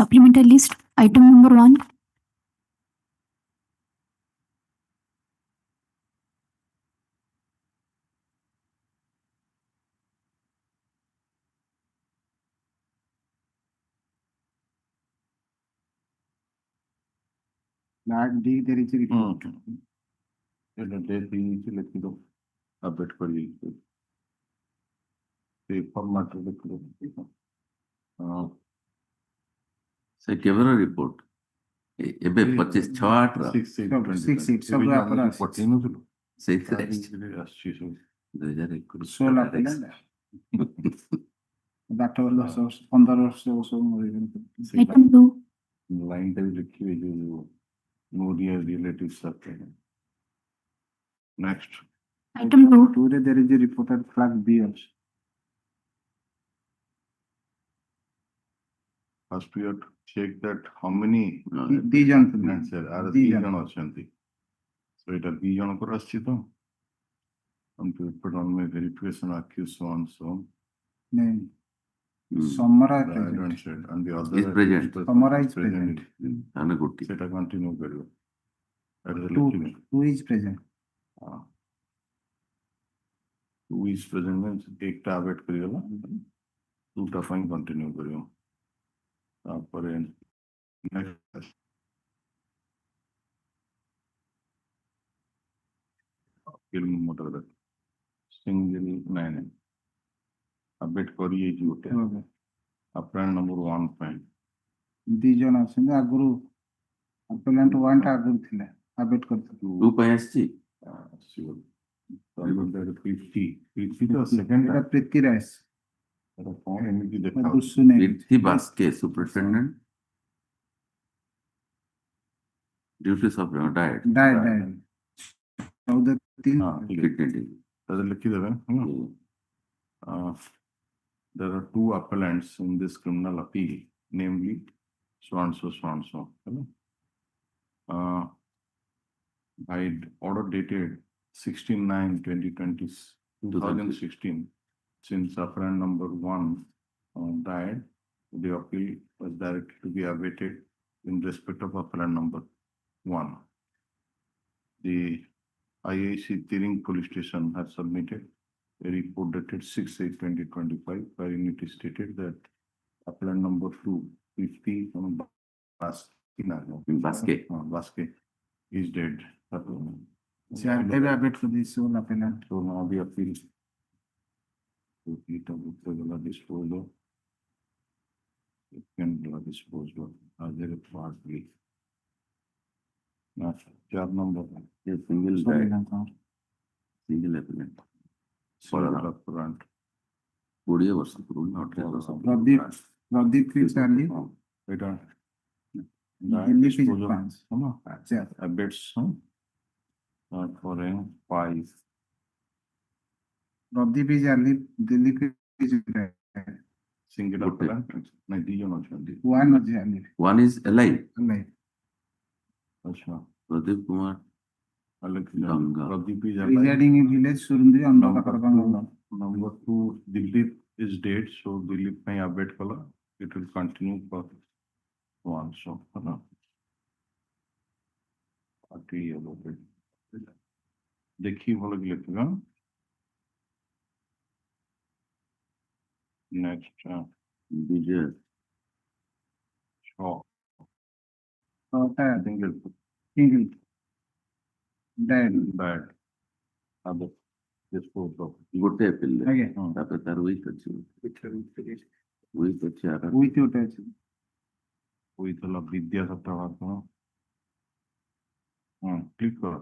supplementary list, item number 1. That D there is a report. लिख दो update करिए format लिख दो से केवल रिपोर्ट एबे 25 6 8 रा 6 सब आपरा 14 ছিল 6 रे আসছি সব 2021 16 ପିଲା 18 ବର୍ଷ 15 ବର୍ଷ ସବୁ ମରିଗଲେ Item 2. लाइन टा भी लिखिए जो नो रियल रिलेटिव्स आते हैं next Item 2. Today there is a reported flag B also. first we have to check that how many Dijon answer are Dijon ଅଛନ୍ତି so এটা Dijon করে আসছে তো and to put on my verification accused so and so name summarize I don't say and the other is present. Summarize present. ana gutti সেটা continue করিব that is Who is present? who is present means एकटा update करियला দুটা fine continue করিব তারপরে next film motor single nine update करिए जी ओटे अपना number 1 fine Dijon ଅଛନ୍ତି ଆଗରୁ appellant 1 ଟା ଆଗରୁ ଥିଲା update କରିଥିଲେ 2 ପାଇଁ ଆସିଛି sure that 50 तो सेकंड এটা প্ରୀতি ରାଇସ୍ এটা कौन एमपी देखा ଦୁସୁ ନେଇ Virthi Baske superintendent duties of diet डाय 14 हां dignity तो लिख देवे है ना there are two appellants in this criminal appeal namely so and so hello by order dated 16/9/2020 2016 since appellant number 1 died the appeal was directed to be awaited in respect of appellant number 1 the IIC Tiring police station has submitted a report dated 6/8/2025 wherein it is stated that appellant number 2 50 Baske is dead. से आगे भी update कर दी soul appellant So now the appeal to it of the disposal. It can be disposed of as a part B. Now, job number one. a single sorry diet ना single appellant Single appellant. 20 ବର୍ଷ ପୂର୍ବରୁ not Pradeep की Charlie Wait on. Delhi की Disposal. पांच Come on. अच्छा Updates. For 5. Pradeep की Charlie Delhi की Single Good. appellant. नहीं दी जाना चाहिए. One Charlie one is alive नहीं अच्छा. Pradeep Kumar अलग Ganga. Pradeep is residing in village सुरुंदरी अंडा Number 2, Dilip is dead, so Dilip may update color. It will continue for 1. So, no. देखिए बोलो कि लिखेगा. Next, Vijay Shaw. होता है Single single dead bad. Other disposed of. ଗୋଟେ appeal ରେ ଆଜ୍ଞା ତାପରେ ତାର week ଅଛି week ଅଛି ଆର with you touch कोई तो लब विद्या सत्ता वाला. क्लिक करो.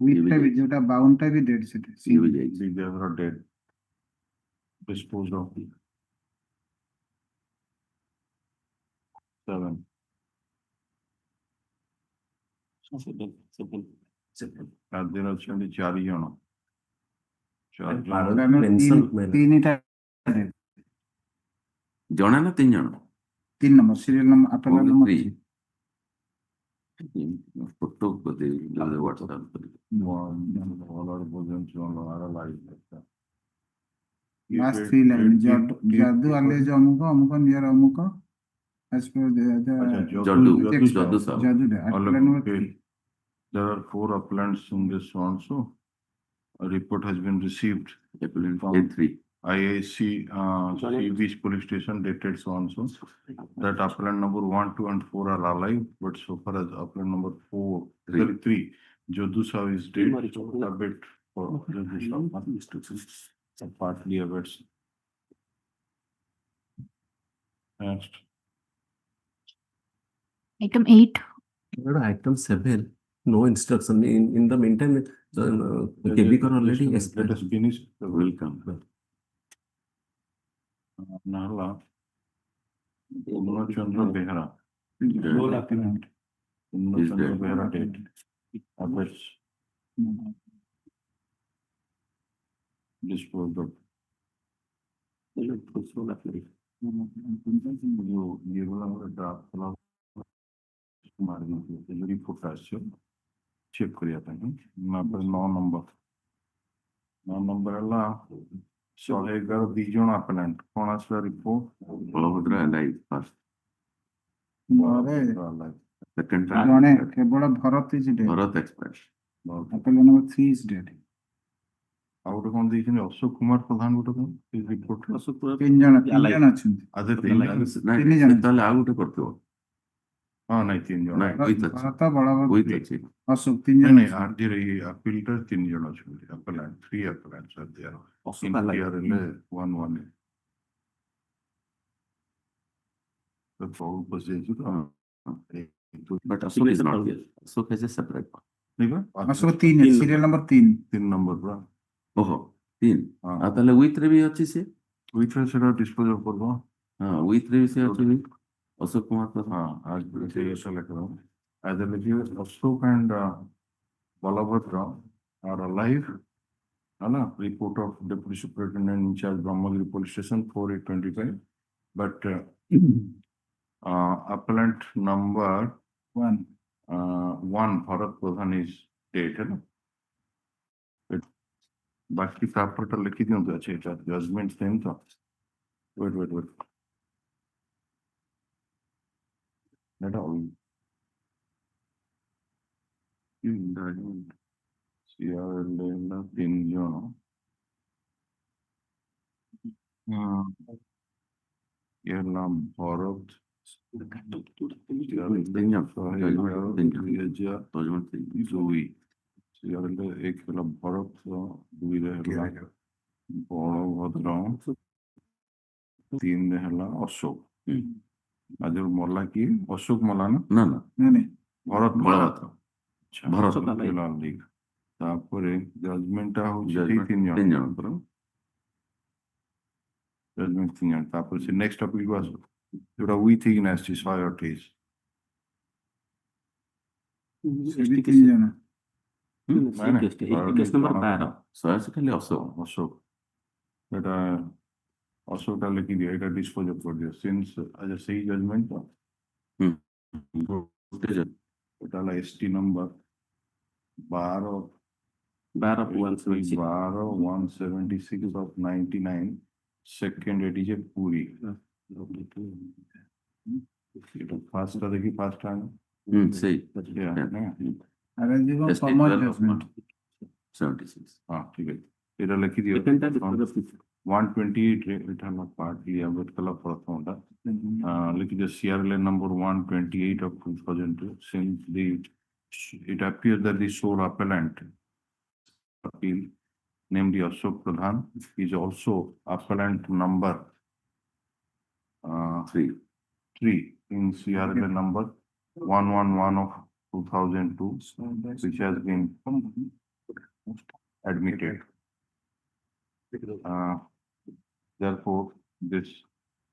with टा भी जोटा बाउंड टा भी डेड से ଇଏ ବି ଯାଇଛି Vidyas are dead. Disposed of. 7. And there are only 4 जन. 4 जन. तीन टा ଜଣେ ନା 3 ଜଣ 3 नंबर सीरियल नंबर अपना Only नंबर 3. फोटो को दे व्हाट्सएप पर All are positions on our life. Last 3 line जादू आले जो अमुक नियर अमुक as per the Jaddu, text Jaddu of Sahu. Jaddu, appellant number Okay. 3. There are 4 appellants in this also. A report has been received Appellant from A3. IAC, Sea Beach Police Station dated so and so. That appellant number 1, 2, and 4 are alive, but so far as appellant number 3, Jaddu Sahu is dead. A bit for Jaddu Sahu. Partly awaits. Next. Item 8. Item 7, no instruction. In the meantime, Kebikar already Let explained. us finish. Welcome. Nala. Chandra Behra. Sole appellant. Is Chandra dead. Behra dead. Awaits disposed of. ये वाला draft वाला मारने के लिए report आस्य check करिया था ना पर 9 नंबर अल्ला 111 दिजन अपलेंट कौन आसला report Balabhadra alive first. Second Jane kebala Bharat is dead. Bharat expired. Appellant number 3 is dead. Out कौन देखिए अशोक कुमार प्रधान गोटे कौन इस रिपोर्ट 3 জন ଅଛନ୍ତି। आधे 3 जन ନାଇଁ ତିନି ଜଣ। ତାହେଲେ ଆଉ ଗୋଟେ କରିଥିବ हाँ नहीं 3 जन ନାଇଁ with ଅଛି ଭରତ ବଳଭଦ୍ର with ଅଛି ଅଶୋକ 3 नहीं ଜଣ नहीं ଅଛନ୍ତି। आरडी रही अपील्टर 3 जन अछुंती अपलांट 3 अपलांट सर दिया इन क्लियर ले 1 तो बहुत बस जाइछु तो but Ashok is not here. Ashok has a separate one. नहीं बा ଅଶୋକ 3 ସିରିयल ନମ୍ବର 3 3 नंबर पर ଓହୋ 3 हाँ ଆଉ ତାହେଲେ with ରେ ବି ଅଛି ସେ which one should I dispose of करबो ହଁ with ରେ ବି ସେ ଅଛି ଅଶୋକ କୁମାର ପ୍ରଧାନ हाँ आज से ये select करो as a review Ashok and Balabhadra are alive है ना report of deputy superintendent in charge Brahmagiri police station 4825 but appellant number 1 1 Bharat Pradhan is dead है ना बाकी प्रॉपर्टी लिखी दियो तो अच्छे जजमेंट सेम तो वेट लेट ऑल सीआर लेना 3 जन ये नाम भरत দুই সিরিয়ালে এক হলো ভরত দুই রে হলো বলভদ্র 3 রে হলো অশোক আজ মরলা কি অশোক মরলা না না না ନାଇଁ ନାଇଁ ভরত বলভদ্র আচ্ছা ভরত লিগ তারপরে জাজমেন্টটা হচ্ছে judgment 3 জন 3 জଣଙ୍କର জাজমেন্ট 3 জন তারপরে সে নেক্সট টপিক ওয়াজ যেটা উই থিং নেক্সট ইজ সয়ার্টিস ସେ ବି 3 ଜଣ କେସ୍ ନମ୍ବର 12 180 ଖାଲି ଅଶୋକ অশোক এটা অশোকটা লিখি দিও এটা ডিসপোজ অফ করে দিও সিন্স আজ সেই জাজমেন্ট এটা হলো এসটি নাম্বার 12/176 of 99 সেকেন্ড এটি যে পুরি এটা ফার্স্টটা দেখি ফার্স্ট টাইম ସେଇ ଆରେ ଯିବ ST କମନ 12 of ଜଜମେଣ୍ଟ 76 हाँ ठीक है এটা লিখি দিও 128 রে এটা হলো পার্টলি আবেট কলা প্রথমটা লিখি দিও CRL number 128 of 2002 since it appears that the sole appellant appeal namely Ashok Pradhan is also appellant number 3 in CRL number 111 of 2002 which has been admitted. Therefore, this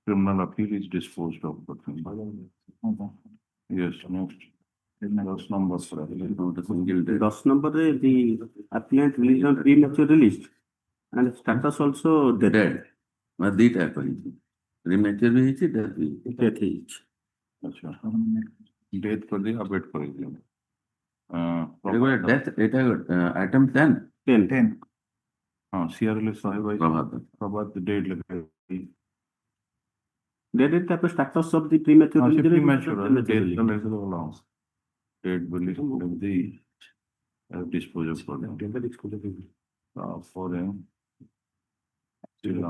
criminal appeal is disposed of. Yes, next. Those numbers. not a single day 10 number the appellant released on premature release and status also dead. dead ମାନେ ଦିଟା କହିଛି ରିମେଚର ବି ହେଇଛି death ବି ହେଇଛି Death age. अच्छा death कर दिया update कर दिया ଡେଥ୍ ଏଇଟା ଆଇଟମ୍ 10 10 हाँ सीआरएल साहिब भाई ପ୍ରଭାତ प्रभात डेट लगा Dead ତାପରେ status of the premature ହଁ, ସେ release premature premature death release. ଲେଖିଦେବ ଭଲ ହବ। Dead ବୋଲି ଏମିତି dispose of କରିଦେବ। ତାପରେ ଆସିଲା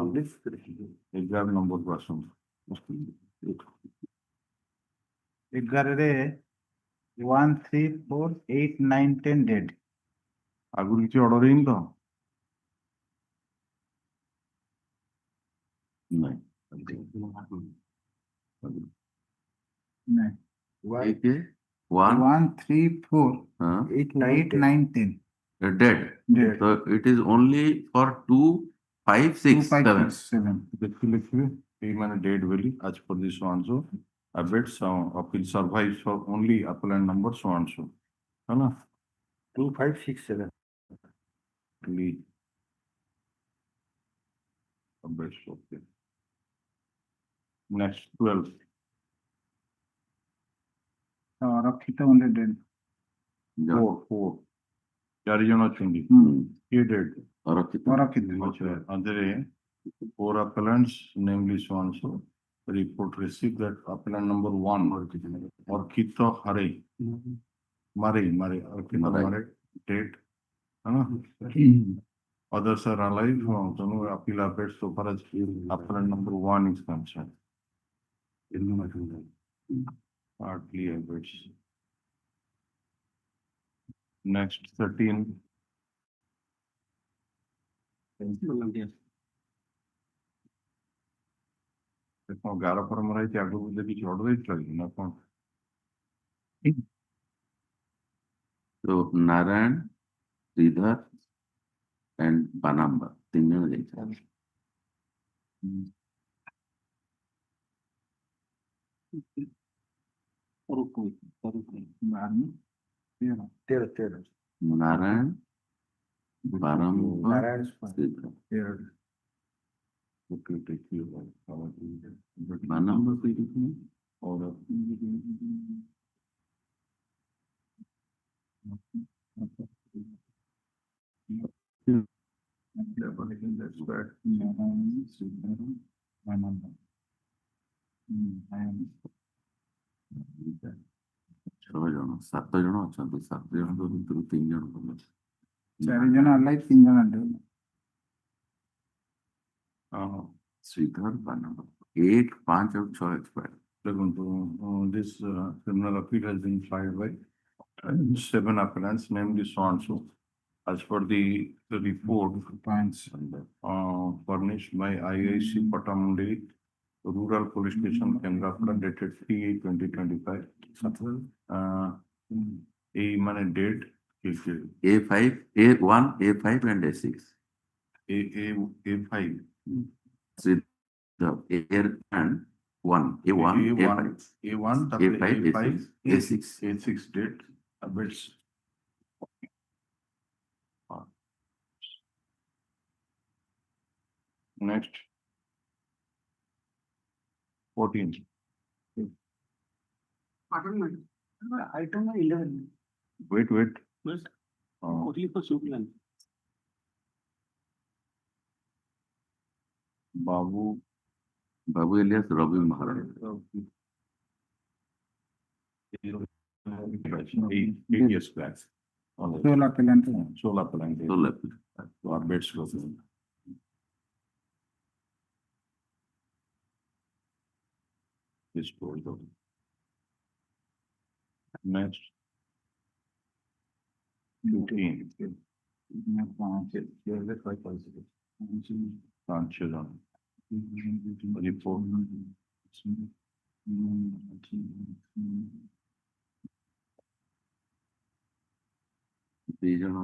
11 ନମ୍ବରକୁ ଆସନ୍ତୁ। 11ରେ 1, 3, 4, 8, 9, 10 dead. ଆଗରୁ କିଛି ଅର୍ଡର ହେଇନି ତ? ନାଇଁ ନାଇଁ। एक है one 1, 3, 4, हाँ 8, 9, 10 dead. dead. So it is only for 2, 5, 2, 6, 5, 7. 6, 7. ଦେଖି ଲେଖିବେ ଏଇ ମାନେ ଡେଟ୍ ବୋଲି as per this so and so abates appeal survives for only appellant number so and so है ना 2, 5, 6, 7. only abates okay next 12 ରକ୍ଷିତ only dead. 4 ଚାରି ଜଣ ଅଛନ୍ତି କିଏ ଡେଟ୍ ରକ୍ଷିତ। ଆଚ୍ଛା ଆଧରେ 4 appellants namely so and so report received that appellant number 1 Orkito Hare Mare Orkito Mare date है ना others are alive दोनों appeal abates so far as appellant number 1 is concerned hardly abates next 13 देखो 11 पर मरा है आगे बुझे କିଛି ଅର୍ଡର ହେଇଥିଲା କି ନା କଣ So Narayan, Sridhar and Banamba 3 जन ଯାଇଛନ୍ତି। Narayan Banamba, Sridhar। okay take you Banamba कोई नहीं। और that's bad 6 ଜଣ 7 ଜଣ ଅଛନ୍ତି 7 ଜଣଙ୍କ ଭିତରୁ 3 ଜଣ ଭଲ। 4 ଜଣ alive 3 ଜଣ dead. Sridhar, Banamba 1, 5 और 6 expired। this criminal appeal has been filed by 7 appellants namely so and so as per the report Points. furnished by IIC Patamundi Rural Police Station Kendrapara dated 3/8/2025 a man date A5, A1, A5 and A6। A5 Sridhar, A1, A1, A5, A1 A5, A5 A6। A6 date abates next 14 Item 11. wait Only for Sukulan. Babu Babu alias Ravi Maharaj। 8 years back. Sole appellant. Sole appellant. तो left। So our bets goes in. This goes out. Next. 15. Sanchiran. Report. ଦି ଜଣ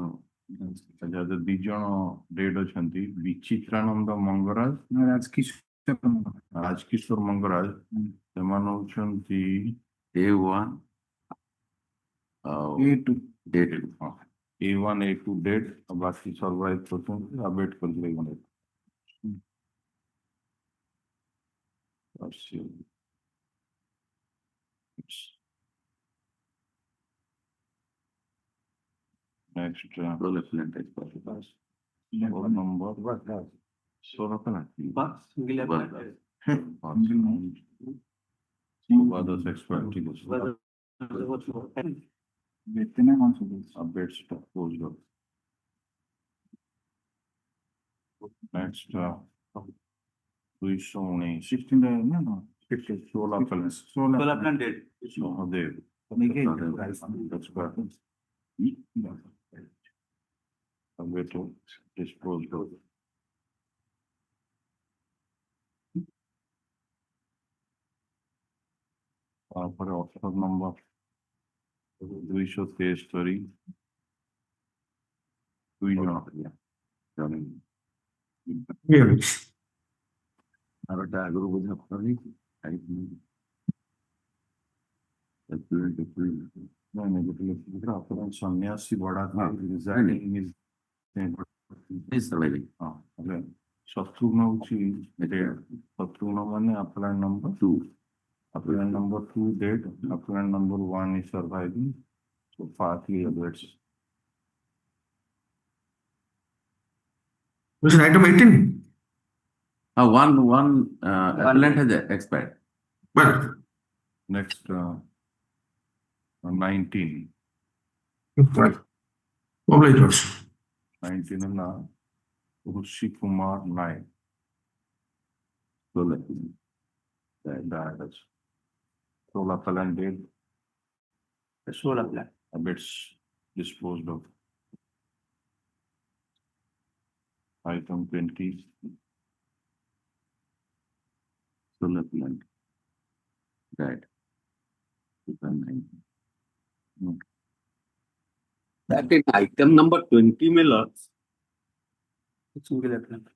ଯଦି 2 ଜଣ dead ଅଛନ୍ତି ବିଚିତ୍ରାନନ୍ଦ ମଙ୍ଗରାଜ ରାଜକିଶୋର ମଙ୍ଗରାଜ ସେମାନେ ହଉଛନ୍ତି A1 ଆଉ A2. A1 A2 dead ବାକି survive କରୁଛନ୍ତି ଆବେଟ୍ କରିଥିଲେ ଗଣେ next तो lieutenant expert number 16 appellant Single appellant. others expired. ठीक है देखते ना कौन सा bill updates to closed up. Next, 219 16 रहेगा ना 16 plans. 16 plan date. Mahadev. निके That's correct. Away to disposed of. For offer number 223 ଆରଟା ଆଗରୁ ବୋଧେ ଆପଣନି ଆପଣ ସନ୍ନ୍ୟାସୀ ବଡା ଶତ୍ରୁଘ୍ନ ହଉଛି ଶତ୍ରୁଘ୍ନ ମାନେ applicant number 2. Applicant number 2 dead, applicant number 1 is surviving, so partly awaits. Which is item 18. one appellant has expired. But Next, 19. obligators. 19 na Rushi Kumar Naik. So like That is. Solar appellant dead, Solar plan. awaits disposed of. Item 20. solar plant died. 2019. That in item number 20 में lots. Single applicant.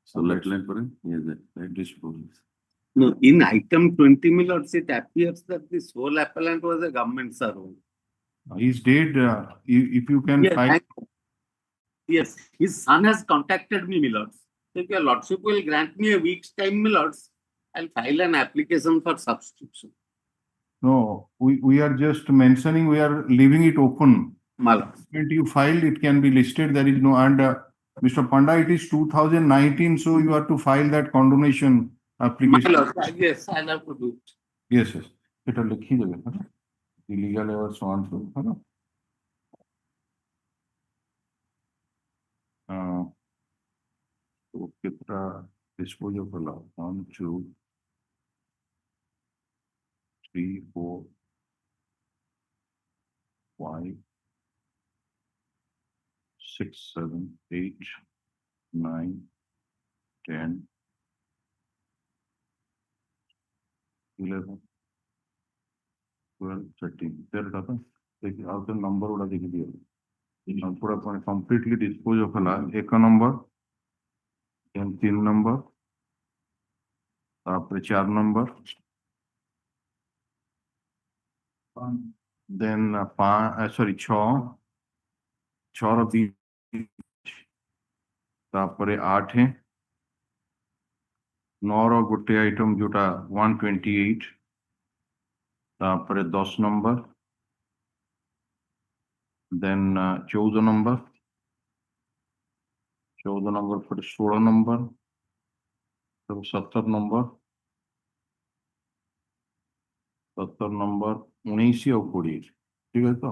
Solar plant पर yes, Disposed. No, in item 20 में lots, it appears that the sole appellant was a government servant. He's dead, if you can Yes, find. yes, his son has contacted me, Milords. If your lordship will grant me a week's time, Milords, I'll file an application for subscription. No, we are just mentioning, we are leaving it open. Milords. When you file, it can be listed, there is no, and Mr. Panda, it is 2019, so you have to file that condonation application. Milords, yes, I'll have to do it. Yes, yes. এটা লিখি দেবেন, হ্যাঁ? Illegal or so on, so, হ্যাঁ? तो कितना disposal for law? 1, 2, 3, 4, 5, 6, 7, 8, 9, 10, 11, 12, 13. There it is. देखिए आप तो नंबर उड़ा देखिए दिया पूरा completely dispose of la एक number, then 3 number, तापर 4 number, then 6 ର 2 तापर 8 है 9 ର ଗୋଟେ item जोटा 128 तापर 10 number, then 14 number, 14 number पर 16 number, तब 17 number, 17 number 19 और 20, ठीक है तो?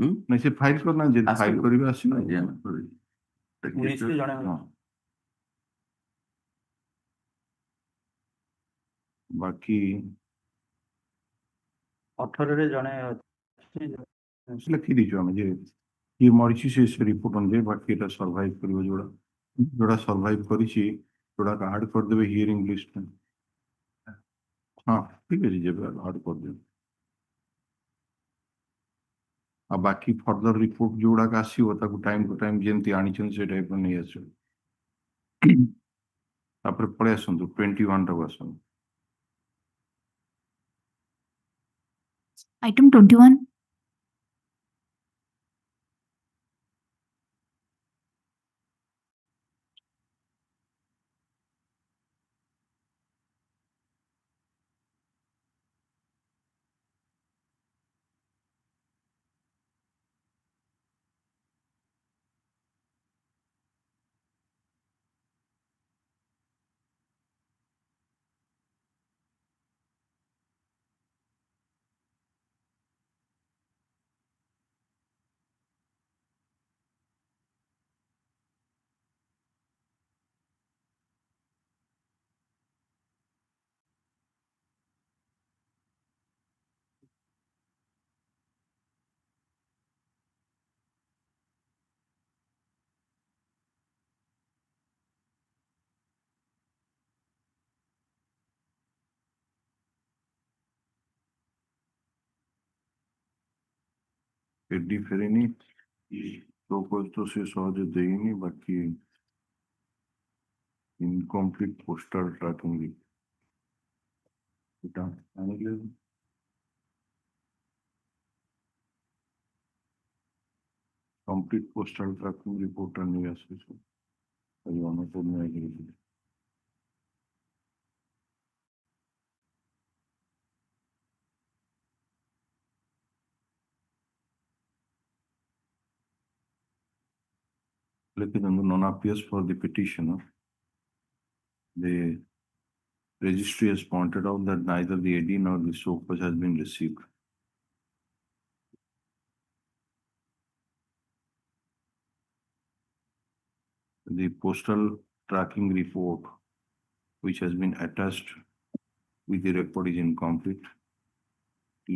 नहीं से फाइल करना जे फाइल करिबे आसी ना हाँ। बाकी 18 ଜଣେ लिखी दीजिए हमें जे ये मरिची से रिपोर्ट on दे बाकी এটা सर्वाइव करिबे जोड़ा सर्वाइव करिछि जोड़ा का ऐड कर देबे हियरिंग लिस्ट में हाँ ठीक है जी जब ऐड कर देबे आ बाकी फर्दर रिपोर्ट जोड़ा का आसीबो ताको टाइम टू टाइम जेंति आनिछन से टाइप नहीं आछो तापर पळे आसंतु 21 टा आसंतु Item 21. এডি ফেরেনি প্রপোজ তো সে সহজে দেয়নি, বাকি ইনকমপ্লিট পোস্টাল ট্র্যাকিং এটা আনলে কমপ্লিট পোস্টাল ট্র্যাকিং রিপোর্টটা নিয়ে আসছে এই অনপূর্ণ agreement. Looking on the non-appears for the petitioner, the registry has pointed out that neither the AD nor the SOPAS has been received. The postal tracking report, which has been attached with the record, is incomplete.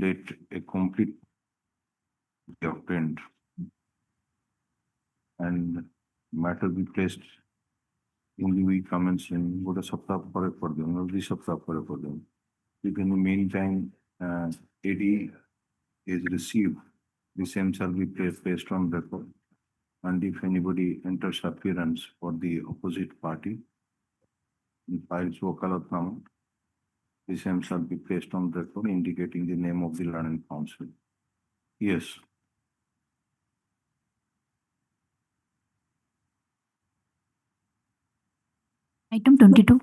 Let a complete be obtained and matter be placed in the week commencing what a saptah for them, or the saptah for them. If in the meantime AD is received, the same shall be placed on record. And if anybody enters appearance for the opposite party, the files wakalatnama, the same shall be placed on record indicating the name of the learned counsel. Yes. Item 22.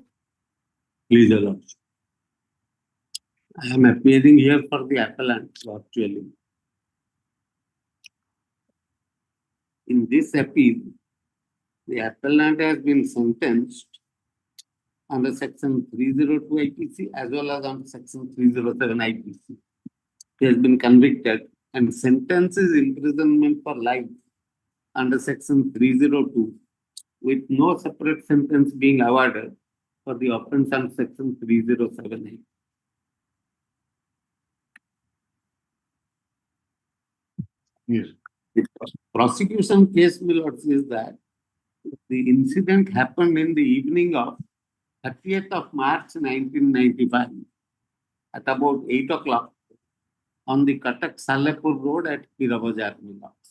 Please allow. I am appearing here for the appellant virtually. In this appeal, the appellant has been sentenced under section 302 IPC as well as under section 307 IPC. He has been convicted and sentence is imprisonment for life under section 302 with no separate sentence being awarded for the offence under section 307A. Yes. The prosecution case, my lords, is that the incident happened in the evening of 30th of March 1995 at about 8 o'clock on the Cuttack Salehpur road at Pirabazar, my lords.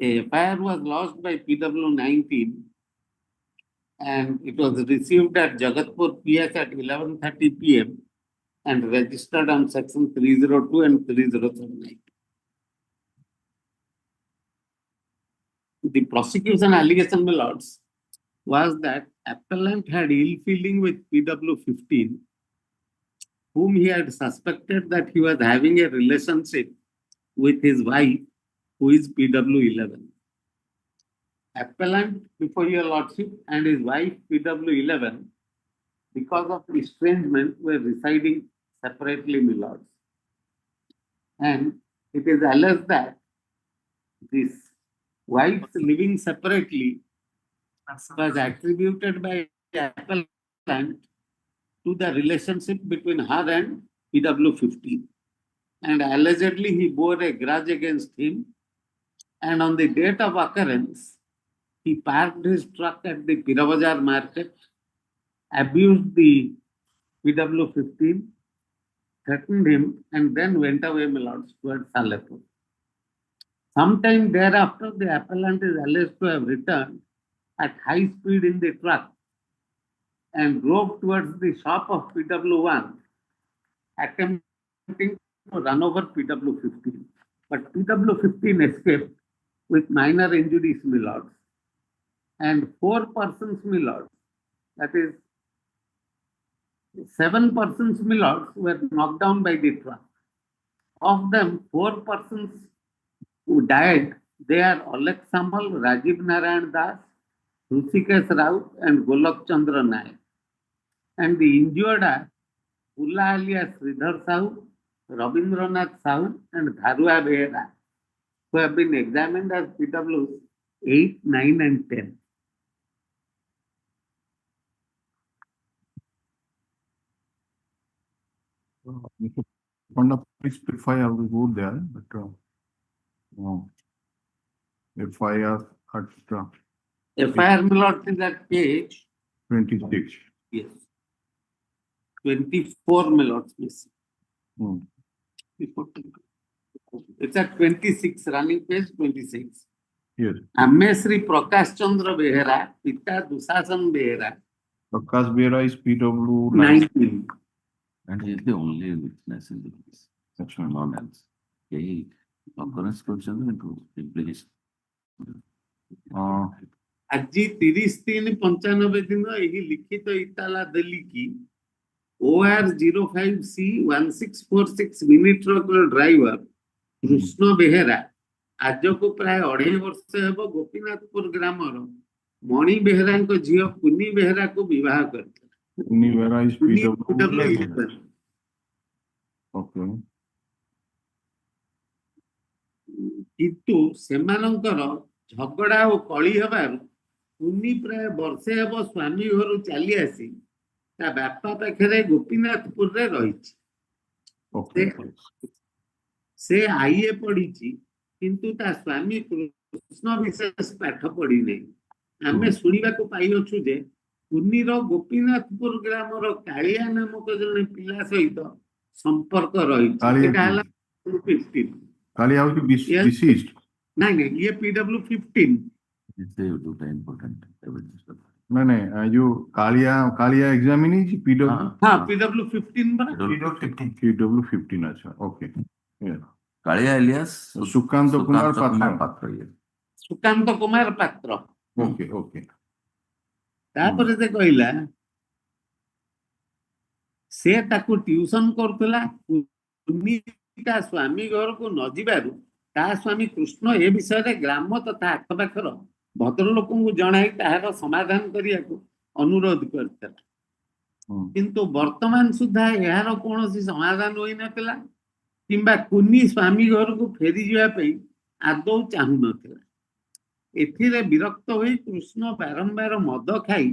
A FIR was lodged by PW19 and it was received at Jagatpur PS at 11:30 PM and registered on section 302 and 307. The prosecution allegation, my lords, was that appellant had ill feeling with PW15, whom he had suspected that he was having a relationship with his wife, who is PW11. Appellant, before your lordship, and his wife PW11, because of estrangement, were residing separately, my lords. And it is alleged that this wife's living separately was attributed by appellant to the relationship between her and PW15. And allegedly he bore a grudge against him. And on the date of occurrence, he parked his truck at the Pirabazar market, abused the PW15, threatened him, and then went away, my lords, towards Salehpur. Sometime thereafter, the appellant is alleged to have returned at high speed in the truck and drove towards the shop of PW1, attempting to run over PW15. But PW15 escaped with minor injuries, my lords. And 4 persons, my lords, that is 7 persons, my lords, were knocked down by the truck. Of them, 4 persons who died, they are Olek Samal, Rajiv Narayan Das, Rusikesh Raut, and Golok Chandra Nayak. And the injured are Ulla alias Sridhar Sahu, Rabindranath Sahu, and Dharua Behera, who have been examined as PWs 8, 9, and 10. On the page FIR, we go there, but FIR at FIR, my lord, is at page 26. yes 24, my lords, please. It's at 26, running page 26. Yes, Amme Sri Prakash Chandra Behera, Pita Dushasan Behera, Prakash Behera is PW 19. And he is the only witness in the case. That's right. None else. यही occurrence question implication. ଆଜି 30/3/95 ଦିନ ଏହି ଲିଖିତ ଇତାଲା ଦେଲି କି OR 05C 1646 ମିନିଟ୍ର driver Krishna Behera ଆଜକୁ ପ୍ରାୟ 2.5 ବର୍ଷ ହେବ ଗୋପୀନାଥପୁର ଗ୍ରାମର ମଣି ବେହେରାଙ୍କ ଝିଅ କୁନି ବେହେରାକୁ ବିବାହ କରିଥିଲା। Kuni Behera is କୁନି PW 11। Okay. କିନ୍ତୁ ସେମାନଙ୍କର ଝଗଡା ଓ କଳି ହେବାରୁ କୁନି ପ୍ରାୟ ବର୍ଷେ ହେବ ସ୍ୱାମୀ ଘରୁ ଚାଲି ଆସି ତା ବାପା ପାଖରେ ଗୋପୀନାଥପୁରରେ ରହିଛି। Okay. ସେ IE ପଢିଛି କିନ୍ତୁ ତା ସ୍ୱାମୀ କୃଷ୍ଣ ବିଶେଷ ପାଠ ପଢିନାହିଁ। ଆମେ ଶୁଣିବାକୁ ପାଇଅଛୁ ଯେ କୁନିର ଗୋପୀନାଥପୁର ଗ୍ରାମର କାଳିଆ ନାମକ ଜଣେ ପିଲା ସହିତ ସମ୍ପର୍କ ରହିଛି। କାଳିଆ ଏଟା କିଏ? ହେଲା 15। Kalia is Yes. deceased. ନାଇଁ ନାଇଁ ଇଏ PW 15। It's the important evidence. No, no, you Kalia examine is PW. ହଁ PW 15 ପରା। PW 15, acha. Okay. Yeah. Kalia alias Sukanta Kumar Patra. Patra. Yes. Sukanta Kumar Patra. Okay, okay. ତାପରେ ସେ କହିଲା ସେ ତାକୁ ଟ୍ୟୁସନ କରୁଥିଲା। କୁନି ତା ସ୍ୱାମୀ ଘରକୁ ନ ଯିବାରୁ ତା ସ୍ୱାମୀ କୃଷ୍ଣ ଏ ବିଷୟରେ ଗ୍ରାମ ତଥା ଆଖପାଖର ଭଦ୍ରଲୋକଙ୍କୁ ଜଣାଇ ତାହାର ସମାଧାନ କରିବାକୁ ଅନୁରୋଧ କରିଥିଲା। କିନ୍ତୁ ବର୍ତ୍ତମାନ ସୁଦ୍ଧା ଏହାର କୌଣସି ସମାଧାନ ହୋଇନଥିଲା କିମ୍ବା କୁନି ସ୍ୱାମୀ ଘରକୁ ଫେରିଯିବା ପାଇଁ ଆଦୌ ଚାହୁଁନଥିଲା। ଏଥିରେ ବିରକ୍ତ ହୋଇ କୃଷ୍ଣ ବାରମ୍ବାର ମଦ ଖାଇ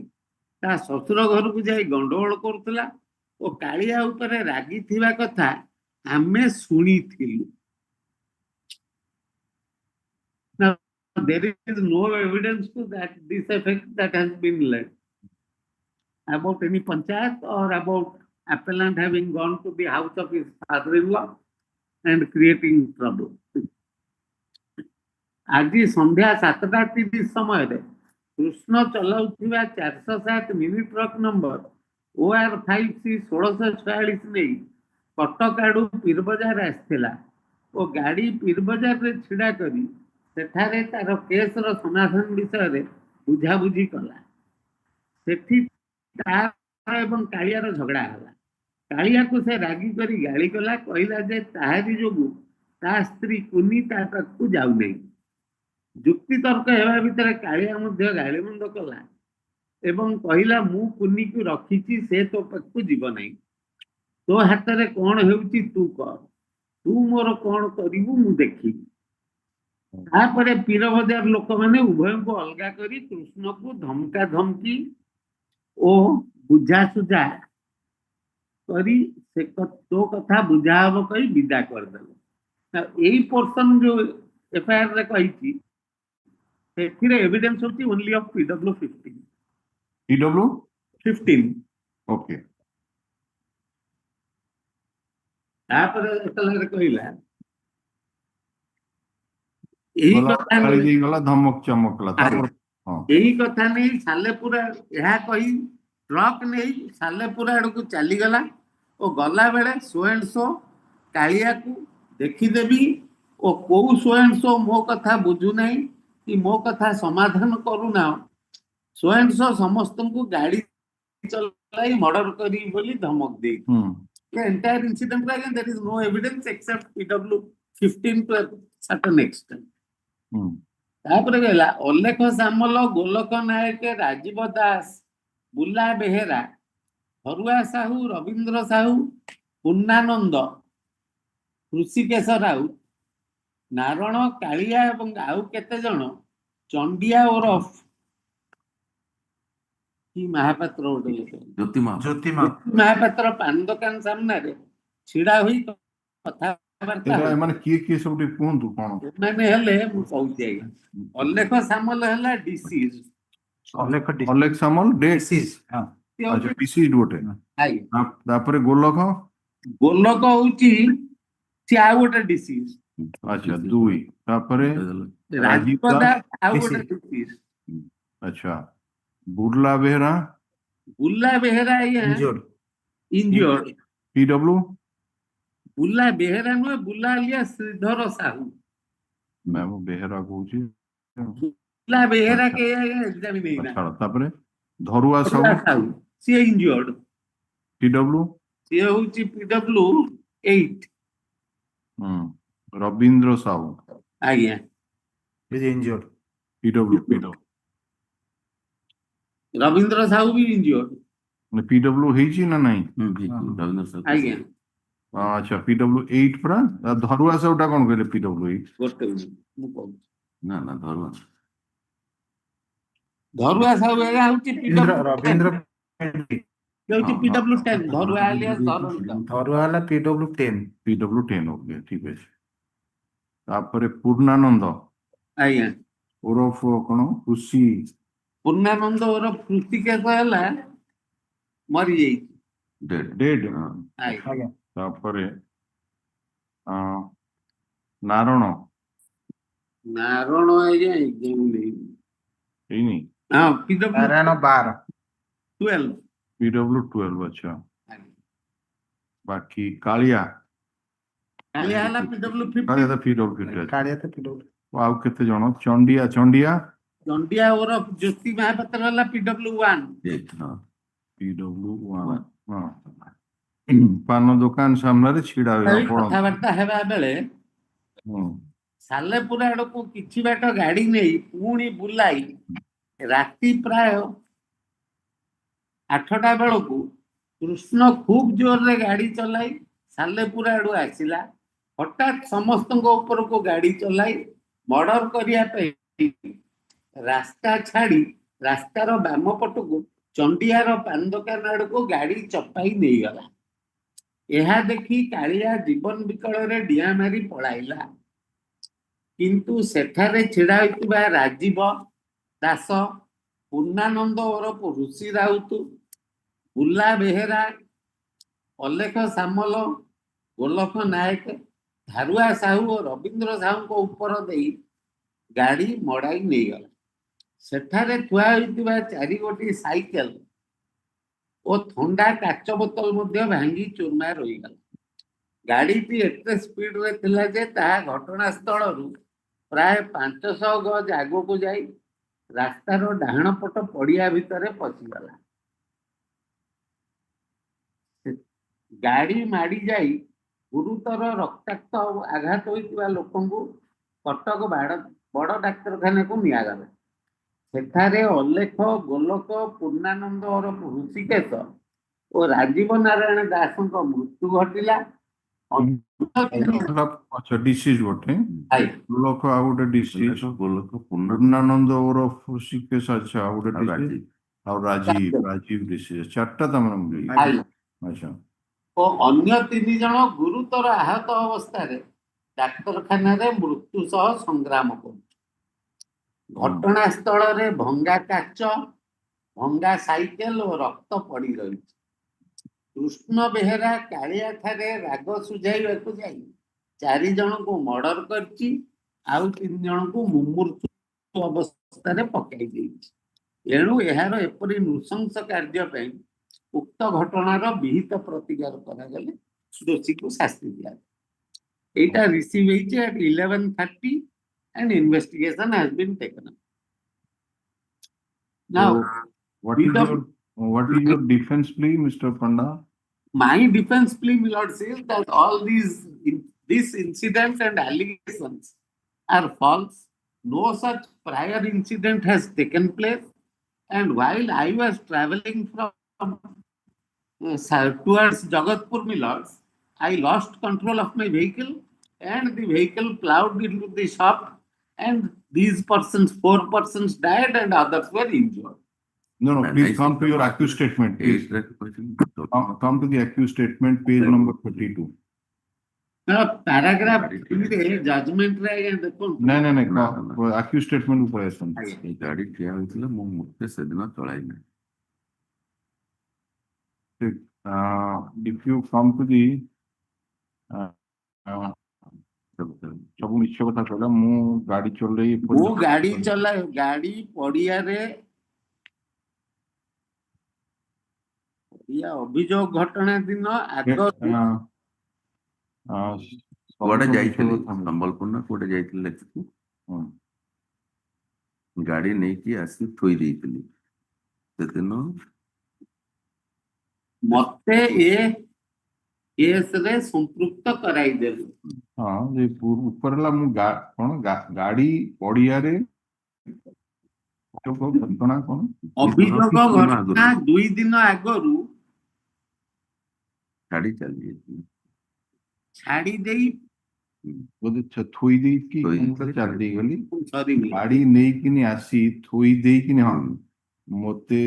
ତା ଶ୍ୱଶୁର ଘରକୁ ଯାଇ ଗଣ୍ଡଗୋଳ କରୁଥିଲା ଓ କାଳିଆ ଉପରେ ରାଗିଥିବା କଥା ଆମେ ଶୁଣିଥିଲୁ। Now, there is no evidence to that this effect that has been led about any panchayat or about appellant having gone to the house of his father-in-law and creating trouble. ଆଜି ସନ୍ଧ୍ୟା 7:30 ସମୟରେ କୃଷ୍ଣ ଚଲାଉଥିବା 407 mini truck number OR 5C 1646 ନେଇ କଟକ ଆଡୁ ପୀରବଜାର ଆସିଥିଲା ଓ ଗାଡି ପୀରବଜାରରେ ଛିଡା କରି ସେଠାରେ ତାର କେସର ସମାଧାନ ବିଷୟରେ ବୁଝାବୁଝି କଲା। ସେଠି ତାର ଏବଂ କାଳିଆର ଝଗଡା ହେଲା। କାଳିଆକୁ ସେ ରାଗି କରି ଗାଳି କଲା, କହିଲା ଯେ ତାହାରି ଯୋଗୁଁ ତା ସ୍ତ୍ରୀ କୁନି ତା ପାଖକୁ ଯାଉନାହିଁ। ଯୁକ୍ତିତର୍କ ହେବା ଭିତରେ କାଳିଆ ମଧ୍ୟ ଗାଳିମନ୍ଦ କଲା ଏବଂ କହିଲା ମୁଁ କୁନିକୁ ରଖିଛି, ସେ ତୋ ପାଖକୁ ଯିବ ନାହିଁ। ତୋ ହାତରେ କଣ ହେଉଛି ତୁ କର, ତୁ ମୋର କଣ କରିବୁ ମୁଁ ଦେଖିବି। ତାପରେ ପୀରବଜାର ଲୋକମାନେ ଉଭୟଙ୍କୁ ଅଲଗା କରି କୃଷ୍ଣକୁ ଧମକା ଧମକି ଓ ବୁଝାସୁଝା କରି ସେ ତୋ କଥା ବୁଝା ହବ କହି ବିଦା କରିଦେଲେ। ଏଇ ପୋର୍ସନ ଯୋଉ FIR ରେ କହିଛି ସେଥିରେ ଏଭିଡେନ୍ସ ହେଉଛି only of PW 15। PW? 15। Okay. ତାପରେ ଯେତେବେଳେ କହିଲା ଏହି କଥା କାଳି ଗଲା ଧମକ ଚମକଲା ତାପରେ ଏହି କଥା ନେଇ ସାଲେପୁର ଏହା କହି ଟ୍ରକ୍ ନେଇ ସାଲେପୁର ଆଡକୁ ଚାଲିଗଲା ଓ ଗଲା ବେଳେ ସୋ ଆଣ୍ଡ ସୋ କାଳିଆକୁ ଦେଖିଦେବି ଓ କୋଉ ସୋ ଆଣ୍ଡ ସୋ ମୋ କଥା ବୁଝୁନାହିଁ କି ମୋ କଥା ସମାଧାନ କରୁନାହ, ସୋ ଆଣ୍ଡ ସୋ ସମସ୍ତଙ୍କୁ ଗାଡି ଚଲାଇ ମର୍ଡର କରିବି ବୋଲି ଧମକ ଦେଇ। The entire incident, again, there is no evidence except PW 15 to a certain extent. ତାପରେ କହିଲା ଅଲେଖ ସାମଲ, ଗୋଲକ ନାୟକ, ରାଜୀବ ଦାସ, ବୁଲା ବେହେରା, ହରୁଆ ସାହୁ, ରବୀନ୍ଦ୍ର ସାହୁ, ପୂର୍ଣ୍ଣାନନ୍ଦ, ଋଷିକେଶ ରାଉତ, ନାରଣ, କାଳିଆ ଏବଂ ଆଉ କେତେ ଜଣ ଚଣ୍ଡିଆ ଓରଫ କି ମହାପାତ୍ର ଗୋଟେ ଜ୍ୟୋତି ମହାପାତ୍ର ପାନ ଦୋକାନ ସାମ୍ନାରେ ଛିଡା ହୋଇ କଥାବାର୍ତ୍ତା ଏମାନେ କିଏ କିଏ ସବୁ ଟିକେ କୁହନ୍ତୁ କଣ? ସେମାନେ ହେଲେ ମୁଁ କହୁଛି ଆଜ୍ଞା, ଅଲେଖ ସାମଲ ହେଲା ଡିସିଜ, ଅଲେଖ ସାମଲ ଡିସିଜ ଗୋଟେ, ତାପରେ ଗୋଲକ ଗୋଲକ ହଉଛି ସେ ଆଉ ଗୋଟେ ଡିସିଜ। अच्छा दुई तापरे ରାଜୀବ ଦାସ ଆଉ ଗୋଟେ DC ଡିସିଜ। अच्छा बुर्ला बेहरा ବୁଲା ବେହେରା injured. ଇଞ୍ଜୋର୍ଡ। पीडब्ल्यू ବୁଲା ବେହେରା ନୁହେଁ, ବୁଲା ଆଲିଆ ଶ୍ରୀଧର ସାହୁ। मैं वो बेहरा कहूची ବୁଲା ବେହେରା अच्छा। କେ ଏକ୍ସାମ ନେଇନା। अच्छा तापरे धरुआ ବୁଲା साहू ସାହୁ ସିଏ ଇଞ୍ଜୋର୍ଡ। पीडब्ल्यू ସିଏ ହଉଛି PW 8। रविंद्र साहू ଆଜ୍ଞା Is injured. PW PW Rabindra Sahu ବି ଇଞ୍ଜୋର୍ଡ। पीडब्ल्यू ହେଇଛି ନା ନାହିଁ रविंद्र सर ଆଜ୍ଞା अच्छा पीडब्ल्यू 8 ପରା ଧରୁଆ ସାହୁଟା କଣ କହିଲେ पीडब्ल्यू 8 ଗୋଟେ ମିନିଟ୍ ମୁଁ କହୁଛି। ना ना धरवा ଧରୁଆ ସାହୁ ଏଇଟା ହଉଛି ରବୀନ୍ଦ୍ର ହଉଛି PW 10 ଧରୁଆ ଆଲିଆ ଧରଣୀର। ଧରୁଆ ହେଲା PW 10. पीडब्ल्यू 10 ओके ठीक ଅଛି ତାପରେ ପୂର୍ଣ୍ଣାନନ୍ଦ ଆଜ୍ଞା ଓରଫ କଣ କୃଷି ପୂର୍ଣ୍ଣାନନ୍ଦ ଓର କୃତିକେଶ ହେଲା ମରିଯାଇଛି। ଡେଡ୍ ଆଜ୍ଞା ଆଜ୍ଞା ତାପରେ ନାରଣ ନାରଣ ଆଜ୍ଞା ଏକ୍ସାମ ନେଇନି। ହେଇନି ହଁ PW ନାରାୟଣ 12. 12। पीडब्ल्यू 12 अच्छा ଆଜ୍ଞା। ବାକି କାଳିଆ କାଳିଆ ହେଲା PW 50। କାଳିଆ ତ ପीडब्ल्ୟू 50 ଅଛି କାଳିଆ ତ PW. ଆଉ କେତେ ଜଣ ଚଣ୍ଡିଆ ଚଣ୍ଡିଆ ଦଣ୍ଡିଆ ଓର ଜ୍ୟୋତି ମହାପାତ୍ର ହେଲା PW 1। एक हाँ पीडब्ल्यू 1 ହଁ ପାନ ଦୋକାନ ସାମ୍ନାରେ ଛିଡା ଏଇ ହେବା ପଡନ୍ତି କଥାବାର୍ତ୍ତା ହେବା ବେଳେ ସାଲେପୁର ଆଡକୁ କିଛି ବାଟ ଗାଡି ନେଇ ପୁଣି ବୁଲାଇ ରାତି ପ୍ରାୟ 8ଟା ବେଳକୁ କୃଷ୍ଣ ଖୁବ୍ ଜୋରରେ ଗାଡି ଚଲାଇ ସାଲେପୁର ଆଡୁ ଆସିଲା। ହଠାତ୍ ସମସ୍ତଙ୍କ ଉପରକୁ ଗାଡି ଚଲାଇ ମର୍ଡର କରିବା ପାଇଁ ରାସ୍ତା ଛାଡି ରାସ୍ତାର ବାମ ପଟକୁ ଚଣ୍ଡିଆର ପାନ ଦୋକାନ ଆଡକୁ ଗାଡି ଚପାଇ ନେଇଗଲା। ଏହା ଦେଖି କାଳିଆ ଜୀବନ ବିକଳରେ ଡିଆଁ ମାରି ପଳାଇଲା। କିନ୍ତୁ ସେଠାରେ ଛିଡା ହୋଇଥିବା ରାଜୀବ ଦାସ, ପୂର୍ଣ୍ଣାନନ୍ଦ ଓରଫ ଋଷି ରାଉତ, ବୁଲା ବେହେରା, ଅଲେଖ ସାମଲ, ଗୋଲଖ ନାୟକ, ଧାରୁଆ ସାହୁ ଓ ରବୀନ୍ଦ୍ର ସାହୁଙ୍କ ଉପର ଦେଇ ଗାଡି ମଡାଇ ନେଇଗଲା। ସେଠାରେ ଥୁଆ ହୋଇଥିବା 4ଗୋଟି ସାଇକେଲ ଓ ଥଣ୍ଡା କାଚ ବୋତଲ ମଧ୍ୟ ଭାଙ୍ଗି ଚୁରମାର ହୋଇଗଲା। ଗାଡିଟି ଏତେ ସ୍ପିଡରେ ଥିଲା ଯେ ତାହା ଘଟଣାସ୍ଥଳରୁ ପ୍ରାୟ 500 ଗଜ ଆଗକୁ ଯାଇ ରାସ୍ତାର ଡାହାଣ ପଟ ପଡିଆ ଭିତରେ ପଶିଗଲା। ଗାଡି ମାଡି ଯାଇ ଗୁରୁତର ରକ୍ତାକ୍ତ ଆଘାତ ହୋଇଥିବା ଲୋକଙ୍କୁ କଟକ ବଡ ଡାକ୍ତରଖାନାକୁ ନିଆଗଲା। ସେଠାରେ ଅଲେଖ, ଗୋଲକ, ପୂର୍ଣ୍ଣାନନ୍ଦ ଓରଫ ଋଷିକେଶ ଓ ରାଜୀବ ନାରାୟଣ ଦାସଙ୍କ ମୃତ୍ୟୁ ଘଟିଲା। अच्छा डिसीज ଗୋଟେ ଲୋକ ଆଉ ଗୋଟେ डिसीज गोलक पूर्ण ପୂର୍ଣ୍ଣାନନ୍ଦ ଓରଫ ଋଷିକେଶ अच्छा ଆଉ ଗୋଟେ ଆଉ डिसीज ରାଜୀବ। ଆଉ ରାଜୀବ डिसीज ଚାରିଟା ତମର ଆଜ୍ଞା। अच्छा ଓ ଅନ୍ୟ 3 ଜଣ ଗୁରୁତର ଆହତ ଅବସ୍ଥାରେ ଡାକ୍ତରଖାନାରେ ମୃତ୍ୟୁ ସହ ସଂଗ୍ରାମ କରୁଛି। ଘଟଣାସ୍ଥଳରେ ଭଙ୍ଗା କାଚ, ଭଙ୍ଗା ସାଇକେଲ ଓ ରକ୍ତ ପଡି ରହିଛି। କୃଷ୍ଣ ବେହେରା କାଳିଆ ଠାରେ ରାଗ ସୁଝାଇବାକୁ ଯାଇ 4 ଜଣଙ୍କୁ ମର୍ଡର କରିଛି, ଆଉ 3 ଜଣଙ୍କୁ ମୁମୂର୍ଷୁ ଅବସ୍ଥାରେ ପକାଇ ଦେଇଛି। ଏଣୁ ଏହାର ଏପରି ନୃଶଂସ କାର୍ଯ୍ୟ ପାଇଁ ଉକ୍ତ ଘଟଣାର ବିହିତ ପ୍ରତିକାର କରାଗଲେ ଦୋଷୀକୁ ଶାସ୍ତି ଦିଆଯିବ। ଏଇଟା ରିସିଭ ହେଇଛି at 11:30 and investigation has been taken up. Now, what is your defense plea Mr. Panda? my defense plea, my lord, says that all this incident and allegations are false. No such prior incident has taken place. And while I was traveling from towards Jagatpur, my lords, I lost control of my vehicle and the vehicle plowed into the shop, and these persons, 4 persons died and others were injured. No, please come to your accused statement, please. Come to the accused statement, page number 32. Paragraph 3 रे judgment रे आगे देखो नहीं accused statement ऊपर है सुन এই গাড়ি ଠିଆ ହୋଇଥିଲା ମୁଁ ମୋତେ ସେଦିନ ଚଳାଇ ନାହିଁ। if you come to the ସବୁ ମିଛ କଥା କହିଲା ମୁଁ ଗାଡି ଚଲେଇ ମୁଁ ଗାଡି ଚଲାଏ ଗାଡି ପଡିଆରେ ଅଭିଯୋଗ ଘଟଣା ଦିନ ଆଗରୁ କୁଆଡେ ଯାଇଥିଲି ସମ୍ବଲପୁର ନା କୁଆଡେ ଯାଇଥିଲି ଲେଖିଥିଲି ଗାଡି ନେଇକି ଆସି ଥୋଇ ଦେଇଥିଲି ସେଦିନ ମତେ ଏ କେସରେ ସମ୍ପୃକ୍ତ କରାଇଦେଲେ। ହଁ ଯେ ଉପରେ ହେଲା ମୁଁ କଣ ଗାଡି ପଡିଆରେ ଘଟଣା କଣ ଅଭିଯୋଗ ଘଟଣା 2 ଦିନ ଆଗରୁ ଛାଡି ଚାଲି ଯାଇଥିଲି ଛାଡି ଦେଇ ବୋଧେ ଥୋଇ ଦେଇକି ଥୋଇ ମୁଁ ତ ଚାଲି ଦେଇଗଲି ସରିବି ଗାଡି ନେଇକିନି ଆସି ଥୋଇ ଦେଇକିନି ହଁ ମତେ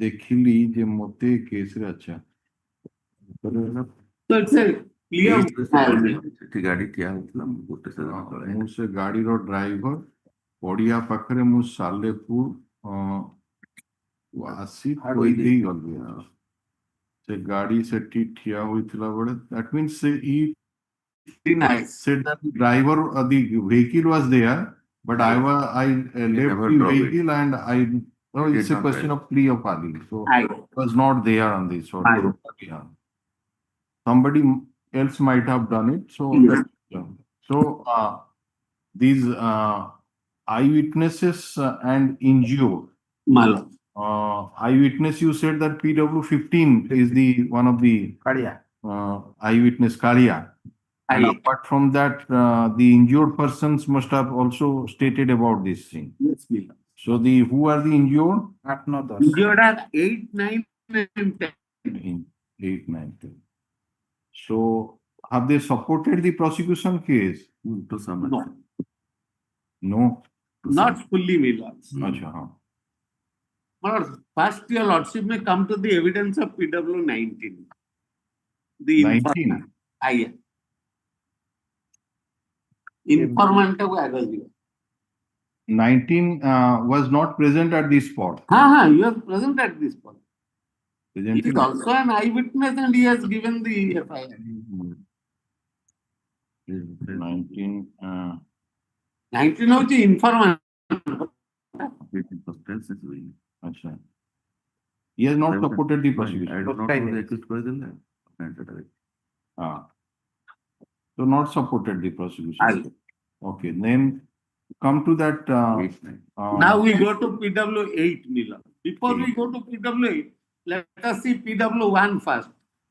ଦେଖିଲି ଯେ ମତେ କେସରେ ଆଚ୍ଛା ତ it's a clear ସେଠି ଗାଡି ଠିଆ ହେଇଥିଲା ମୁଁ ଗୋଟେ ସେଦିନ ତଳେ ମୁଁ ସେ ଗାଡିର ଡ୍ରାଇଭର ପଡିଆ ପାଖରେ ମୁଁ ସାଲେପୁର ଆସି ଥୋଇ ଦେଇ ଗଲି ସେ ଗାଡି ସେଠି ଠିଆ ହୋଇଥିଲା ବେଳେ that means he nice. said that the driver the vehicle was there but I left never the drove it. vehicle and I no it's Did a not question drive. of plea of party so I was not there on this or I- yeah. Somebody else might have done it so Yes. so these eyewitnesses and injured Malo. eyewitness you said that PW 15 is the one of the eyewitness Kalia. And I apart from that, the injured persons must have also stated about this thing. yes, Milo. So who are the injured? Injured are 8, 9, and 10. In 8, 9, 10. So have they supported the prosecution case? to some No, extent. No. not fully, Milo. Acha, हाँ. First, your lordship may come to the evidence of PW 19. The 19. Informant को आगे दियो. 19 was not present at this spot. You are present at this point. He Present is also an eyewitness and he has given the FIR. 19. 19 होची informant. Acha. He has not supported the I prosecution. do not know the accused person. So not supported the prosecution. Aye. Okay, then come to that. Now we go to PW 8, Milo. Before we go to PW 8, let us see PW 1 first.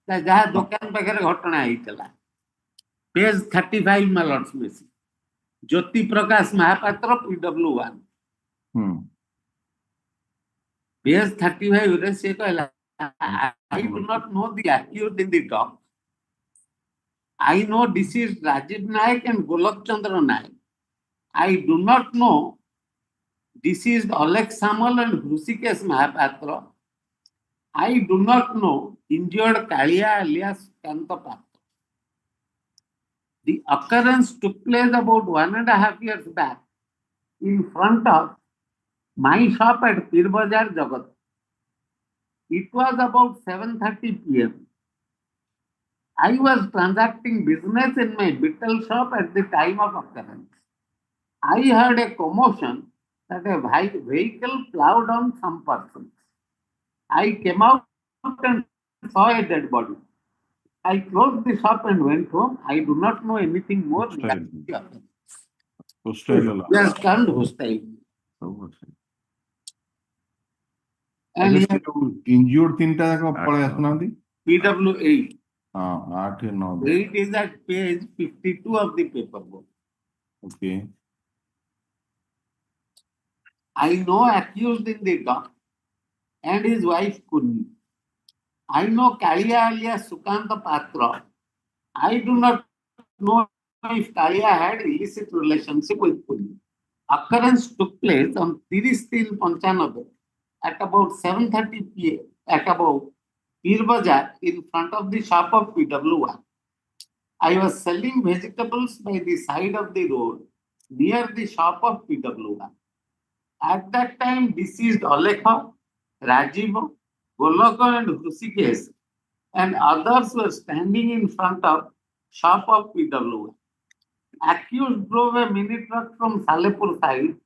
जहाँ दुकान पाखे घटना होता page 35 में Lord's में Jyoti Prakash Mahapatra PW 1 page 35 रे से कहला I do not know the accused in the dock. I know deceased Rajiv Naik and Golok Chandra Naik. I do not know deceased Alek Samal and Hrusikesh Mahapatra. I do not know injured Kalia alias Kantapatra. The occurrence took place about 1.5 years back in front of my shop at Pir Bazar, Jagat. It was about 7:30 p.m. I was transacting business in my Bittel shop at the time of occurrence. I heard a commotion that a vehicle plowed on some persons. I came out and saw a dead body. I closed the shop and went home. I do not know anything more. Hostile. Yes, turned hostile. And he had Injured तीनटा जाक पढ़े आसुनांती. PW 8. हाँ 8 9. 8 is at page 52 of the paper book. Okay. I know accused in the dock and his wife Kunni. I know Kalia alias Sukanta Patra. I do not know if Kalia had illicit relationship with Kunni. Occurrence took place on 30/3/95 at about 7:30 p.m. at about Pir Bazar in front of the shop of PW1. I was selling vegetables by the side of the road near the shop of PW1. At that time, deceased Alekha, Rajiv, Goloko and Hrusikesh and others were standing in front of shop of PW1. accused drove a mini truck from Salepur side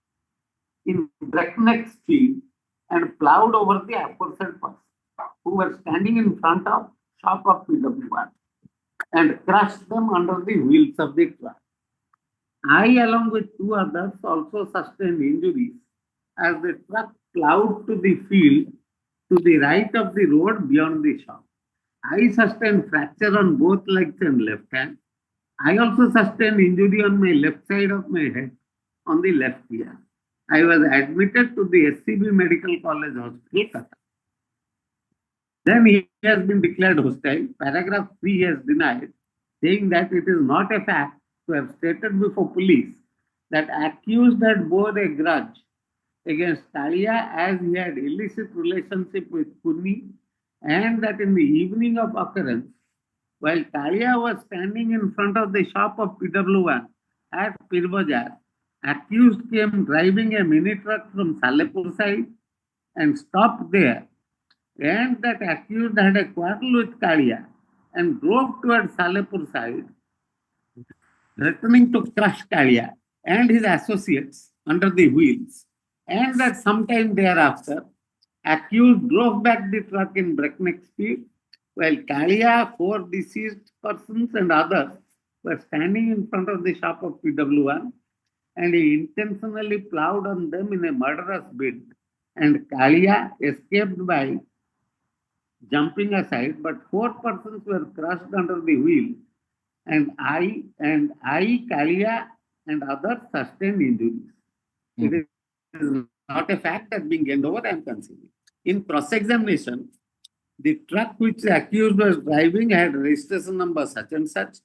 in breakneck speed and plowed over the aforesaid persons who were standing in front of shop of PW1 and crushed them under the wheels of the truck. I, along with two others, also sustained injuries as the truck plowed to the field to the right of the road beyond the shop. I sustained fracture on both legs and left hand. I also sustained injury on my left side of my head on the left ear. I was admitted to the SCB Medical College Hospital, Kolkata. Then he has been declared hostile. Paragraph 3 has denied, saying that it is not a fact to have stated before police that accused had bore a grudge against Talia as he had illicit relationship with Kunni, and that in the evening of occurrence, while Talia was standing in front of the shop of PW1 at Pirbazar, accused came driving a mini truck from Salepur side and stopped there, and that accused had a quarrel with Talia and drove towards Salepur side, threatening to crush Talia and his associates under the wheels, and that sometime thereafter, accused drove back the truck in breakneck speed, while Kalia, 4 deceased persons and others were standing in front of the shop of PW1, and he intentionally plowed on them in a murderous bid, and Kalia escaped by jumping aside, but 4 persons were crushed under the wheel, and Kalia and others sustained injuries. It is not a fact that being gained over, I am conceiving. In cross-examination, the truck which the accused was driving had registration number such and such.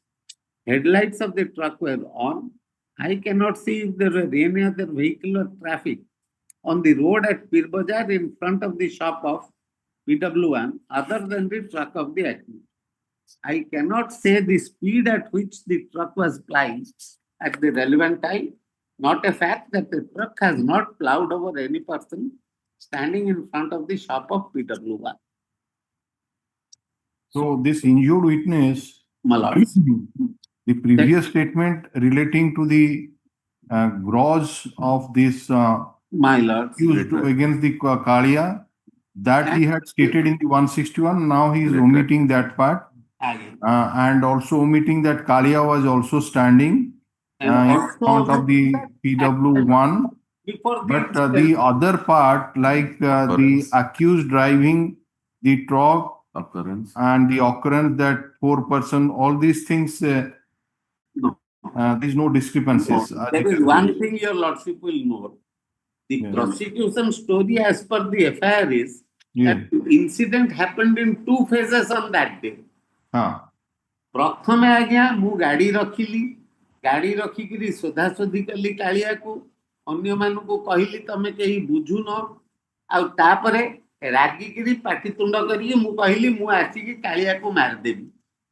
Headlights of the truck were on. I cannot see if there were any other vehicle or traffic on the road at Pirbazar in front of the shop of PW1 other than the truck of the accused. I cannot say the speed at which the truck was plying at the relevant time. Not a fact that the truck has not plowed over any person standing in front of the shop of PW1. So this injured witness, My lords. the previous statement relating to the gross of this My lords. used against the Kalia, that he had stated in the 161, now he is omitting that part. And also omitting that Kalia was also standing in front of the PW1. But the other part, like the accused driving the truck Occurrence. and the occurrence that 4 person, all these things, there's no discrepancies. There is one thing your lordship will know. The prosecution story as per the FIR is that the incident happened in 2 phases on that day. प्रथमे आज्ञा मु गाड़ी रखिली गाड़ी रखिकी सोधासोधी कली कालिया को अन्य मानू कहली तमे कहीं बुझुन आउे रागिकी पाटितुंड करी मु कहली मु आसिकी कालिया को मारदेवी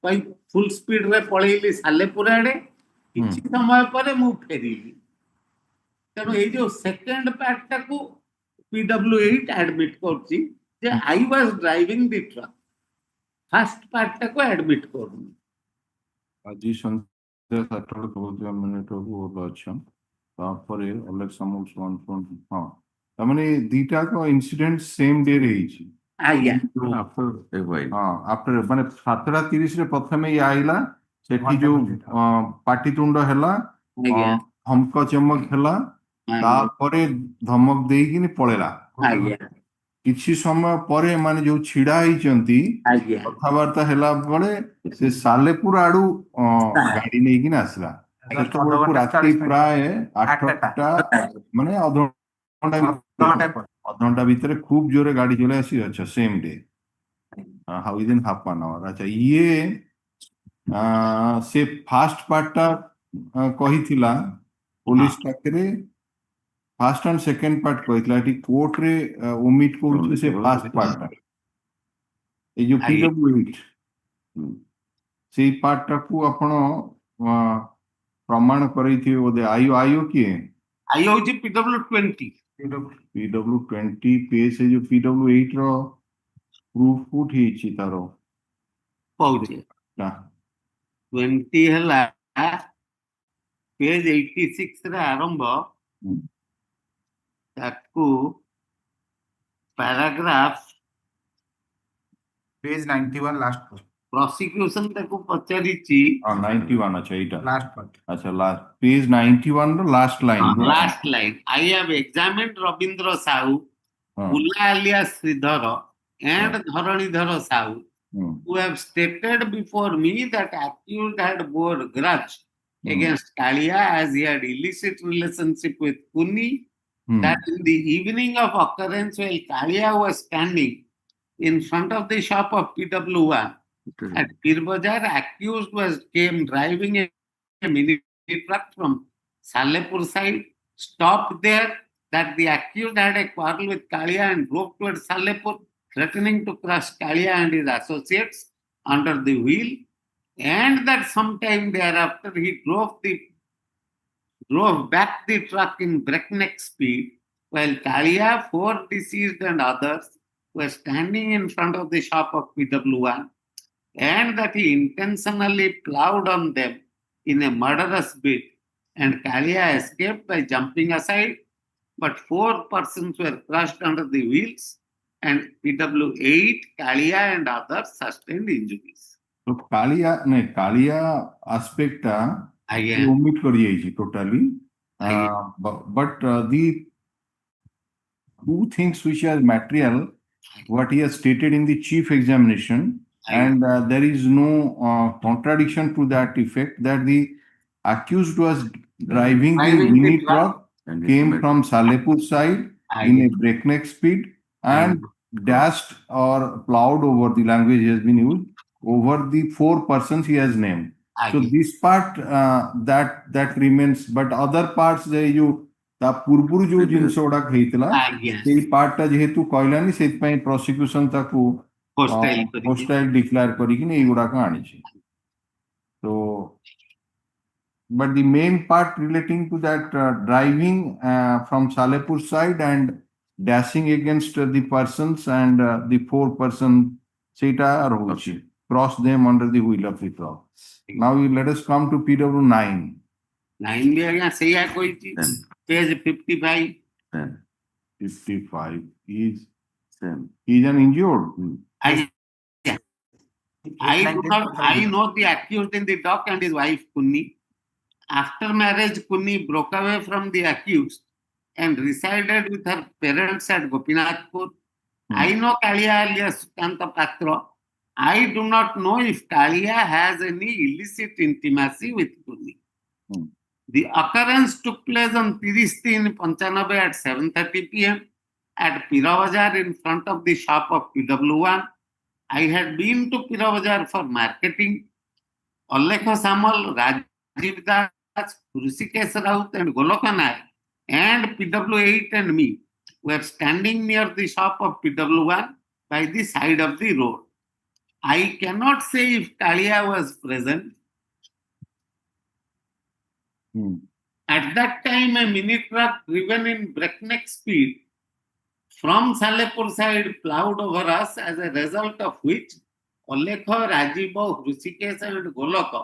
कही फुल स्पीड रे पलैली सालेपुर आड़े किछि समय पर मु फेरिली तेणु ये जो सेकेंड पार्टा को PW8 एडमिट करछि जे I was driving the truck first पार्टा को एडमिट करूँ ଆଜି ସନ୍ଧ୍ୟା 7ଟା କହୁଥିବା ମିନିଟ ଭଲ ଅଛି ତାପରେ ଅଲେକ୍ସ ସାମୁଲ ହଁ ତାମାନେ ଦିଟାକ ଇନସିଡେଣ୍ଟ ସେମ ଡେ ରେ ହେଇଛି ଆଜ୍ଞା ଆଫ୍ଟର ମାନେ 7:30 ରେ ପ୍ରଥମେ ଇଏ ଆଇଲା ସେଠି ଯୋଉ ପାଟିତୁଣ୍ଡ ହେଲା ଧମକ ଚମକ ହେଲା ତାପରେ ଧମକ ଦେଇକିନି ପଳେଇଲା କିଛି ସମୟ ପରେ ମାନେ ଯୋଉ ଛିଡା ହେଇଛନ୍ତି କଥାବାର୍ତ୍ତା ହେଲା ବେଳେ ସେ ସାଲେପୁର ଆଡୁ ଗାଡି ନେଇକିନା ଆସିଲା ସେତେବେଳକୁ ରାତି ପ୍ରାୟ 8ଟା ମାନେ ଅଧଘଣ୍ଟା ଭିତରେ ଖୁବ ଜୋରେ ଗାଡି ଚଲେଇ ଆସି ଅଛ same day within half an hour. ଆଚ୍ଛା ଇଏ ସେ ଫାଷ୍ଟ ପାର୍ଟଟା କହିଥିଲା ପୋଲିସ ପାଖରେ फास्ट एंड सेकेंड पार्ट कहला एटी कोर्ट रे ओमिट को से फास्ट पार्ट ए जो PW8 से पार्ट को आपण प्रमाण करई थी ओदे आईओ की आईओ जी PW20 पे से जो PW8 रो प्रूफ फुट ही छि तारो पौजे 20 हला page 86 रे आरंभ Hmm. ताकू paragraph पेज 91 लास्ट पर prosecution ताकू पचारिची 91 अच्छा এইটা लास्ट पर আচ্ছা লাস্ট পেজ 91 র last line last line. I have examined Rabindra Sahu, Pula alias Sridhara and Dharanidhara Sahu, who have stated before me that accused had bore grudge against Kalia as he had illicit relationship with Kuni, that in the evening of occurrence while Kalia was standing in front of the shop of PW1 at Pirbazar, accused came driving a mini truck from Salepur side, stopped there, that the accused had a quarrel with Kalia and drove towards Salepur, threatening to crush Kalia and his associates under the wheel, and that sometime thereafter he drove back the truck in breakneck speed, while Kalia, 4 deceased and others were standing in front of the shop of PW1, and that he intentionally plowed on them in a murderous bid, and Kalia escaped by jumping aside, but 4 persons were crushed under the wheels, and PW8, Kalia and others sustained injuries. তো কালিয়া মানে কালিয়া অ্যাসপেক্টটা Again, omit করে দিয়েছি totally but the two things which are material what he has stated in the chief examination and there is no contradiction to that effect that the accused was driving the mini truck came from Salepur side in a breakneck speed and dashed or plowed over, the language has been used, over the 4 persons he has named. So this part that remains, but other parts you ତା ପୂର୍ବରୁ ଯୋଉ ଜିନିଷ ଗୁଡାକ ହେଇଥିଲା ସେଇ ପାର୍ଟଟା ଯେହେତୁ କହିଲାନି ସେଇଥିପାଇଁ prosecution ତାକୁ hostile declare କରିକିନି ଏଇଗୁଡାକ ଆଣିଛି. So but the main part relating to that driving from Salepur side and dashing against the persons and the 4 person ସେଇଟା ରହୁଛି, cross them under the wheel of the truck. Now let us come to PW9. 9 भी आज्ञा ସେଇଆ କହିଛି, page 55. 55 is an injured. I know the accused in the dock and his wife Kunni. After marriage, Kunni broke away from the accused and resided with her parents at Gopinathpur. I know Kalia alias Sukanta Patra. I do not know if Kalia has any illicit intimacy with Kunni. The occurrence took place on 30/3/95 at 7:30 p.m. at Piravazar in front of the shop of PW1. I had been to Piravazar for marketing. Allekha Samal, Rajiv Das, Hrusikesh Raut and Golokanai and PW8 and me were standing near the shop of PW1 by the side of the road. I cannot say if Kalia was present. At that time, a mini truck driven in breakneck speed from Salepur side plowed over us, as a result of which Olekha, Rajiv, Hrusikesh and Golaka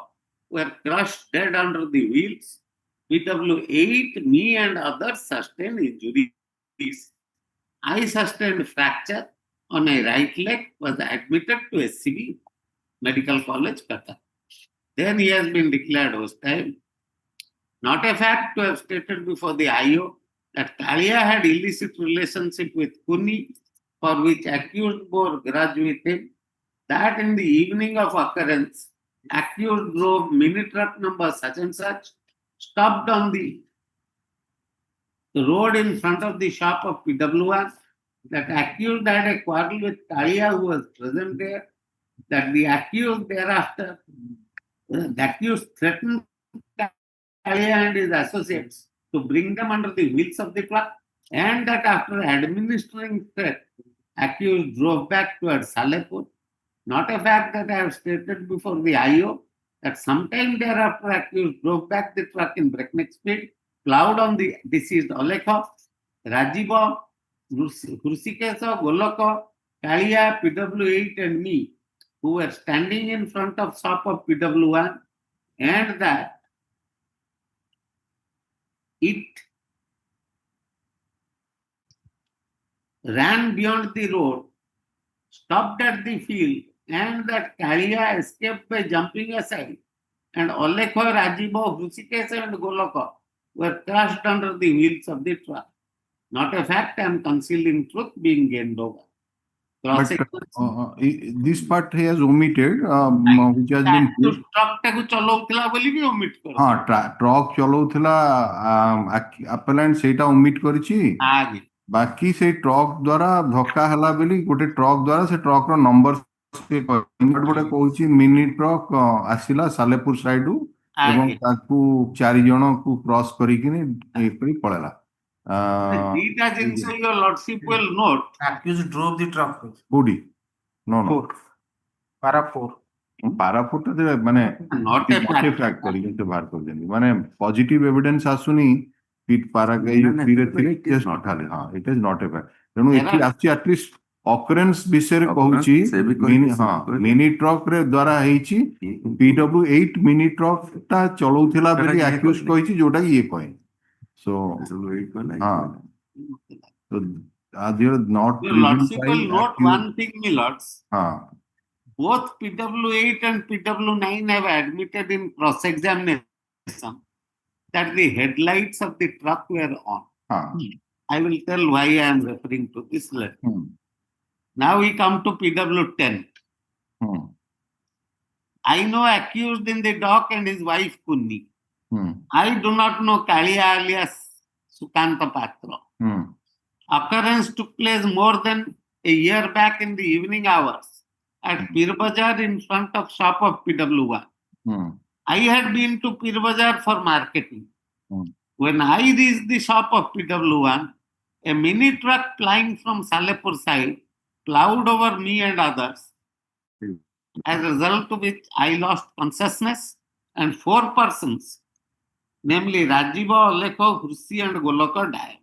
were crushed dead under the wheels. PW8, me and others sustained injuries. I sustained fracture on my right leg, was admitted to SCB Medical College, Qatar. Then he has been declared hostile. Not a fact to have stated before the IO that Kalia had illicit relationship with Kunni, for which accused bore grudge with him. That in the evening of occurrence, accused drove mini truck number such and such, stopped on the road in front of the shop of PW1, that accused had a quarrel with Kalia who was present there, that the accused thereafter, the accused threatened Kalia and his associates to bring them under the wheels of the truck, and that after administering threat, accused drove back towards Salepur. Not a fact that I have stated before the IO that sometime thereafter accused drove back the truck in breakneck speed, plowed on the deceased Olekha, Rajiva, Hrusikesh, Golaka, Kalia, PW8 and me, who were standing in front of shop of PW1, and that it ran beyond the road, stopped at the field, and that Kalia escaped by jumping aside, and Olekho, Rajibo, Hrusikesh, and Goloko were crushed under the wheels of the truck. Not a fact, I am concealing truth being gained over. But this part he has omitted, which has been put. truck taku chalautila boli bi omit karo. हाँ truck चलाउथिला appellant सेटा omit करिछि आगे बाकी से truck द्वारा धक्का हला बेली गोटे truck द्वारा से ट्रक रो नंबर से गोटे कहूछि मिनी ट्रक आसिला सालेपुर साइड एवं आगे ताकू चारि जण को क्रॉस करिकिनी ए करी पळेला दीटा जिंस your lordship will note Accused drove the truck. कोडी no no Four. Para four. पाराफुट माने not a not a fact करिके से बाहर कर देनी माने पॉजिटिव एविडेंस आसुनी फिट पारा गई फिर थिले जस्ट नॉट हाले हां it is not a fact तेनु एठी आछि एटलीस्ट ऑकरेंस विषय रे कहूची हां मिनी ट्रक रे द्वारा हेची पीडब्ल्यू 8 मिनी ट्रक ता चलौथिला बेली एक्यूज कहिची जोटा ये कहे सो हां तो आज you not your lordship will note one thing, my lords. हां Both PW8 and PW9 have admitted in cross-examination that the headlights of the truck were on. हां I will tell why I am referring to this letter. Now we come to PW10. I know accused in the dock and his wife Kunni. I do not know Kalia alias Sukanta Patra. Occurrence took place more than a year back in the evening hours at Pir Bazar in front of shop of PW1. I had been to Pir Bazar for marketing. When I reached the shop of PW1, a mini truck flying from Salepur side plowed over me and others, as a result of which I lost consciousness and 4 persons, namely Rajiva, Olekho, Hrusi and Goloko died.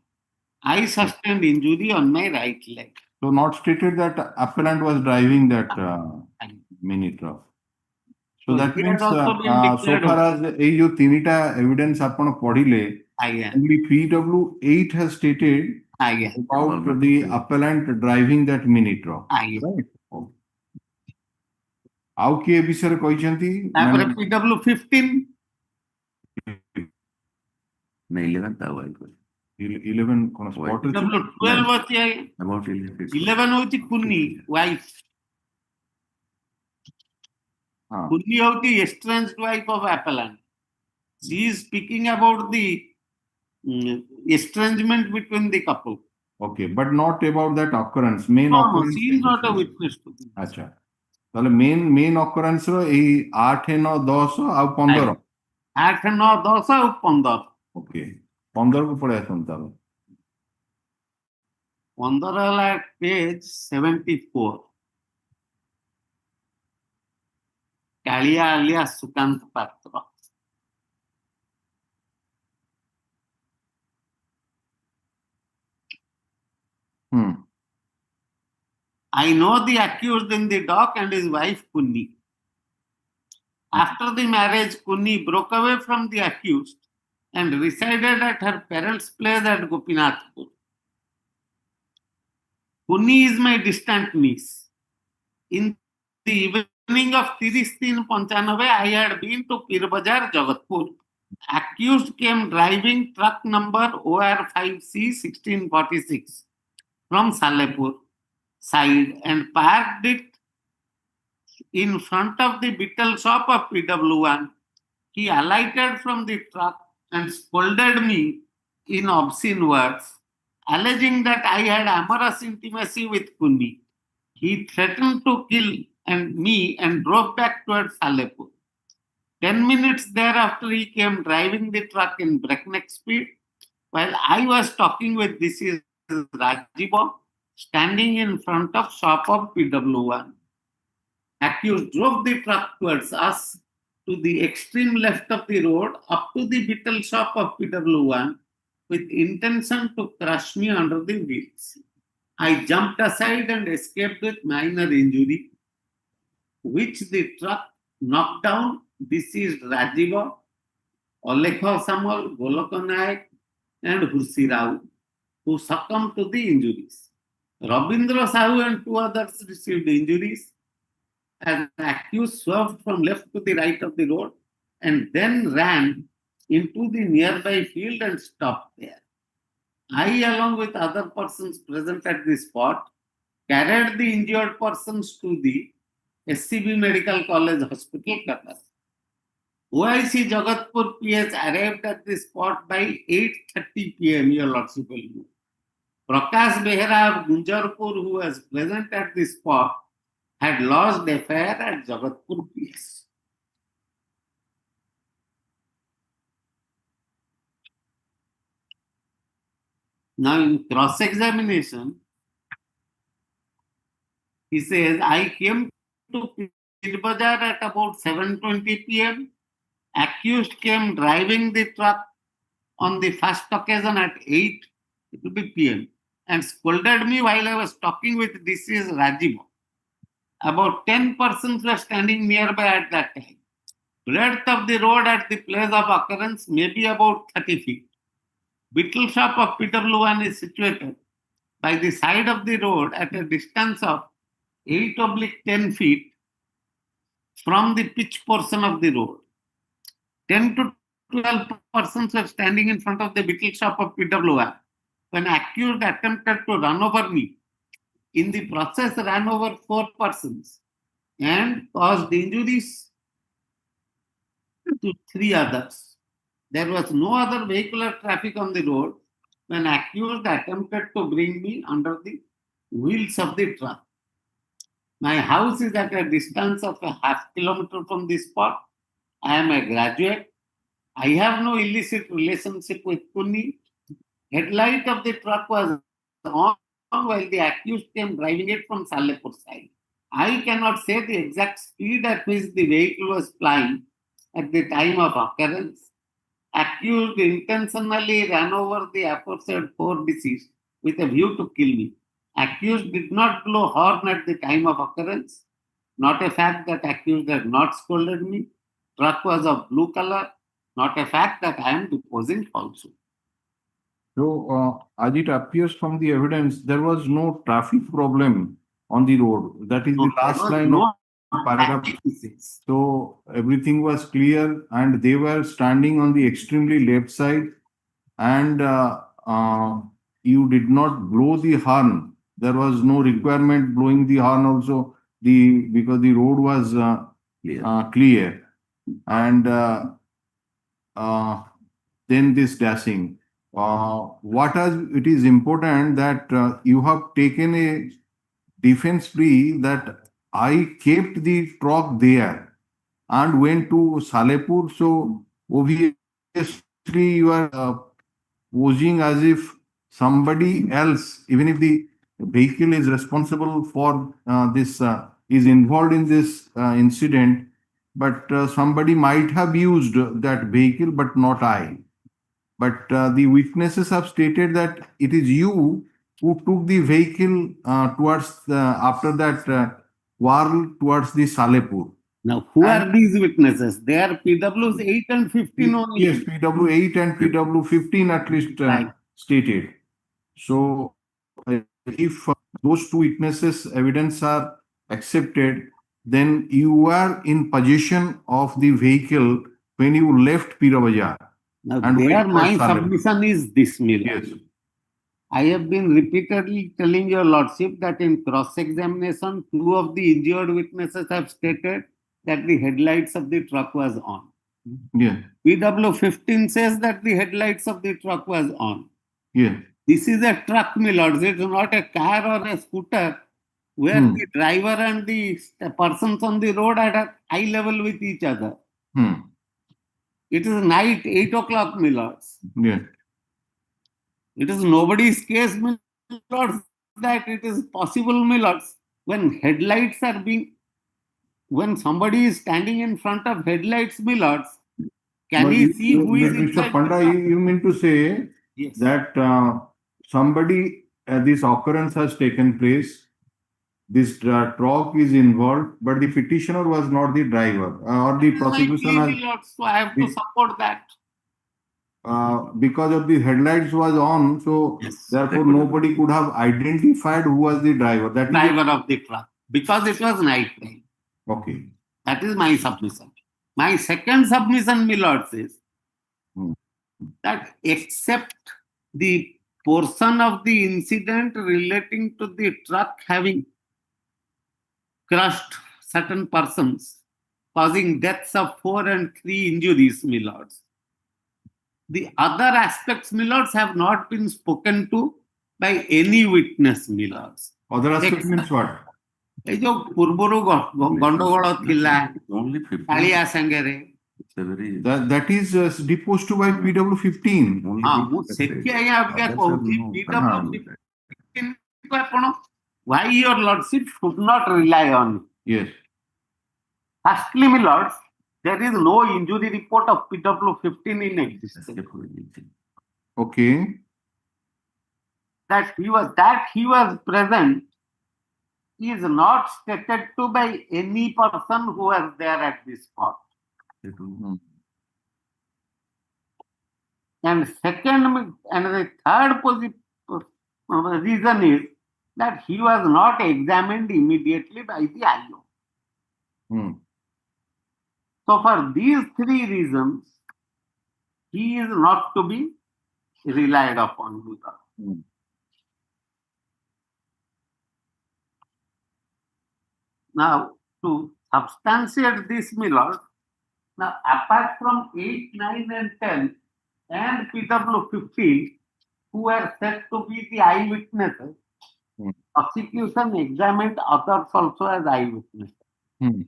I sustained injury on my right leg. So not stated that appellant was driving that mini truck. So that he means has also been so declared far as ये जो तीनिटा evidence आपण पढ़िले only PW8 has stated about the appellant driving that mini truck. Right? आउ किए विषय कहिसेंती तापर PW15 नहीं 11 था wife 11 कोन spot PW12 अछि about 11 होची कुन्नी वाइफ हां Kunni होती estranged wife of appellant. She is speaking about the estrangement between the couple. Okay, but not about that occurrence main No, occurrence she is not a witness to this. अच्छा ताले main occurrence रो एई 8 9 10 आ 15 8 9 10 ଆଉ 15 okay 15 को पढ़े आसन तालो 15 ହେଲା page 74 Kaliya alias Sukanta पात्र. I know the accused in the dock and his wife Kunni. After the marriage, Kunni broke away from the accused and resided at her parents' place at Gopinathpur. Kunni is my distant niece. In the evening of 30/3/95, I had been to Pir Bazar, Jagatpur. Accused came driving truck number OR5C 1646 from Salepur side and parked it in front of the Bittel shop of PW1. He alighted from the truck and scolded me in obscene words, alleging that I had amorous intimacy with Kunni. He threatened to kill me and drove back towards Salepur. 10 minutes thereafter, he came driving the truck in breakneck speed while I was talking with this is Rajibo, standing in front of shop of PW1. Accused drove the truck towards us to the extreme left of the road up to the Bittel shop of PW1 with intention to crush me under the wheels. I jumped aside and escaped with minor injury, which the truck knocked down. This is Rajiva, Olekho Samal, Goloko Naik, and Hursi Rao, who succumbed to the injuries. Rabindra Sahu and two others received injuries as the accused swerved from left to the right of the road and then ran into the nearby field and stopped there. I, along with other persons present at the spot, carried the injured persons to the SCB Medical College Hospital, Qatar. OIC Jagatpur PS arrived at the spot by 8:30 p.m. Your Lordship will know. Prakash Behera of Gunjarpur, who was present at the spot, had lodged a fare at Jagatpur PS. Now, in cross-examination, he says, I came to Pir Bazar at about 7:20 p.m. Accused came driving the truck on the first occasion at 8 p.m. and scolded me while I was talking with deceased Rajiv. About 10 persons were standing nearby at that time. Breadth of the road at the place of occurrence may be about 30 feet. Beetle shop of PW1 is situated by the side of the road at a distance of 8/10 feet from the pitch portion of the road. 10 to 12 persons were standing in front of the beetle shop of PW1 when accused attempted to run over me. In the process, ran over 4 persons and caused injuries to 3 others. There was no other vehicular traffic on the road when accused attempted to bring me under the wheels of the truck. My house is at a distance of a half kilometer from the spot. I am a graduate. I have no illicit relationship with Puni. Headlight of the truck was on while the accused came driving it from Salepur side. I cannot say the exact speed at which the vehicle was flying at the time of occurrence. Accused intentionally ran over the aforesaid 4 deceased with a view to kill me. Accused did not blow horn at the time of occurrence. Not a fact that accused had not scolded me. Truck was of blue color. Not a fact that I am deposing falsehood. So, as it appears from the evidence, there was no traffic problem on the road. That is the last line of paragraph. So everything was clear and they were standing on the extremely left side and you did not blow the horn. There was no requirement blowing the horn also because the road was clear. And then this dashing. It is important that you have taken a defense plea that I kept the truck there and went to Salepur. So obviously you are posing as if somebody else, even if the vehicle is responsible for this, is involved in this incident, but somebody might have used that vehicle, but not I. But the witnesses have stated that it is you who took the vehicle after that quarrel towards the Salepur. Now, who are these witnesses? They are PWs 8 and 15 only. Yes, PW 8 and PW 15 at least stated. So, if those 2 witnesses' evidence are accepted, then you are in possession of the vehicle when you left Pir Bazar. Now, And there wait for my Salepur. submission is this, Mila. Yes. I have been repeatedly telling your lordship that in cross-examination, 2 of the injured witnesses have stated that the headlights of the truck was on. Yeah. PW 15 says that the headlights of the truck was on. Yeah. This is a truck, my lords. It is not a car or a scooter where the driver and the persons on the road are at eye level with each other. It is night, 8 o'clock, my lords. Yeah. It is nobody's case, my lords, that it is possible, my lords, when headlights are when somebody is standing in front of headlights, my lords, can he see who is Mr. inside? Panda, you mean to say Yes. that somebody, this occurrence has taken place, this truck is involved, but the petitioner was not the driver or the prosecution has. So I have to support that. because of the headlights was on, so Yes. therefore nobody could have identified who was the driver. That is Driver of the truck, because it was night time. okay. That is my submission. My second submission, my lords, is Hmm. that except the portion of the incident relating to the truck having crushed certain persons, causing deaths of 4 and 3 injuries, my lords. The other aspects, my lords, have not been spoken to by any witness, my lords. Other aspect means what? এই ଯୋଉ ପୂର୍ବରୁ ଗଣ୍ଡଗୋଳ ଥିଲା Only 15. Kalia ସାଙ୍ଗରେ It's a very. That is deposed to by PW 15. only ହଁ big ମୁଁ mistake. ସେଠି ଆଜ୍ଞା ଅବିକା Others କହୁଛି have no PW control. 15 କୁ ଆପଣ why your lordship should not rely on. Yes. Firstly, my lords, there is no injury report of PW 15 in existence. Escape with anything. Okay. That he was present is not stated to by any person who was there at this spot. They do. And second, and the third reason is that he was not examined immediately by the IO. Hmm. So for these three reasons, he is not to be relied upon. Hmm. Now, to substantiate this, my lord, now apart from 8, 9, and 10, and PW 15, who are said to be the eyewitnesses, Hmm. prosecution examined others also as eyewitnesses. Hmm.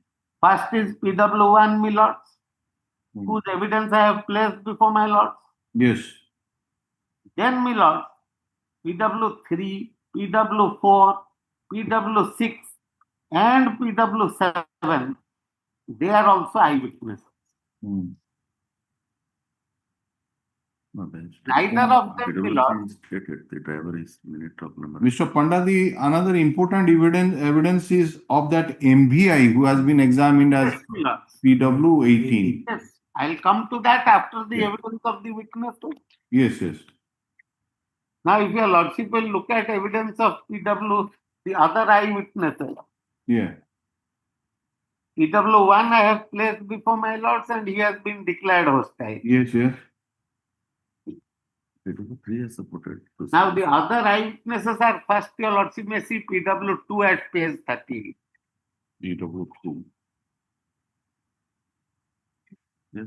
First is PW 1, my lords, Hmm. whose evidence I have placed before my lords. Yes. Then, my lords, PW 3, PW 4, PW 6, and PW 7, they are also eyewitnesses. Hmm. No, that's- Neither of them, my lord. PWC is stated, the driver is minute truck number. Mr. Panda, the another important evidence is of that MVI who has been examined as Yes, my lords. PW 18. Yes, I'll come to that after the Yeah. evidence of the witnesses. Yes, yes. Now, if your lordship will look at evidence of PW, the other eyewitnesses, Yeah. PW 1 I have placed before my lords and he has been declared hostile. Yes, yes. PW3 is supported. Now, the other eyewitnesses are first, your lordship may see PW 2 at page 30. PW 2. Yes.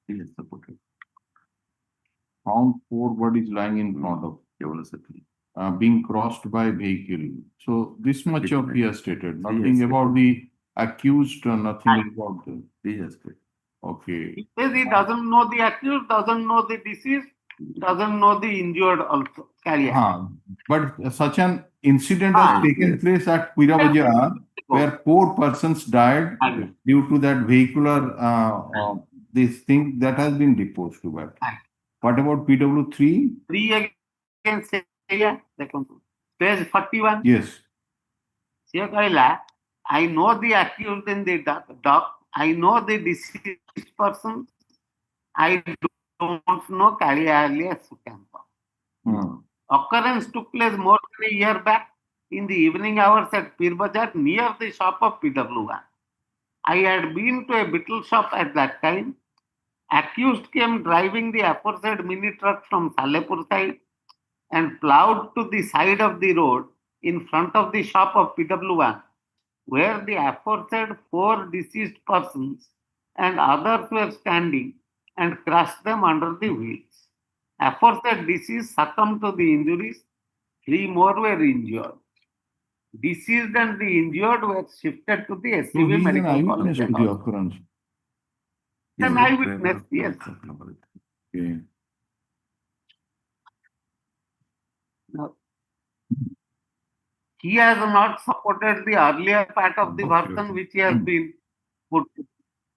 He is supported. Found 4 bodies lying in front of, Kevalasati. being crossed by vehicle. So this much of he has stated, nothing Yes. about the accused, nothing about the, He has stated. okay. He says he doesn't know the accused, doesn't know the deceased, doesn't know the injured also. Carry on. But such an incident has taken place at Pirabajar where 4 persons died Aye. due to that vehicular, this thing that has been deposed to that. Aye. What about PW 3? 3 again say, yeah, page 41. Yes. Se kahila, I know the accused in the dock, I know the deceased person, I don't know Kalia alias Sukampa. Hmm. Occurrence took place more than a year back in the evening hours at Pir Bazar near the shop of PW1. I had been to a beetle shop at that time. Accused came driving the aforesaid mini truck from Salepur side and plowed to the side of the road in front of the shop of PW1, where the aforesaid 4 deceased persons and others were standing and crushed them under the wheels. Aforesaid deceased succumbed to the injuries, 3 more were injured. Deceased and the injured were shifted to the So SCV he is an Medical eyewitness College. to and the hospital. occurrence. He is An the eyewitness, driver of yes. truck number. Okay. Now, he has not supported the earlier part of the Okay, version okay. which he has been put,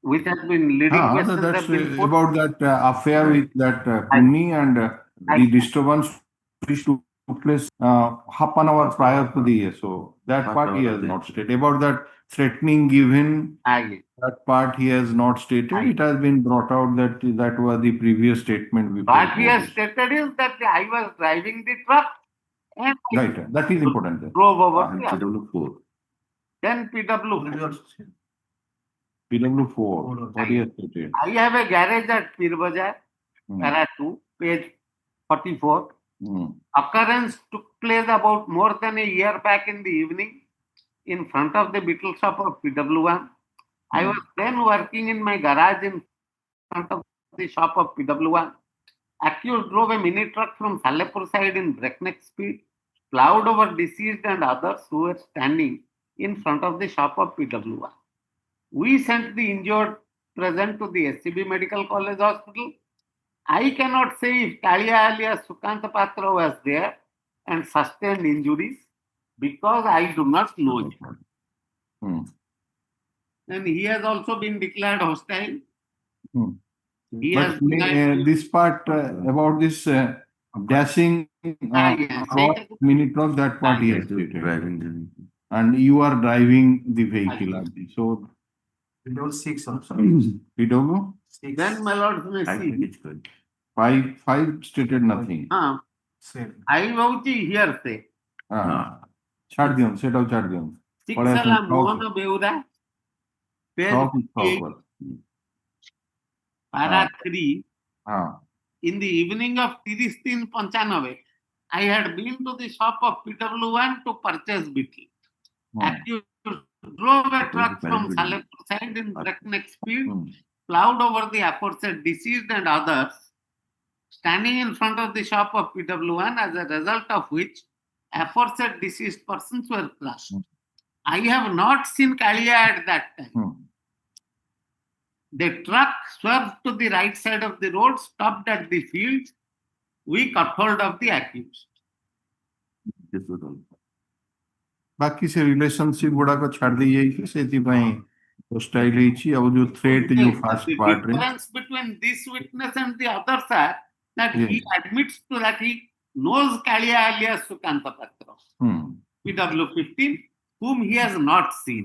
which has been leading questions That's have been put. about that affair with that Kunni and the disturbance which took place half an hour prior to the so that Half part he hour has there. not stated. About that threatening given, Yes. that part he has not stated. It has been brought out that that was the previous statement before. What he has this. stated is that I was driving the truck and I Right, that is important. Then. drove over And the other. PW4. Then PW. PW4, what he has stated. I have a garage at Pir Bazar, Hmm. para 2, page 44. Hmm. Occurrence took place about more than a year back in the evening in front of the beetle shop of PW1. I was then working in my garage in front of the shop of PW1. Accused drove a mini truck from Salepur side in breakneck speed, plowed over deceased and others who were standing in front of the shop of PW1. We sent the injured present to the SCB Medical College Hospital. I cannot say if Kalia alias Sukanta Patra was there and sustained injuries because I do not know him. Hmm. And he has also been declared hostile. Hmm. He But has denied this part about this dashing yes. mini truck, that part he has stated. Driving. And you are driving the vehicle. So Below 6 also. PW Then my lord may see. five stated nothing. Same. I vouchi hearsay. ছাড় দিন সেটাও ছাড় দিন পরে Siksala এখন Mohan Beura, page সব 58, para 3. হ্যাঁ In the evening of 30/3/95, I had been to the shop of PW1 to purchase beetle. Accused drove a truck from Salepur side in breakneck speed, plowed over the aforesaid deceased and others, standing in front of the shop of PW1, as a result of which aforesaid deceased persons were crushed. I have not seen Kalia at that time. The truck swerved to the right side of the road, stopped at the field. We got hold of the accused. ବାକି ସେ relationship ଗୁଡାକ ଛାଡି ଦେଇଯାଇଛି ସେଥିପାଇଁ ହୋଷ୍ଟାଇଲ ହେଇଛି ଆଉ ଯୋଉ threat ଯୋଉ first The part ରେ difference between this witness and the others are that he Yes. admits to that he knows Kalia alias Sukanta Patra, PW15, whom he has not seen.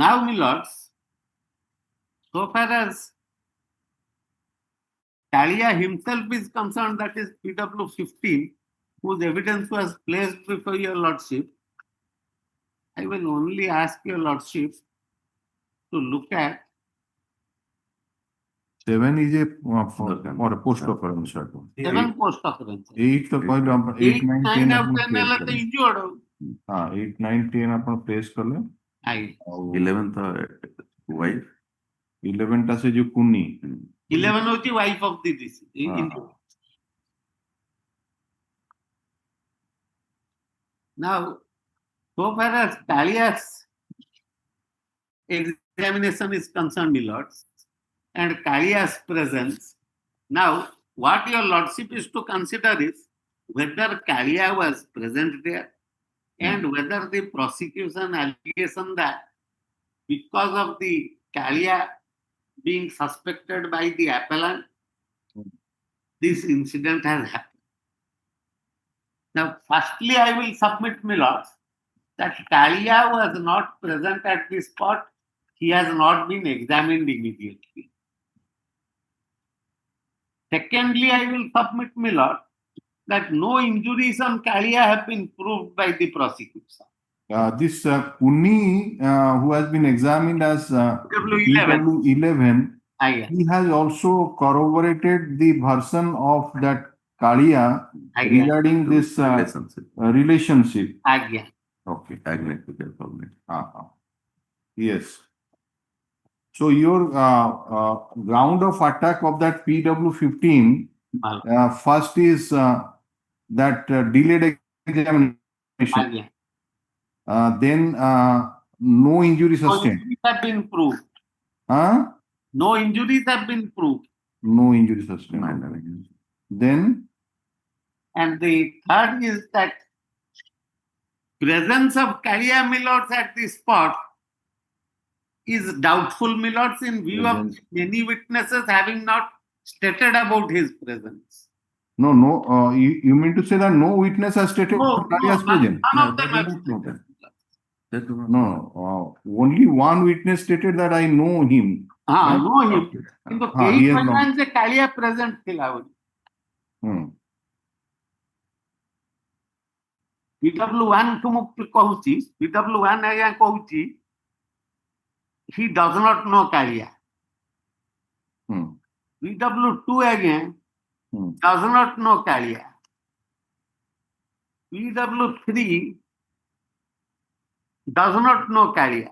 Now, my lords, so far as Kalia himself is concerned, that is PW15, whose evidence was placed before your lordship, I will only ask your lordship to look at 7 is a or a post occurrence. 7 post occurrences. 8 तो कहलो 8 9 10 9 अपन out 10 place ହେଲା ତ करें injured हो. हां 8 9 10 अपन place कर ले Aye. 11th wife. 11 टा से जो कुन्नी 11 होची wife of the deceased. हाँ, Injured. Now, so far as Kalia's examination is concerned, my lords, and Kalia's presence, now what your lordship is to consider is whether Kalia was present there and whether the prosecution allegation that because of the Kalia being suspected by the appellant, this incident has happened. Now, firstly, I will submit, my lords, that Kalia was not present at the spot. He has not been examined immediately. Secondly, I will submit, my lord, that no injuries on Kalia have been proved by the prosecution. this Kunni who has been examined as PW11 Aye. he has also corroborated the version of that Kalia regarding this Relationship. relationship. Aye. Okay. Agnostic problem. Yes. So your ground of attack of that PW15 first is that delayed examination. Aye. Then no injury No sustained. injuries have been proved. Huh? No injuries have been proved. No injury sustained. Minor. Then And the third is that presence of Kalia Milords at the spot is doubtful, Milords, in view of many witnesses having not stated about his presence. You mean to say that no witness has stated No, Kalia's none presence? of them they have don't know stated. that. They do not No, only one witness stated that I know him. Right? know him. କିନ୍ତୁ ହଁ, କେହି he has not. କହିନାହାନ୍ତି ଯେ Kalia present ଥିଲା ବୋଲି। Hmm. PW1 ଠୁ ମୁଁ କହୁଛି, PW1 ଆଜ୍ଞା କହୁଛି he does not know Kalia. Hmm. PW2 ଆଜ୍ଞା Hmm. does not know Kalia. PW3 does not know Kalia.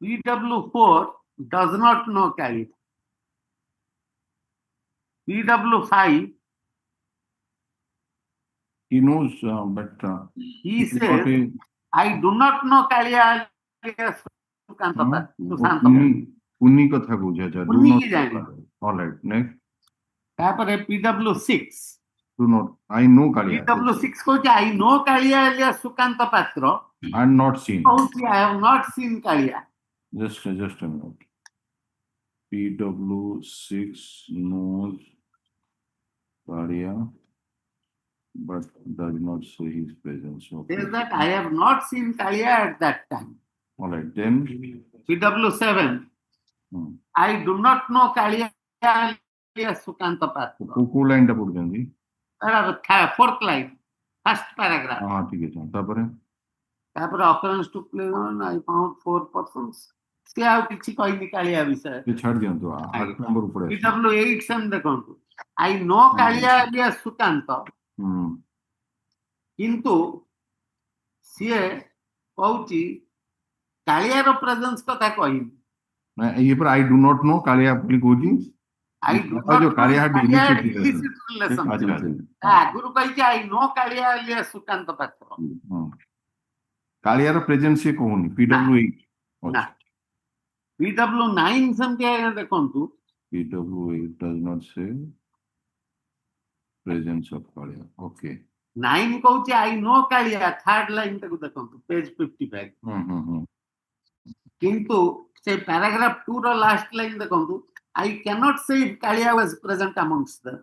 PW4 does not know Kalia. PW5 He knows, but he is not says I do not know Kalia alias Sukanta Sushant ପାତ୍ର। ପୁନି କଥା କହୁଛି ଆଚ୍ଛା do Puni not କି ଜାଣି। all right next ତାପରେ PW6 do not I know Kalia PW6 କହୁଛି I know Kalia alias Sukanta Patra. and not seen କହୁଛି I have not seen Kalia. just a minute PW6 knows Kalia but does not say his presence. Okay. Says that I have not seen Kalia at that time. All right then. PW7 I do not know Kalia alias Sukanta ପାତ୍ର। କୋଉ line ଟା ପଢୁଛନ୍ତି? fourth line, first paragraph. ହଁ ଠିକ ଅଛି ତାପରେ occurrence took place on I found 4 persons. ସେ ଆଉ କିଛି କହିନି କାଳିଆ ବିଷୟରେ। ସେ ଛାଡି ଦିଅନ୍ତୁ 8 ନମ୍ବର ଉପରେ ଅଛି। PW8 ସେମ୍ ଦେଖନ୍ତୁ I know Kalia alias Sukanta କିନ୍ତୁ ସିଏ କହୁଛି କାଳିଆର ପ୍ରେଜେନ୍ସ କଥା କହିନି। ଇଏ पर I do not know Kalia ବୋଲି କହୁଛି। I do not know Kalia had illicit illicit relation। ଆଚ୍ଛା ଆଗରୁ କହିଛି I know Kalia alias Sukanta ପାତ୍ର। କାଳିଆର ପ୍ରେଜେନ୍ସ ସେ କହୁନି PW8 ନା PW9 ସେମିତି ଆଜ୍ଞା ଦେଖନ୍ତୁ PW8 does not say presence of Kalia. Okay. 9 କହୁଛି I know Kalia third line ଟାକୁ ଦେଖନ୍ତୁ ପେଜ 55 କିନ୍ତୁ ସେ ପ୍ୟାରାଗ୍ରାଫ 2 ର ଲାଷ୍ଟ ଲାଇନ୍ ଦେଖନ୍ତୁ I cannot say if Kalia was present amongst them.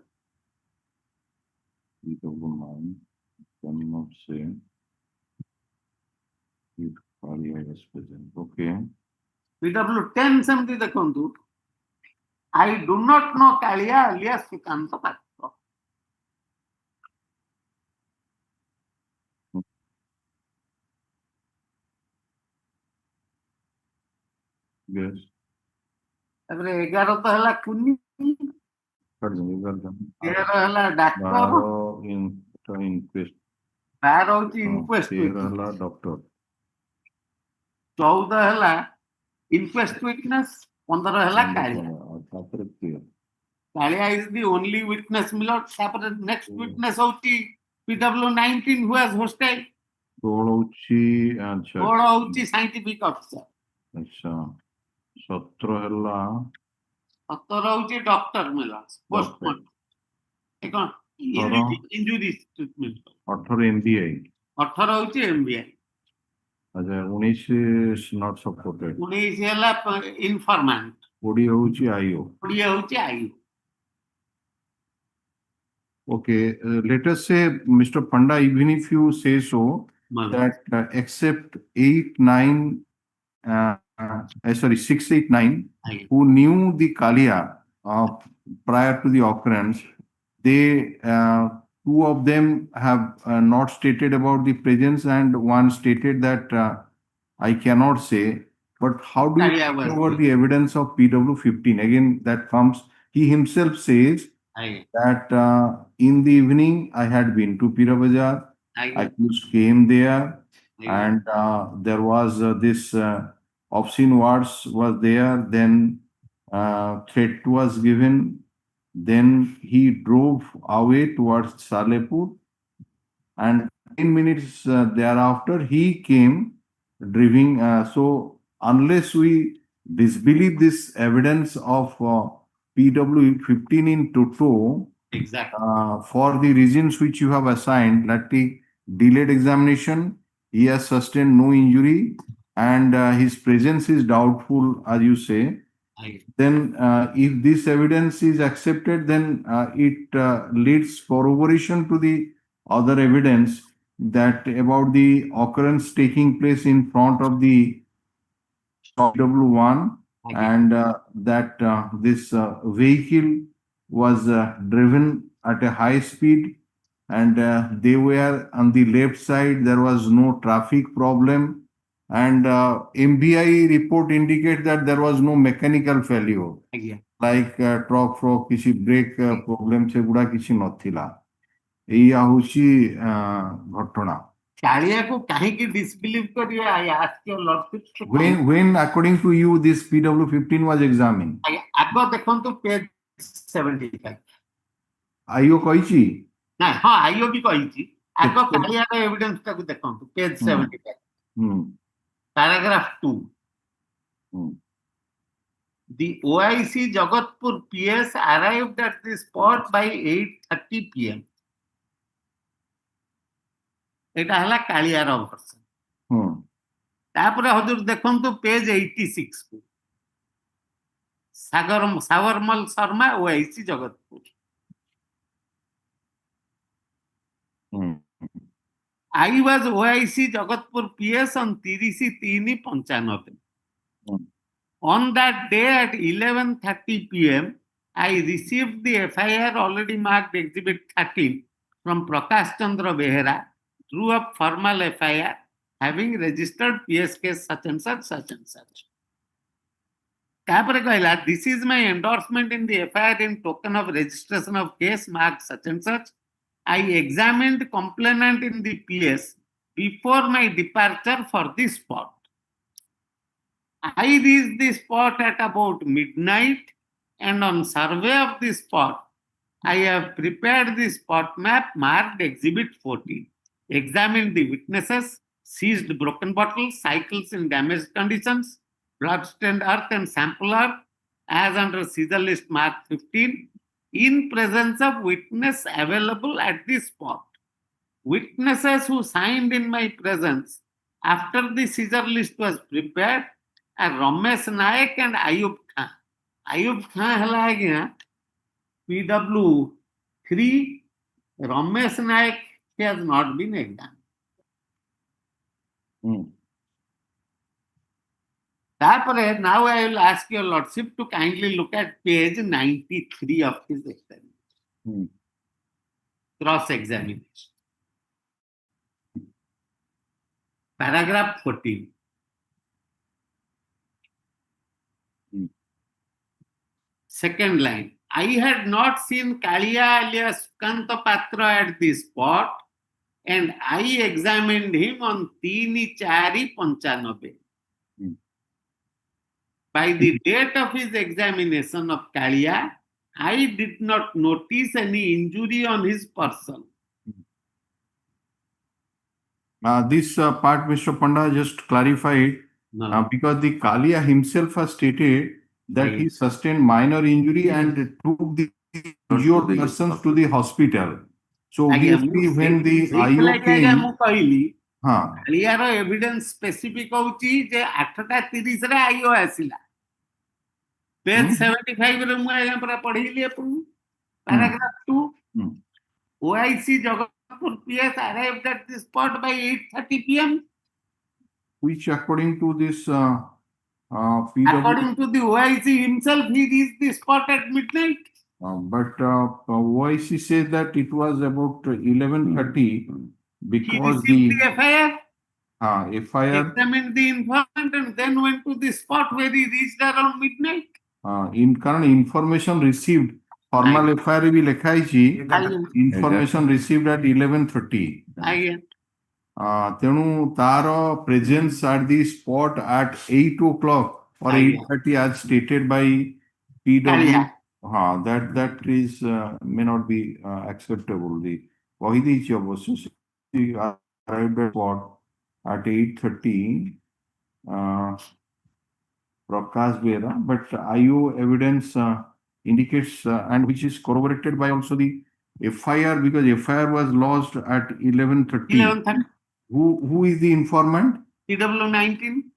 PW9 cannot say if Kalia was present. Okay. PW10 ସେମିତି ଦେଖନ୍ତୁ I do not know Kalia alias Sukanta Patra. Yes. ତାପରେ 11 ତ ହେଲା କୁନି, 13 ହେଲା ଡାକ୍ତର, 12 ହଉଛି ଇନକ୍ୱେଷ୍ଟ ହେଲା ଡକ୍ଟର, 14 ହେଲା ଇନକ୍ୱେଷ୍ଟ ୱିଟନେସ୍, 15 ହେଲା Kalia. Kalia is the only witness millet. ତାପରେ ନେକ୍ସଟ ୱିଟନେସ୍ ହଉଛି PW19 who has hostile, 16 ହଉଛି ସାଇଣ୍ଟିଫିକ ଅଫିସର, ଆଚ୍ଛା 17 ହେଲା 17 ହଉଛି ଡକ୍ଟର ମିଲଟ ପୋଷ୍ଟମର୍ଟମ କଣ ଇଞ୍ଜୁରି ଟ୍ରିଟମେଣ୍ଟ, 18 MBI, 18 ହଉଛି MBI, ଆଚ୍ଛା 19 not supported, 19 ହେଲା ଇନଫର୍ମାଣ୍ଟ, 20 ହଉଛି IO. 20 ହଉଛି IO। Okay, let us say, Mr. Panda, even if you say so, that except 8, 9, sorry, 6, 8, 9, who knew the Kalia prior to the occurrence, they, 2 of them have not stated about the presence and one stated that I cannot say. But how do you cover the evidence of PW15? Again, that comes, he himself says that in the evening I had been to Pira Bazaar, I came there and there was this obscene words was there, then threat was given, then he drove away towards Salepur and 10 minutes thereafter he came driving. So unless we disbelieve this evidence of PW15 in toto, for the reasons which you have assigned, that the delayed examination, he has sustained no injury and his presence is doubtful, as you say, then if this evidence is accepted, then it leads corroboration to the other evidence that about the occurrence taking place in front of the W1 and that this vehicle was driven at a high speed and they were on the left side, there was no traffic problem and MBI report indicates that there was no mechanical failure like truck fro किसी brake problem सेगुड़ा किसी नथिला एया होची घटना କାଳିଆକୁ କାହିଁକି disbelieve କରିବେ? I ask your lordship to when according to you this PW15 was examined ଆଗ ଦେଖନ୍ତୁ page 75 IO କହିଛି ନାଇଁ ହଁ ଆଇଓ ବି କହିଛି ଆଗ କାଳିଆର ଏଭିଡେନ୍ସ ଟାକୁ ଦେଖନ୍ତୁ page 75 paragraph 2 The OIC Jagatpur PS arrived at the spot by 8:30 PM. এটা ହେଲା କାଳିଆର version. ତାପରେ ହଜୁର ଦେଖନ୍ତୁ page 86 କୁ ସାବରମଲ Sharma OIC Jagatpur. I was OIC Jagatpur PS on 30/3/95. On that day at 11:30 PM, I received the FIR already marked Exhibit 13 from Prakash Chandra Behera, drew up formal FIR having registered PS case such and such, such and such. This is my endorsement in the FIR in token of registration of case marked such and such. I examined complainant in the PS before my departure for the spot. I reached the spot at about midnight and on survey of the spot, I have prepared the spot map marked Exhibit 14, examined the witnesses, seized broken bottles, cycles in damaged conditions, bloodstained earth and sample earth as under seizure list marked 15 in presence of witness available at the spot. Witnesses who signed in my presence after the seizure list was prepared are Ramesh Naik and Ayub Khan. Ayub Khan hela agya PW3. Ramesh Naik has not been examined. Now I will ask your lordship to kindly look at page 93 of his examination. Cross-examination. Paragraph 14. Second line. I had not seen Kalia alias Sukanta Patra at the spot and I examined him on 3/4/95. By the date of his examination of Kalia, I did not notice any injury on his person. This part, Mr. Panda, just clarified because the Kalia himself has stated that he sustained minor injury and took the injured persons to the hospital. So obviously when the IO came, Kaliar evidence specific hochi je 8:30 रे IO आसिला. Page 75 रे मैं परा पढिली आपन. Paragraph 2. OIC Jagatpur PS arrived at the spot by 8:30 PM. which according to this According to the OIC himself, he reached the spot at midnight. but OIC says that it was about 11:30 because he received the FIR, FIR examined the informant and then went to the spot where he reached around midnight. in current information received formal FIR भी लिखा है information received at 11:30 तेणु तार presence at the spot at 8 o'clock or 8:30 as stated by PW that is may not be acceptable. The Vahidi Chabos arrived at spot at 8:30 Prakash Behera, but IO evidence indicates and which is corroborated by also the FIR because FIR was lodged at 11:30. Who is the informant? PW19.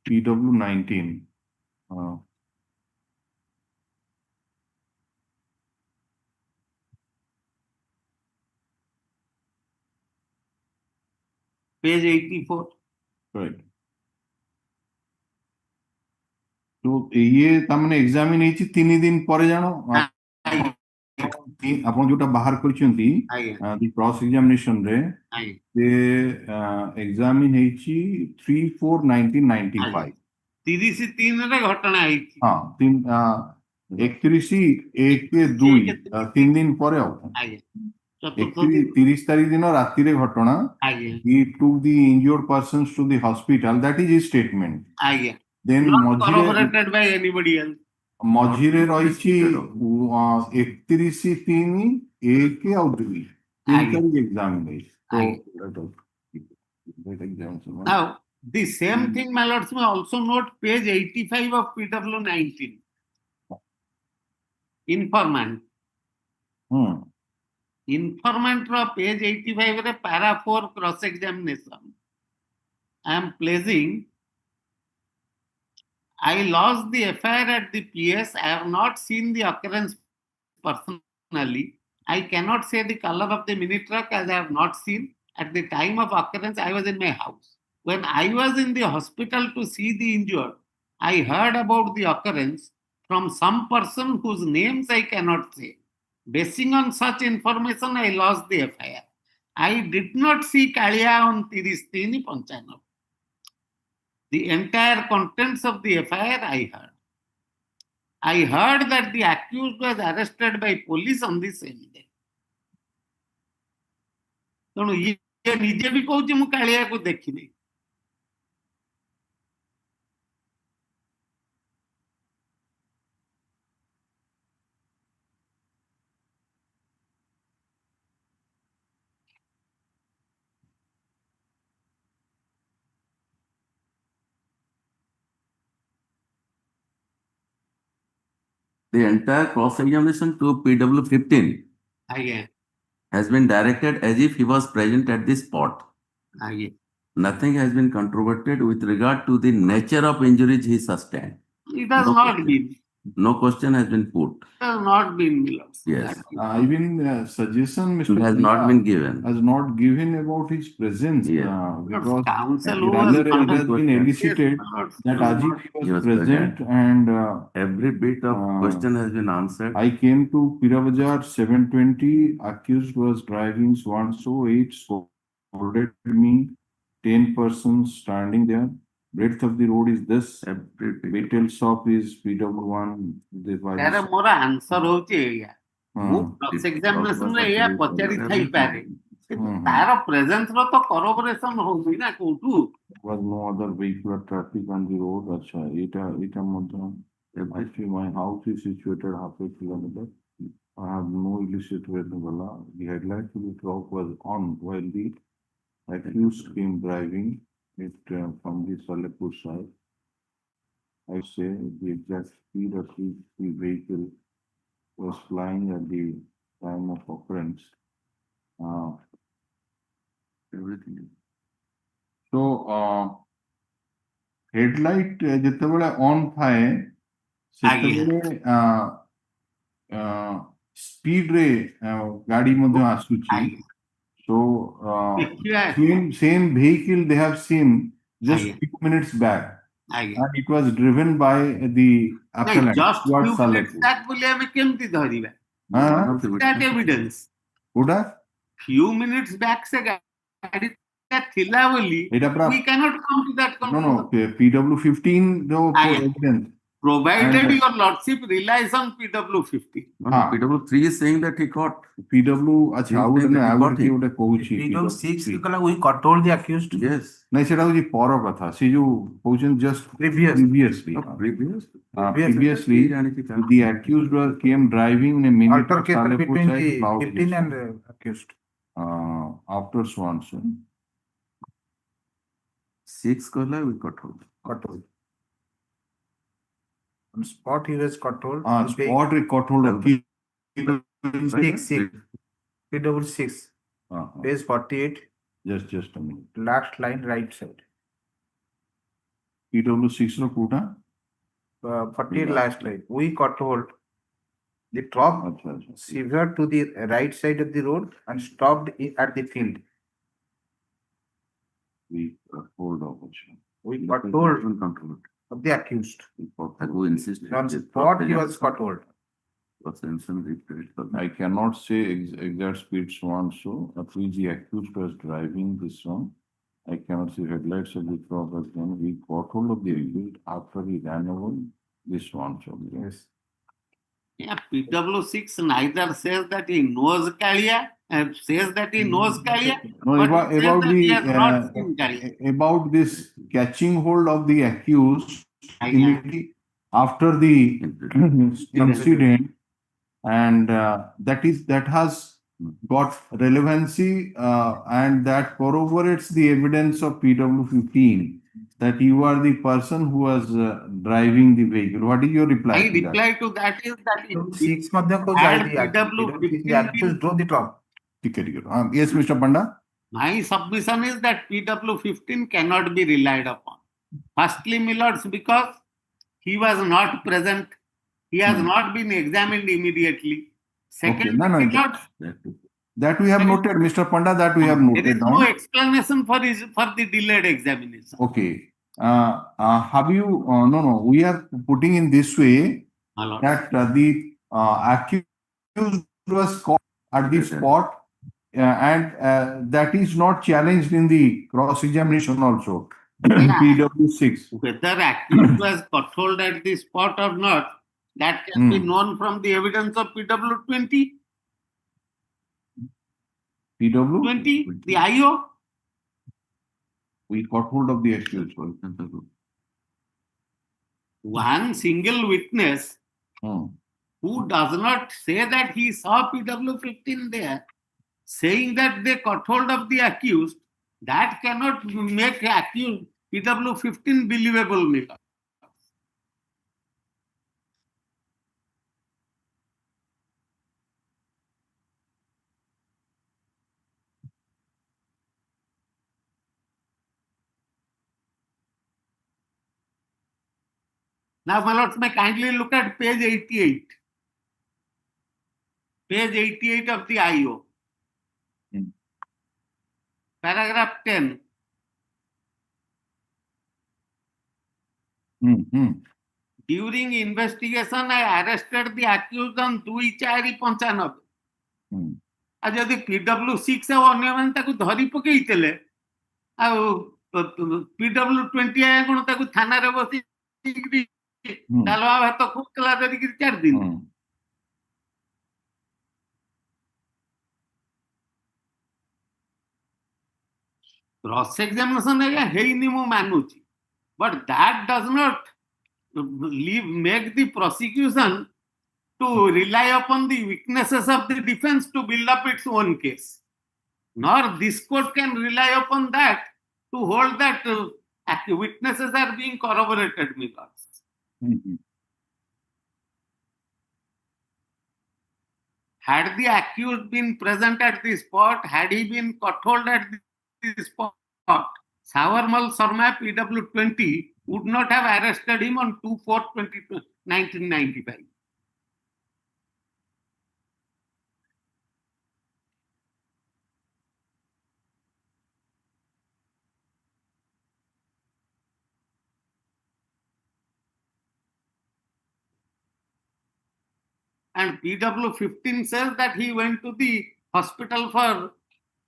PW19. page 84. Right. तो ये तामने examine ହେଇଛି 3 दिन ପରେ ଜାଣ ଆପଣ ଯୋଉଟା ବାହାର କରିଛନ୍ତି ଆଜ୍ଞା ଦି କ୍ରସ୍ ଏକ୍ସାମିନେସନ ରେ ଆଜ୍ଞା ସେ ଏକ୍ସାମିନ ହେଇଛି 3/4/1995 33 ରେ ଘଟଣା ହେଇଛି। ହଁ 31/1/2 3 दिन ପରେ ଆଉ ଆଜ୍ଞା ଚତୁର୍ଥ 30 ତାରିଖ ଦିନ ରାତିରେ ଘଟଣା ଆଜ୍ଞା he took the injured persons to the hospital, that is his statement. ଆଜ୍ଞା Then not ମଝିରେ corroborated by anybody else. ମଝିରେ ରହିଛି 31/3/1 ଆଉ 2 3 ଆଜ୍ଞା। ତାରିଖ ଏକ୍ସାମ ହେଇଛି ତ Now the same thing, my lords, may also note page 85 of PW 19. Informant. Informant ର page 85 ରେ para 4 cross examination. I am placing, I lost the FIR at the PS. I have not seen the occurrence personally. I cannot say the color of the mini truck as I have not seen. At the time of occurrence, I was in my house. When I was in the hospital to see the injured, I heard about the occurrence from some person whose names I cannot say. Basing on such information, I lost the FIR. I did not see Kalia on 33/95. The entire contents of the FIR I heard. I heard that the accused was arrested by police on the same day. ତେଣୁ ଇଏ ନିଜେ ବି କହୁଛି ମୁଁ କାଳିଆକୁ ଦେଖିନି। The entire cross-examination to PW 15 ଆଜ୍ଞା has been directed as if he was present at the spot. ଆଜ୍ଞା Nothing has been controverted with regard to the nature of injuries he sustained. it has No not question. been. No question has been put. It has not been, my lords. Yes. even suggestion Mr. It has Pilla not been given. has not given about his presence Yeah. because Counsel who rather has it has been elicited Yes, my lords. that Ajit He was was present present. and Every bit of question has been answered. I came to Piravazar 7:20. Accused was driving Swan so 8 scolded me. 10 persons standing there. Breadth of the road is this. Every bit. Retail shop is PW1. ତାର ମୋର answer ହଉଛି ଏଇଆ। ମୁଁ cross examination ରେ ଏଇଆ ପଚାରି ଥାଇପାରେ କିନ୍ତୁ ତାର ପ୍ରେଜେନ୍ସ ର ତ କରବୋରେସନ ହଉନି ନା କୋଉଠୁ। Was no other vehicular traffic on the road. Acha, eta madhya. Actually, my house is situated half a kilometer. I have no illicit vehicle. The headlight to the truck was on while the accused came driving it from the Salepur side. I say the exact speed at which the vehicle was flying at the time of occurrence. Everything. So, headlight ଯେତେବେଳେ on ଥାଏ ସେତେବେଳେ speed ରେ ଗାଡି ମଧ୍ୟ ଆସୁଛି. So, same vehicle they have seen just Aye. few minutes back. ଆଜ୍ଞା And it was driven by the appellant just towards few minutes Salepur. Back ବୋଲି ଆମେ କେମିତି ଧରିବା? Huh? That evidence. କୋଉଟା? Few minutes back ସେ ଗାଡି ଥିଲା ବୋଲି ଏଇଟା ପୁରା we cannot come to that no conclusion. PW 15 ଯୋଉ Aye. evidence. Provided And- your lordship relies on PW 50. No, PW 3 is saying that he caught. PW ଆଚ୍ଛା ଆଉ ଗୋଟେ ନା ଆଉ ଗୋଟେ କିଏ ଗୋଟେ କହୁଛି PW 6 PW3. କଲା we control the accused Yes. ନାଇଁ ସେଟା ହଉଛି ପର କଥା ସେ ଯୋଉ କହୁଛନ୍ତି just previous. previously. Previous. Previously, the accused came driving in a mini truck Altercation Salepur between side the plowed 15 his and accused. after Swanson. 6 kala we control. Control. On spot he was controlled. Spot caught hold of key. 6 PW 6 page 48 Just a minute. last line right side. PW 6 ର କୋଉଟା? 48 last line. We controlled the truck ଆଚ୍ଛା ଆଚ୍ଛା. severe to the right side of the road and stopped at the field. We hold option. We got hold Control. of the accused. Who insisted? On spot, he was got hold. I cannot say exact speed so and so. At least the accused was driving this one. I cannot see headlights of the car was gone. We got hold of the accused after he ran over this one. So Yes. Yeah, PW6 neither says that he knows Kalia and says that he knows Kalia. no, But he says about that he has the not seen Kalia. about this catching hold of the accused Yeah. immediately after the incident, and that has got relevancy and that corroborates the evidence of PW15 that you are the person who was driving the vehicle. What is your reply? My to that? reply to that is that Six madhya ko had jai diya. PW15 The accused drove the truck. Yes, Mr. Panda. my submission is that PW15 cannot be relied upon. Firstly, Millards, because he was not present. He has not been examined immediately. Secondly, no, Millards, that we have noted, Mr. Panda, that we have there noted is no down. explanation for the delayed examination. Okay. Have you, no, we are putting in this way My lord. that the accused was caught at the spot and that is not challenged in the cross-examination also. Yeah. PW6. Whether accused was controlled at the spot or not, that can be known from the evidence of PW20, PW? the IO. We got hold of the accused. One single witness who does not say that he saw PW15 there, saying that they got hold of the accused, that cannot make accused PW15 believable. Miller. Now, my lords, may kindly look at page 88. Page 88 of the IO. Paragraph 10. During investigation, I arrested the accused on 2/4/95. ଆଉ ଯଦି PW6 ଆଉ ଅନ୍ୟମାନେ ତାକୁ ଧରି ପକେଇଥିଲେ ଆଉ PW20 କଣ ତାକୁ ଥାନାରେ ବସିକିରି ଡାଲମା ଭାତ ଖୁଆଉଥିଲା ଧରିକିରି 4 ଦିନ। Cross examination ହେଇନି ମୁଁ ମାନୁଛି, but that does not make the prosecution to rely upon the weaknesses of the defense to build up its own case. Nor this court can rely upon that to hold that witnesses are being corroborated. Had the accused been present at the spot, had he been controlled at the spot, Savarmal Sarma PW20 would not have arrested him on 2/4/1995. And PW15 says that he went to the hospital for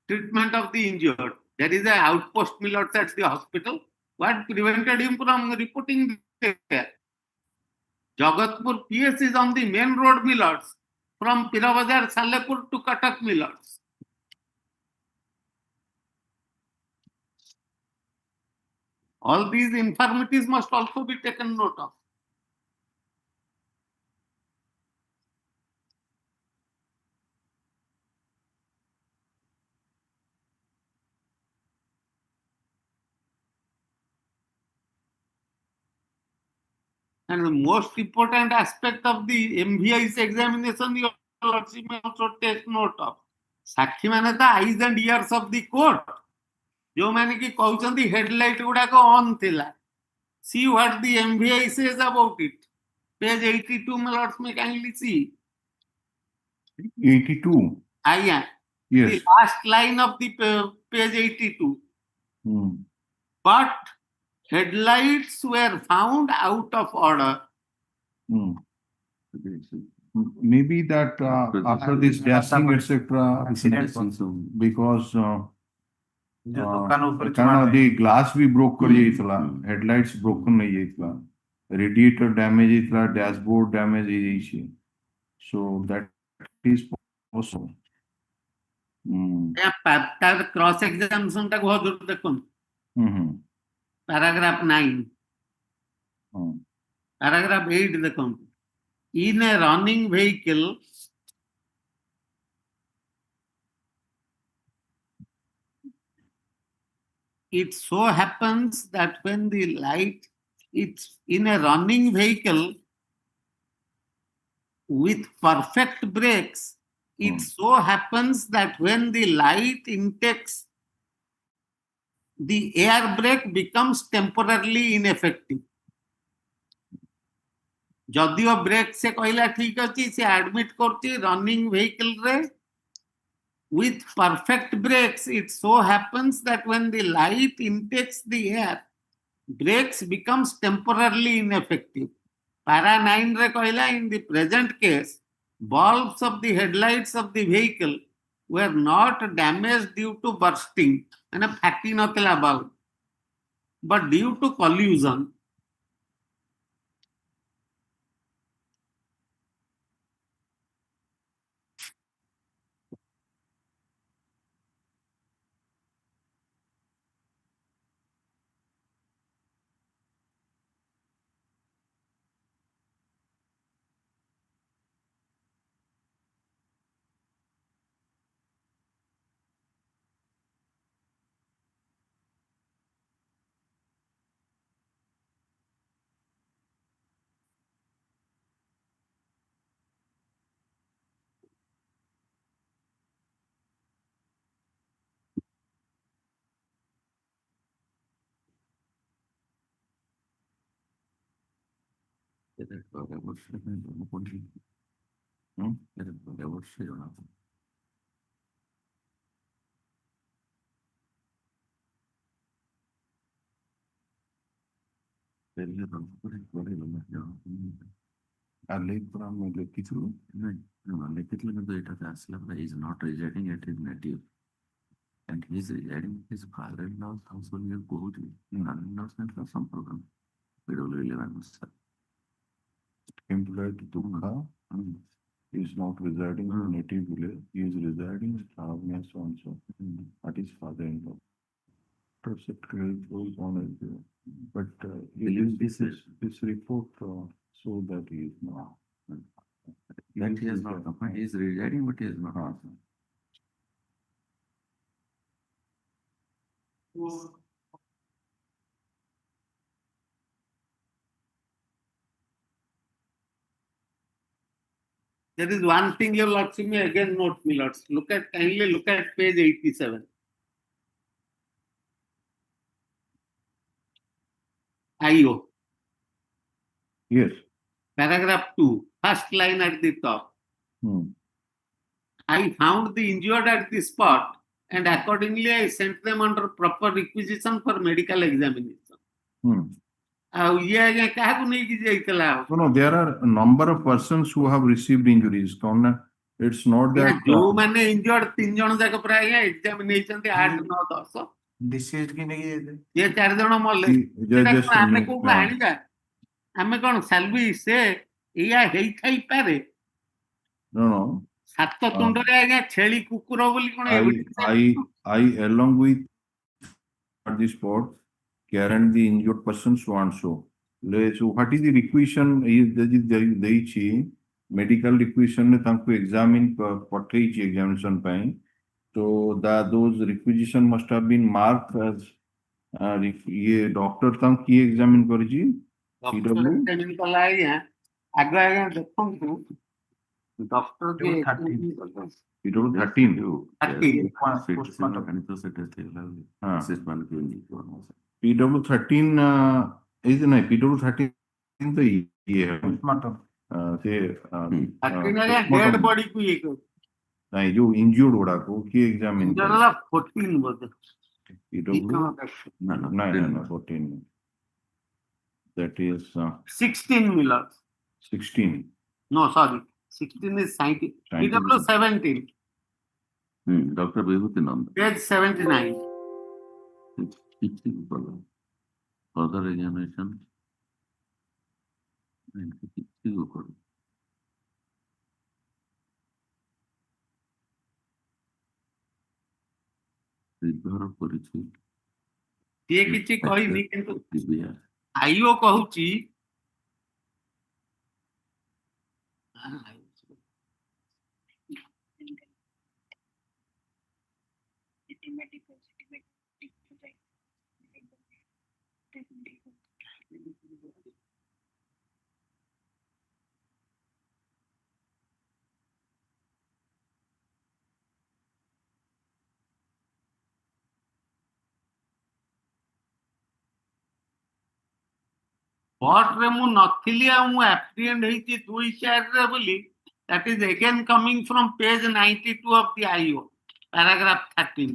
treatment of the injured. There is an outpost Millards at the hospital. What prevented him from reporting there? Jagatpur PS is on the main road Millards from Pirabazar, Salepur to Katak Millards. All these infirmities must also be taken note of. And the most important aspect of the MVI's examination, you may also take note of. Sakhi mane the eyes and ears of the court. जो मैंने कि कहउचंदी headlight गुडा को on थिला. See what the MVI says about it. Page 82 Millards may kindly see. 82. Yeah. Yes. The last line of the page 82. but headlights were found out of order. Hmm. Maybe that after this dashing, etc., because जो दुकान ऊपर କାରଣ the glass B broke କରି ଯାଇଥିଲା, headlights broken ହେଇ ଯାଇଥିଲା, radiator damage ହେଇଥିଲା, dashboard damage ହେଇଯାଇଛି, so that is possible. তার ক্রস এক্সামিনেশনটা হজুর দেখুন প্যারাগ্রাফ 9 প্যারাগ্রাফ 8 দেখুন in a running vehicle it so happens that when the light it's in a running vehicle with perfect brakes it so happens that when the light intakes the air brake becomes temporarily ineffective. जदियो brake से कहला ठीक अच्छी से admit करती running vehicle रे with perfect brakes it so happens that when the light intakes the air brakes becomes temporarily ineffective. Para 9 re कहला in the present case bulbs of the headlights of the vehicle were not damaged due to bursting and फाटी नथिला bulb but due to collision. অবশ্যই জানাবো। ଆମେ ଲେଖିଥିଲୁ ଲେଖିଥିଲେ କିନ୍ତୁ ଏଇଟା ଆସିଲା ପରେ is not residing at his native and he is residing at his father-in-law's house ବୋଲି କହୁଛି father-in-law's ସହିତ ସମ୍ପର୍କ PW11 employed Dukha is not residing in native village, he is residing in Ravnes also, that is father-in-law. Secretary goes on as but this report so that he is not. That he is not, he is residing but he is not. There is one thing your lordship may again note, me lords. Kindly look at page 87. IO. Yes. Paragraph 2, first line at the top. I found the injured at the spot and accordingly I sent them under proper requisition for medical examination. No, there are a number of persons who have received injuries. It's not that. जो मैंने injured 3 जन जाके प्राय examination थे 8 9 10 disease की नहीं ये 4 जन मले हमें को आनिगा हमें कौन सालवी से या हेई थाई पारे No. सात तुंडरे आगे छेली कुकुर बोली कोन I along with at the spot guarantee the injured persons so and so. So what is the requisition is the medical requisition ne tanku examine portrait examination pain. So those requisition must have been marked as ye doctor tank ki examine karichi doctor experiment कला है आगे आगे देखो doctor के PW13 PW13 is no PW13 तो ये है से डेड बॉडी को ये नहीं जो इंज्यूर्ड होड़ा को की एग्जामिन जनरल 14 बोलते PW? No, No, 14. That is 16 millers. 16. No, sorry. 16 is scientific. Scientific. PW 17, Dr. Vibhutinanda. page 79. Further examination. ନିର୍ଭର କରିଛି ସିଏ କିଛି କହିନି କିନ୍ତୁ ଦିବ୍ୟା ଆଇଓ କହୁଛି କୋର୍ଟରେ ମୁଁ ନଥିଲି ଆଉ ମୁଁ ଆପ୍ରିହେଣ୍ଡ ହେଇଛି 2/4 ବୋଲି that is again coming from page 92 of the IO, paragraph 13.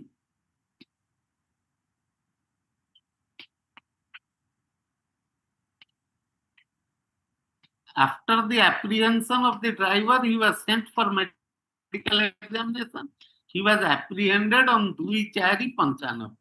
After the apprehension of the driver, he was sent for medical examination. He was apprehended on 2/4/95.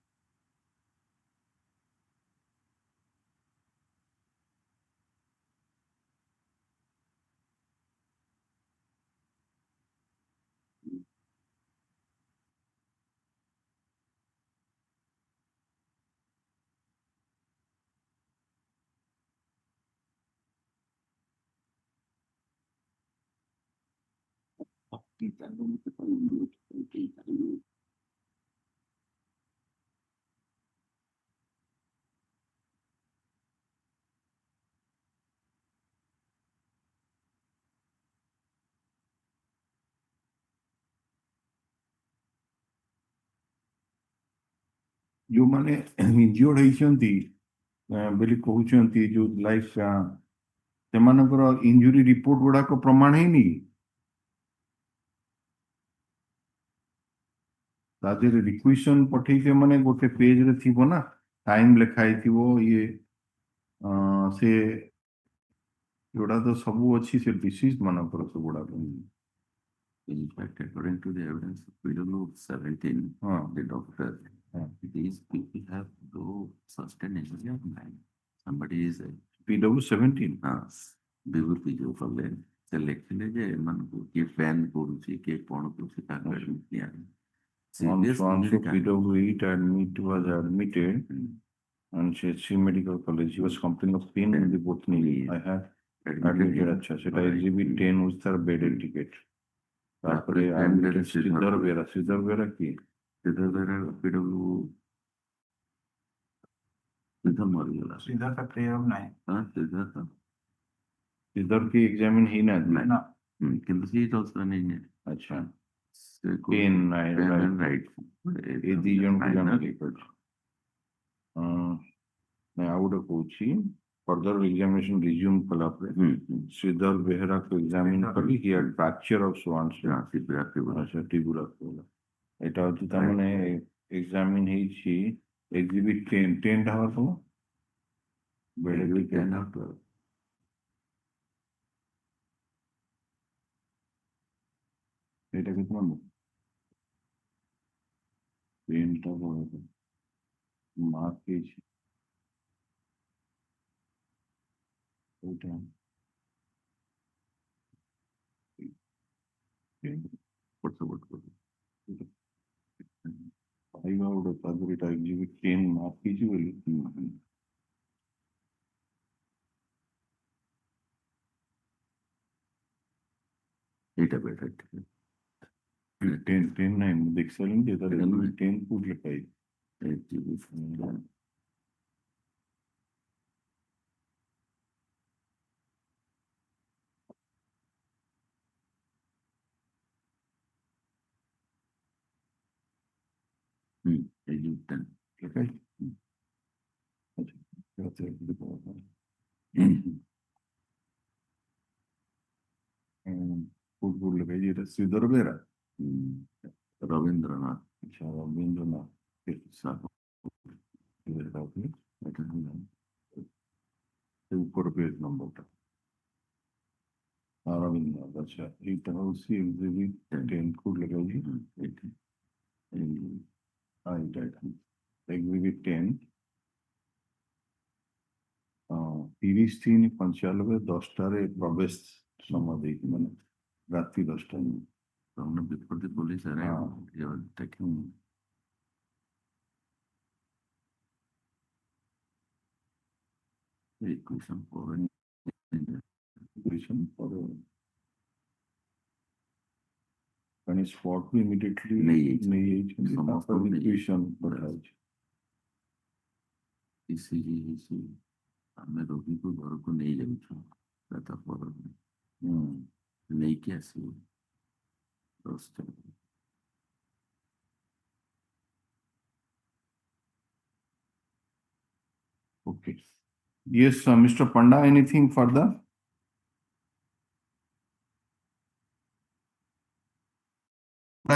ଯୋଉମାନେ injured ହେଇଛନ୍ତି ବୋଲି କହୁଛନ୍ତି ଯୋଉ ଲାଇକ୍ ସେମାନଙ୍କର ଇଞ୍ଜୁରି ରିପୋର୍ଟ ଗୁଡାକ ପ୍ରମାଣ ହେଇନି ତା ଦେହରେ ରିକ୍ୱେସନ ପଠେଇଥିବେ ମାନେ ଗୋଟେ ପେଜରେ ଥିବ ନା ଟାଇମ ଲେଖା ହେଇଥିବ ଇଏ ସେ ଯୋଉଟା ତ ସବୁ ଅଛି ସେ ଡିସିଜ ମାନଙ୍କର ସବୁଗୁଡାକ In fact, according to the evidence of PW 17, the doctor, these people have no sustained injury of mind. Somebody is PW 17 ବିଭୂତି ଯୋଉ କଲେ ସେ ଲେଖିଲେ ଯେ ଏମାନଙ୍କୁ କିଏ ପ୍ୟାନ୍ କରୁଛି କିଏ କଣ କରୁଛି ତାଙ୍କ also PW 8 was admitted and she medical college he was complaining of pain in the both knee I have admitted acha seta exhibit 10 with her bed ticket তারপরে শ্রীধর বেরা কি ଶ୍ରୀଧର ବେହେରା PW ଶ୍ରୀଧର ମରିଗଲା सीधा का प्रयोग नहीं ଶ୍ରୀଧର ଶ୍ରୀଧର की एग्जामिन ही ना ना କିନ୍ତୁ ସେ also ନେଇନି अच्छा ସେ पेन ରାଇଟ୍ ଏ ଦି ଜଣକୁ ଜାଣିଲି मैं ଆଉ ଗୋଟେ କହୁଛି further examination resume कला पर श्रीधर बेहरा को एग्जामिन करी he had fracture of swans अच्छा टिबुला बोला এটা হচ্ছে তার মানে এক্সামিন ହେଇଛି exhibit 10 টা হওয়ার সময় বেড়ে 10 আউট এটা কিন্তু মানে 10 টা বড় মার্ক পেয়েছি ওটা ଖାଇବା ଗୋଟେ ତାପରେ ଏଇଟା exhibit 10 ମାର୍କ ହେଇଛି ବୋଲି ଏଇଟା ବେଟର 10 ନାହିଁ ମୁଁ ଦେଖି ସାରିଲିଣି ଯେ ତାର 10 କୋଉଠି ଲେଖା ହେଇଛି ଲେଖା ହେଇଛି ଆଚ୍ଛା କୋଉଠି ଲେଖା ହେଇଛି ଏଇଟା ଶ୍ରୀଧର ବେହେରା ରବୀନ୍ଦ୍ରନାଥ ଆଚ୍ଛା ରବୀନ୍ଦ୍ରନାଥ উপর পেজ নম্বরটা রবীন্দ্রনাথ আচ্ছা এইটা হচ্ছে এক্সিবিট 10 কোড লেখা হয়েছে এটা এক্সিবিট 10 30/3/95 প্রবেশ সময় দেখি মানে রাত্রি 10টায় before the police arrived, they were taking requisition for an when it's fought immediately Some of after them may- requisition করা হয়েছে ECG, ଆମେ ରୋଗୀକୁ ଘରକୁ ନେଇଯାଉଛୁ ତାପରେ ନେଇକି ଆସିବୁ 10ଟା। Okay. Yes, Mr. Panda, anything further?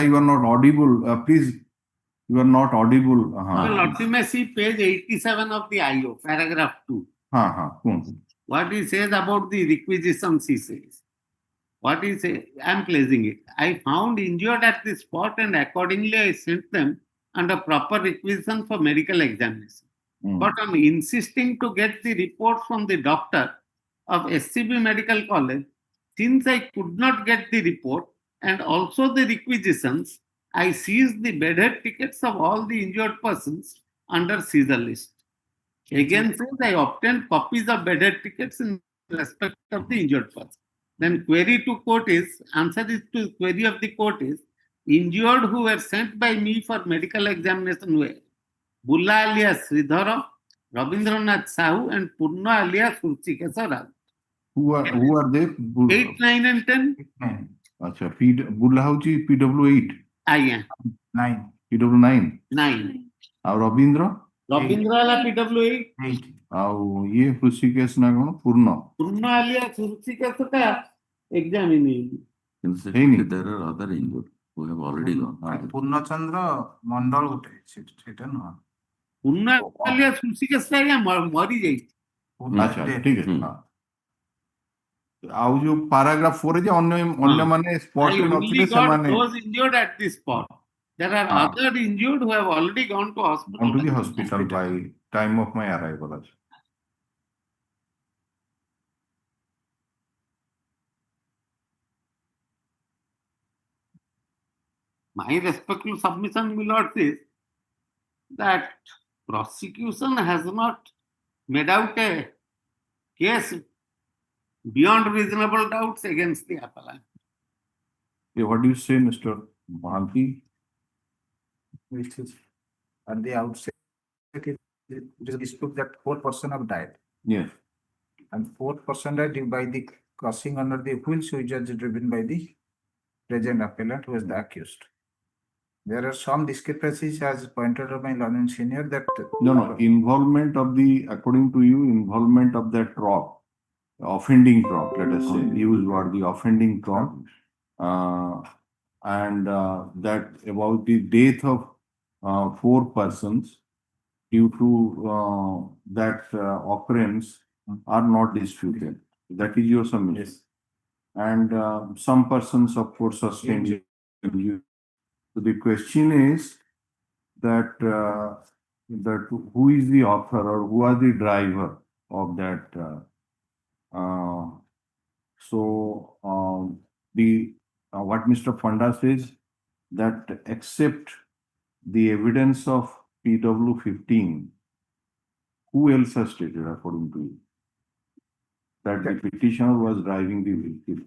You are not audible. Please, you are not audible. Well, ultimacy page 87 of the IO, paragraph 2. What he says about the requisitions, he says. What he says, I'm placing it. I found injured at the spot and accordingly I sent them under proper requisition for medical examination. But I'm insisting to get the report from the doctor of SCB Medical College. Since I could not get the report and also the requisitions, I seized the bedhead tickets of all the injured persons under seizure list. Again, since I obtained copies of bedhead tickets in respect of the injured person. Then query to court is, answer is to query of the court is, injured who were sent by me for medical examination were Bulla alias Sridhara, Rabindranath Sahu and Purna alias Urchikesa Rao. Who are they? 8, 9 and 10? Acha, Bulla hauchi PW8. Aye. 9. PW9. 9. ଆଉ Rabindra Rabindra ala PW8. 8. ଆଉ ଇଏ ହୃଷିକେଶ ନା କଣ ପୂର୍ଣ୍ଣ Purna alias Urchikesa ka exam in ହେଇନି? There are other injured who have already gone. Purnachandra ମଣ୍ଡଳ ଗୋଟେ ସେଟା ନୁହଁ Purna alias Urchikesa aଜ୍ଞା ମରି ଯାଇଛି। ଆଚ୍ଛା ଠିକ ଅଛି ଆଉ ଯୋଉ paragraph 4 ଯେ ଅନ୍ୟମାନେ I ସ୍ପଟରେ only ନଥିଲେ got ସେମାନେ those injured at the spot. There are other injured who have already gone to hospital. gone to the hospital by time of my arrival. My respectful submission, my lord, is that prosecution has not made out a case beyond reasonable doubts against the appellant. Yeah, what do you say, Mr. Mahanti? which is at the outset it is dispute that 4% have died Yes. and 4% are due by the crossing under the wheels which are driven by the present appellant who is the accused. There are some discrepancies as pointed out by learned senior that No, involvement of the, according to you, involvement of that truck, offending truck, let us say, use word the offending truck, and that about the death of 4 persons due to that occurrence are not disputed. That is your submission. Yes. And some persons, of course, sustained injury. So the question is that that who is the author or who are the driver of that? What Mr. Panda says that except the evidence of PW15, who else has stated according to you that the petitioner was driving the vehicle?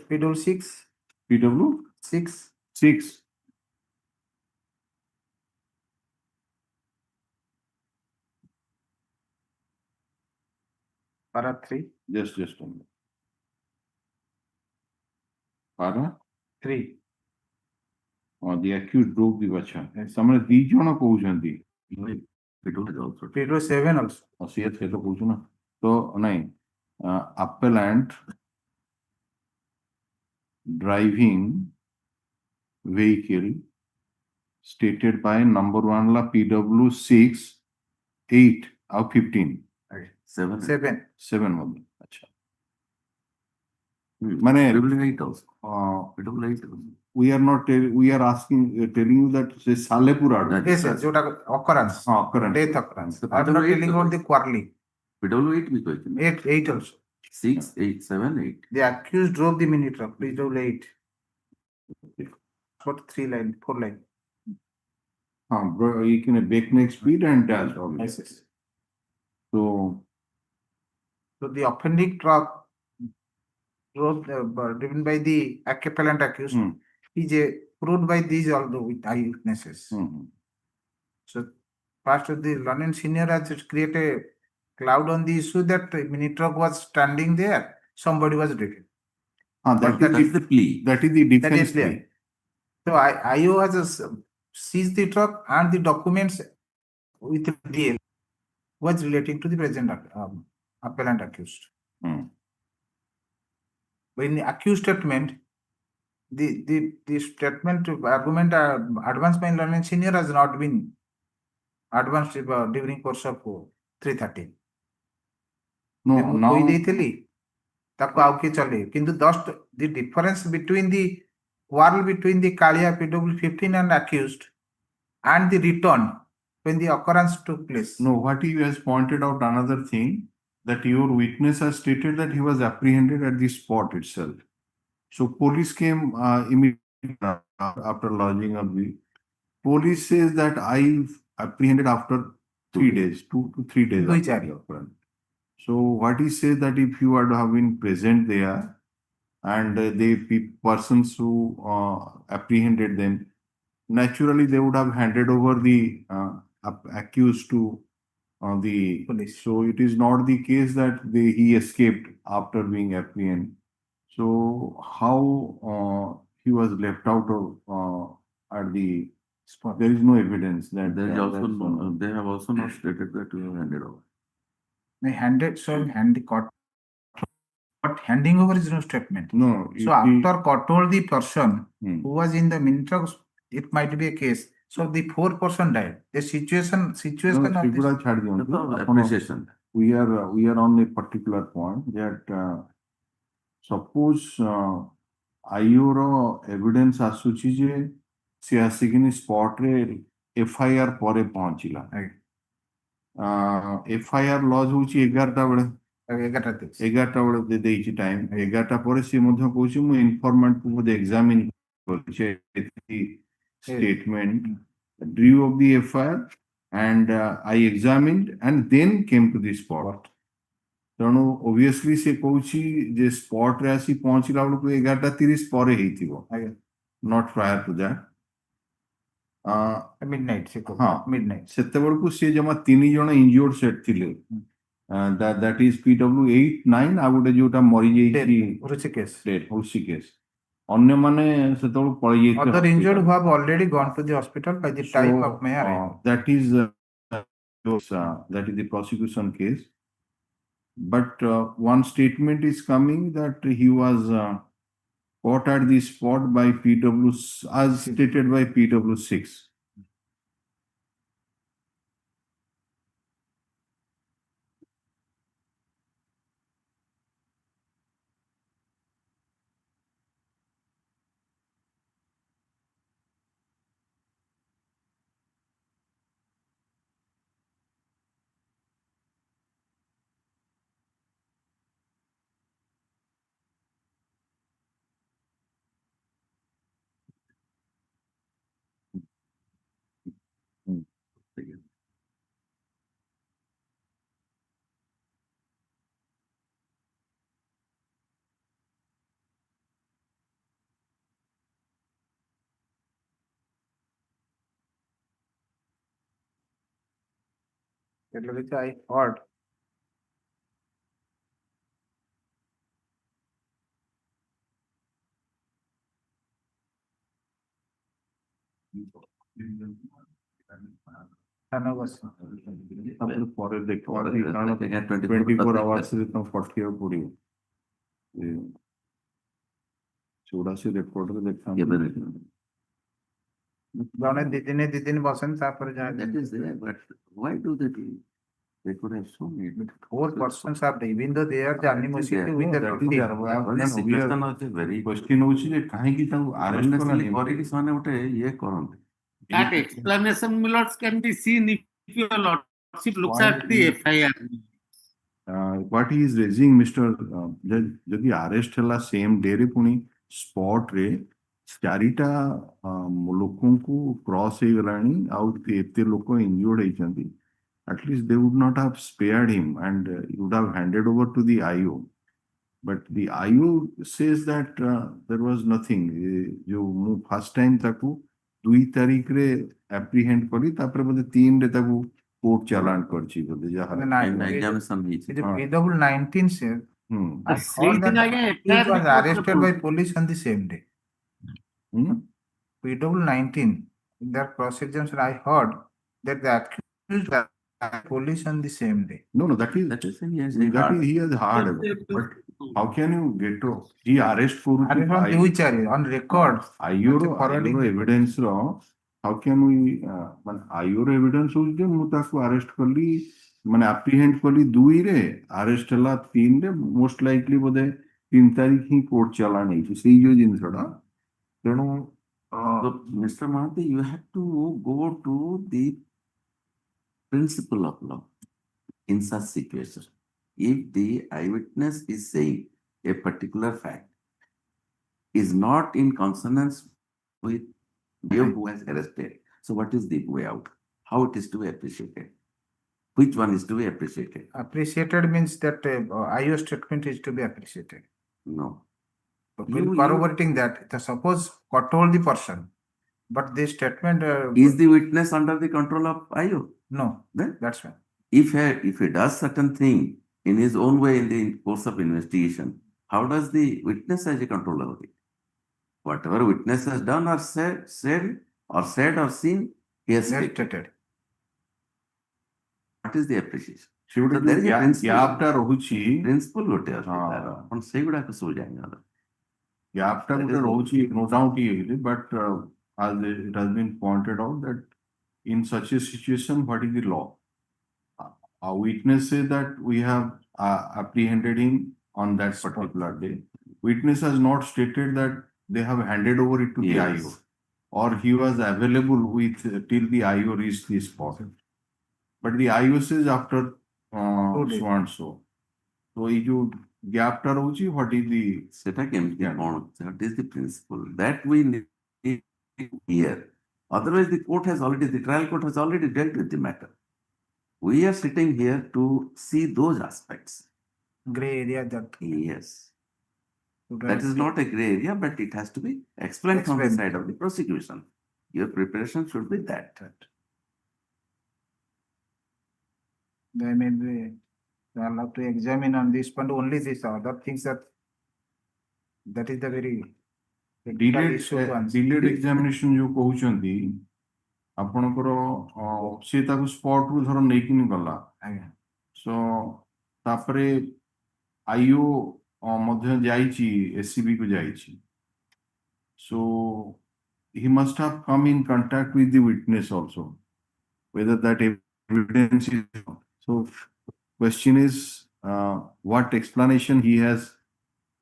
PW6 PW6. para 3 Just a minute. Para? 3 The accused drove the bacha. Samane ଦି ଜଣ କହୁଛନ୍ତି PW7 also ସିଏ ସେ ତ କହୁଛୁ ନା ତ ନାଇଁ appellant driving vehicle stated by number 1 la PW6 8 or 15? 7. 7. 7 মধ্যে আচ্ছা মানে Double 8 also. Double 8 also. we are asking telling you that say Salepura That Yes, is yes, जोटा occurrence, occurrence. death occurrence. So I'm not double eight telling about the quarterly. Double 8 भी कोई नहीं. 8 also. 6, 8, 7, 8. The accused drove the mini truck. Please double 8. What 3 line, 4 line. You can breakneck speed and dash all Yes, this. yes. So So the offending truck drove driven by the appellant accused Hmm. is proved by these all the eyewitnesses. mhm. So first the Learned Senior has created a cloud on the issue that the mini truck was standing there, somebody was driven. That That is the plea. is the That defense is clear. plea. So IO has seized the truck and the documents with DL was relating to the present appellant accused. Hmm. But in the accused statement, the statement argument advanced by Learned Senior has not been advanced during course of 330. No, ମୁଁ now କହିଦେଇଥିଲି ତାକୁ ଆଉ କିଏ ଚଲେଇବେ କିନ୍ତୁ just the difference between the quarrel between the Kalia PW 15 and accused and the return when the occurrence took place. no, what he has pointed out another thing that your witness has stated that he was apprehended at the spot itself. So police came immediately after lodging of the police says that I apprehended after 3 days, 2 to 3 days. দুই after চার। the occurrence. So what he says that if you had have been present there and the persons who apprehended them, naturally they would have handed over the accused to the Police. So it is not the case that he escaped after being apprehended. So how he was left out of at the spot? There is no evidence that There is also that's, they have also not stated that you have handed over. They handed so hand court, but handing over is no statement. no. So if the- after court told the person Hmm. who was in the mini truck, it might be a case. So the 4 person died. The situation No, of this. ସେଗୁଡା ଛାଡି ଦିଅନ୍ତୁ। That's all ଆପଣ- appreciation. we are on a particular point that suppose IO ର evidence ଆସୁଛି ଯେ ସେ ଆସିକିନି spot ରେ FIR ପରେ ପହଞ୍ଚିଲା। FIR ଲଜ୍ ହଉଛି 11ଟା ବେଳେ 11ଟା ବେଳେ ଦେଇଛି ଟାଇମ 11ଟା ପରେ ସେ ମଧ୍ୟ କହୁଛି ମୁଁ ଇନଫର୍ମାଣ୍ଟ କୁ ବୋଧେ ଏକ୍ସାମିନ କରିଛି statement drew of the FIR and I examined and then came to the spot. ତେଣୁ obviously ସେ କହୁଛି ଯେ spot ରେ ଆସି ପହଞ୍ଚିଲା ବେଳକୁ 11:30 ପରେ ହେଇଥିବ not prior to that. Midnight. ହଁ। Midnight. ସେତେବେଳକୁ ସେ ଜମା 3 ଜଣ injured set ଥିଲେ that is PW 8, 9 ଆଉ ଗୋଟେ ଯୋଉଟା ମରିଯାଇଛି Ruchikesh. ହୃଷିକେଶ ଅନ୍ୟମାନେ ସେତେବେଳକୁ ପଳେଇ ଯାଇଥିଲେ Other injured who hospital. have already gone to the hospital by the time So, of my arrival. that is the prosecution case. But one statement is coming that he was caught at the spot by PW as stated by PW 6. Which I heard. ତାପରେ ପରେ ଦେଖିବା ପରେ କାରଣ ଦେଖିବା, 24 hours ରେ ତମକୁ ପଠେଇବାକୁ ପଡିବ ସେଗୁଡା ସେ ରେକର୍ଡରେ କେବେ ଦେଖାନ୍ତି ଦେଖିବେ? ଜଣେ ଦି ଦିନ ବସେନି ତାପରେ ଯାହା That is there, but why do they do? They could have shown it. 4 persons are there, even though they are the animosity with the that is team. But situation was very question ହଉଛି ଯେ କାହିଁକି ତାଙ୍କୁ arrest unnecessarily କରାନି? କରିକି ସେମାନେ ଗୋଟେ ଇଏ କରନ୍ତି. That explanation, my lords, can be seen if your lordship looks at the FIR. What he is raising, Mr. ଯଦି arrest ହେଲା same day ରେ ପୁଣି spot ରେ ଚାରିଟା ଲୋକଙ୍କୁ cross ହେଇଗଲାଣି ଆଉ ଏତେ ଲୋକ injured ହେଇଛନ୍ତି, at least they would not have spared him and would have handed over to the IO. But the IO says that there was nothing. जो ମୁଁ first time ତାକୁ 2 ତାରିଖରେ apprehend କଲି, ତାପରେ ବୋଧେ 3 ରେ ତାକୁ କୋର୍ଟ ଚାଲାଣ କରିଛି ବୋଧେ ଯାହା। Examination ହେଇଛି. PW19 says, I heard that he was arrested by police on the same day. PW19, in their cross-examination, I heard that the accused were police on the same day. No, that is he has hard. But how can you get to he arrest for on record? IOR evidence ro how can we IOR evidence होଉଛି ଯେ ମୁଁ ତାକୁ arrest କଲି ମାନେ apprehend କଲି 2 ରେ arrest ହେଲା 3 ରେ most likely ବୋଧେ 3 ତାରିଖ ହିଁ କୋର୍ଟ ଚାଲାଣ ହେଇଛି ସେଇ ଯୋଉ ଜିନିଷଟା ତେଣୁ So, Mr. Mahanti, you have to go to the principle of law in such situation. If the eyewitness is saying a particular fact is not in consonance with the who has arrested, so what is the way out? How it is to be appreciated? Which one is to be appreciated? Appreciated means that IO statement is to be appreciated. No. So corroborating that, suppose court told the person, but this statement is the witness under the control of IO? No, Then that's why. If he does certain thing in his own way in the course of investigation, how does the witness has a control over it? Whatever witness has done or said or seen, he has stated. What is the appreciation? So there is a principle. Principle what is on segura so jayega. After no doubt but as it has been pointed out that in such a situation, what is the law? A witness says that we have apprehended him on that particular day. Witness has not stated that they have handed over it to the IO or he was available with till the IO reached the spot. But the IO says after so and so. So you gap tar hochi, what is the that is the principle that we need here. Otherwise, the trial court has already dealt with the matter. We are sitting here to see those aspects. Gray area that. Yes. That is not a gray area, but it has to be explained from the side of the prosecution. Your preparation should be that. They may be allowed to examine on this point only these other things that is the very delayed examination जो कहउचंदी आपनकर से ताको spot रु धर नेकिन गला सो तापरे IO मध्य जाईची SCB को जाईची so he must have come in contact with the witness also whether that evidence is so question is what explanation he has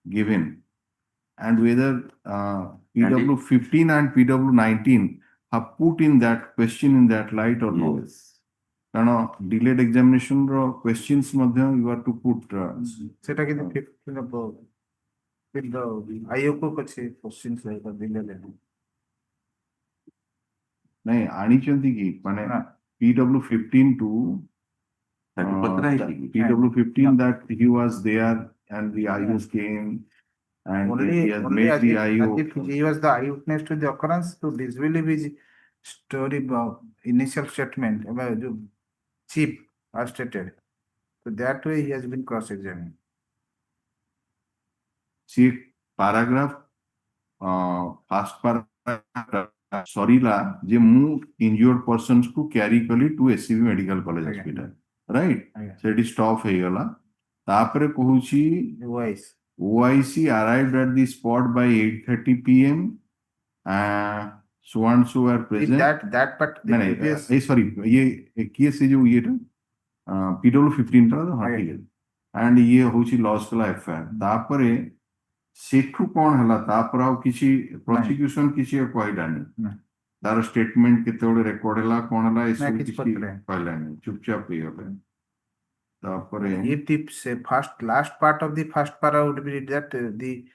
given and whether PW15 and PW19 have put in that question in that light or not. Kana delayed examination ro questions madhya you have to put seta ki 15 above with the IO ko kachi questions like delayed nahi ani chanti ki mane PW15 to PW15 that he was there and the IOs came and he has made the IO. He was the eyewitness to the occurrence to disbelieve his story about initial statement about the chief as stated. So that way he has been cross-examined. See paragraph first paragraph sorry la je mu injured persons को carry कली to SCB medical college hospital right so it stop हे गला तापरे कहूची OIC arrived at the spot by 8:30 p.m. So and so were present. That but sorry ये case है जो ये PW 15 टा हाँ ठीक है एंड ये होची लॉस कला एफआईआर तापरे सेठू कोन हला तापर आउ किछि प्रोसिक्यूशन किछि कहलानी नहीं। तार स्टेटमेंट केतेबेले रेकॉर्ड हला कोन हला ए सब किछि किछि पत्रे। कहलानी चुपचाप ही गले तापरे If say first last part of the first para would be that the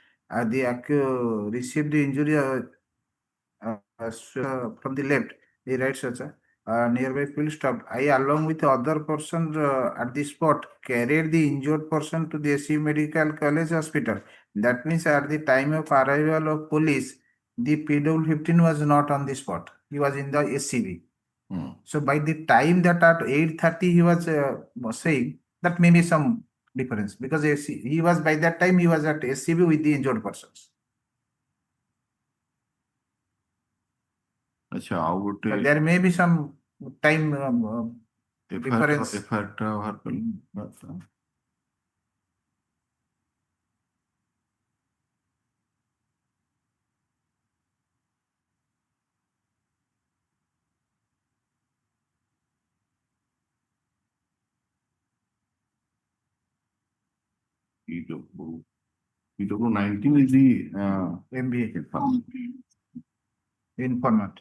received the injury from the left, he writes such a nearby field stop. I along with other person at the spot carried the injured person to the SC Medical College Hospital. That means at the time of arrival of police, the PW15 was not on the spot. He was in the SCB. So by the time that at 8:30 he was saying that maybe some difference because he was by that time he was at SCB with the injured persons. अच्छा आउ गोटे But there may be some time difference. FIR टा बाहर कर PW 19 is the MBA Okay. informant.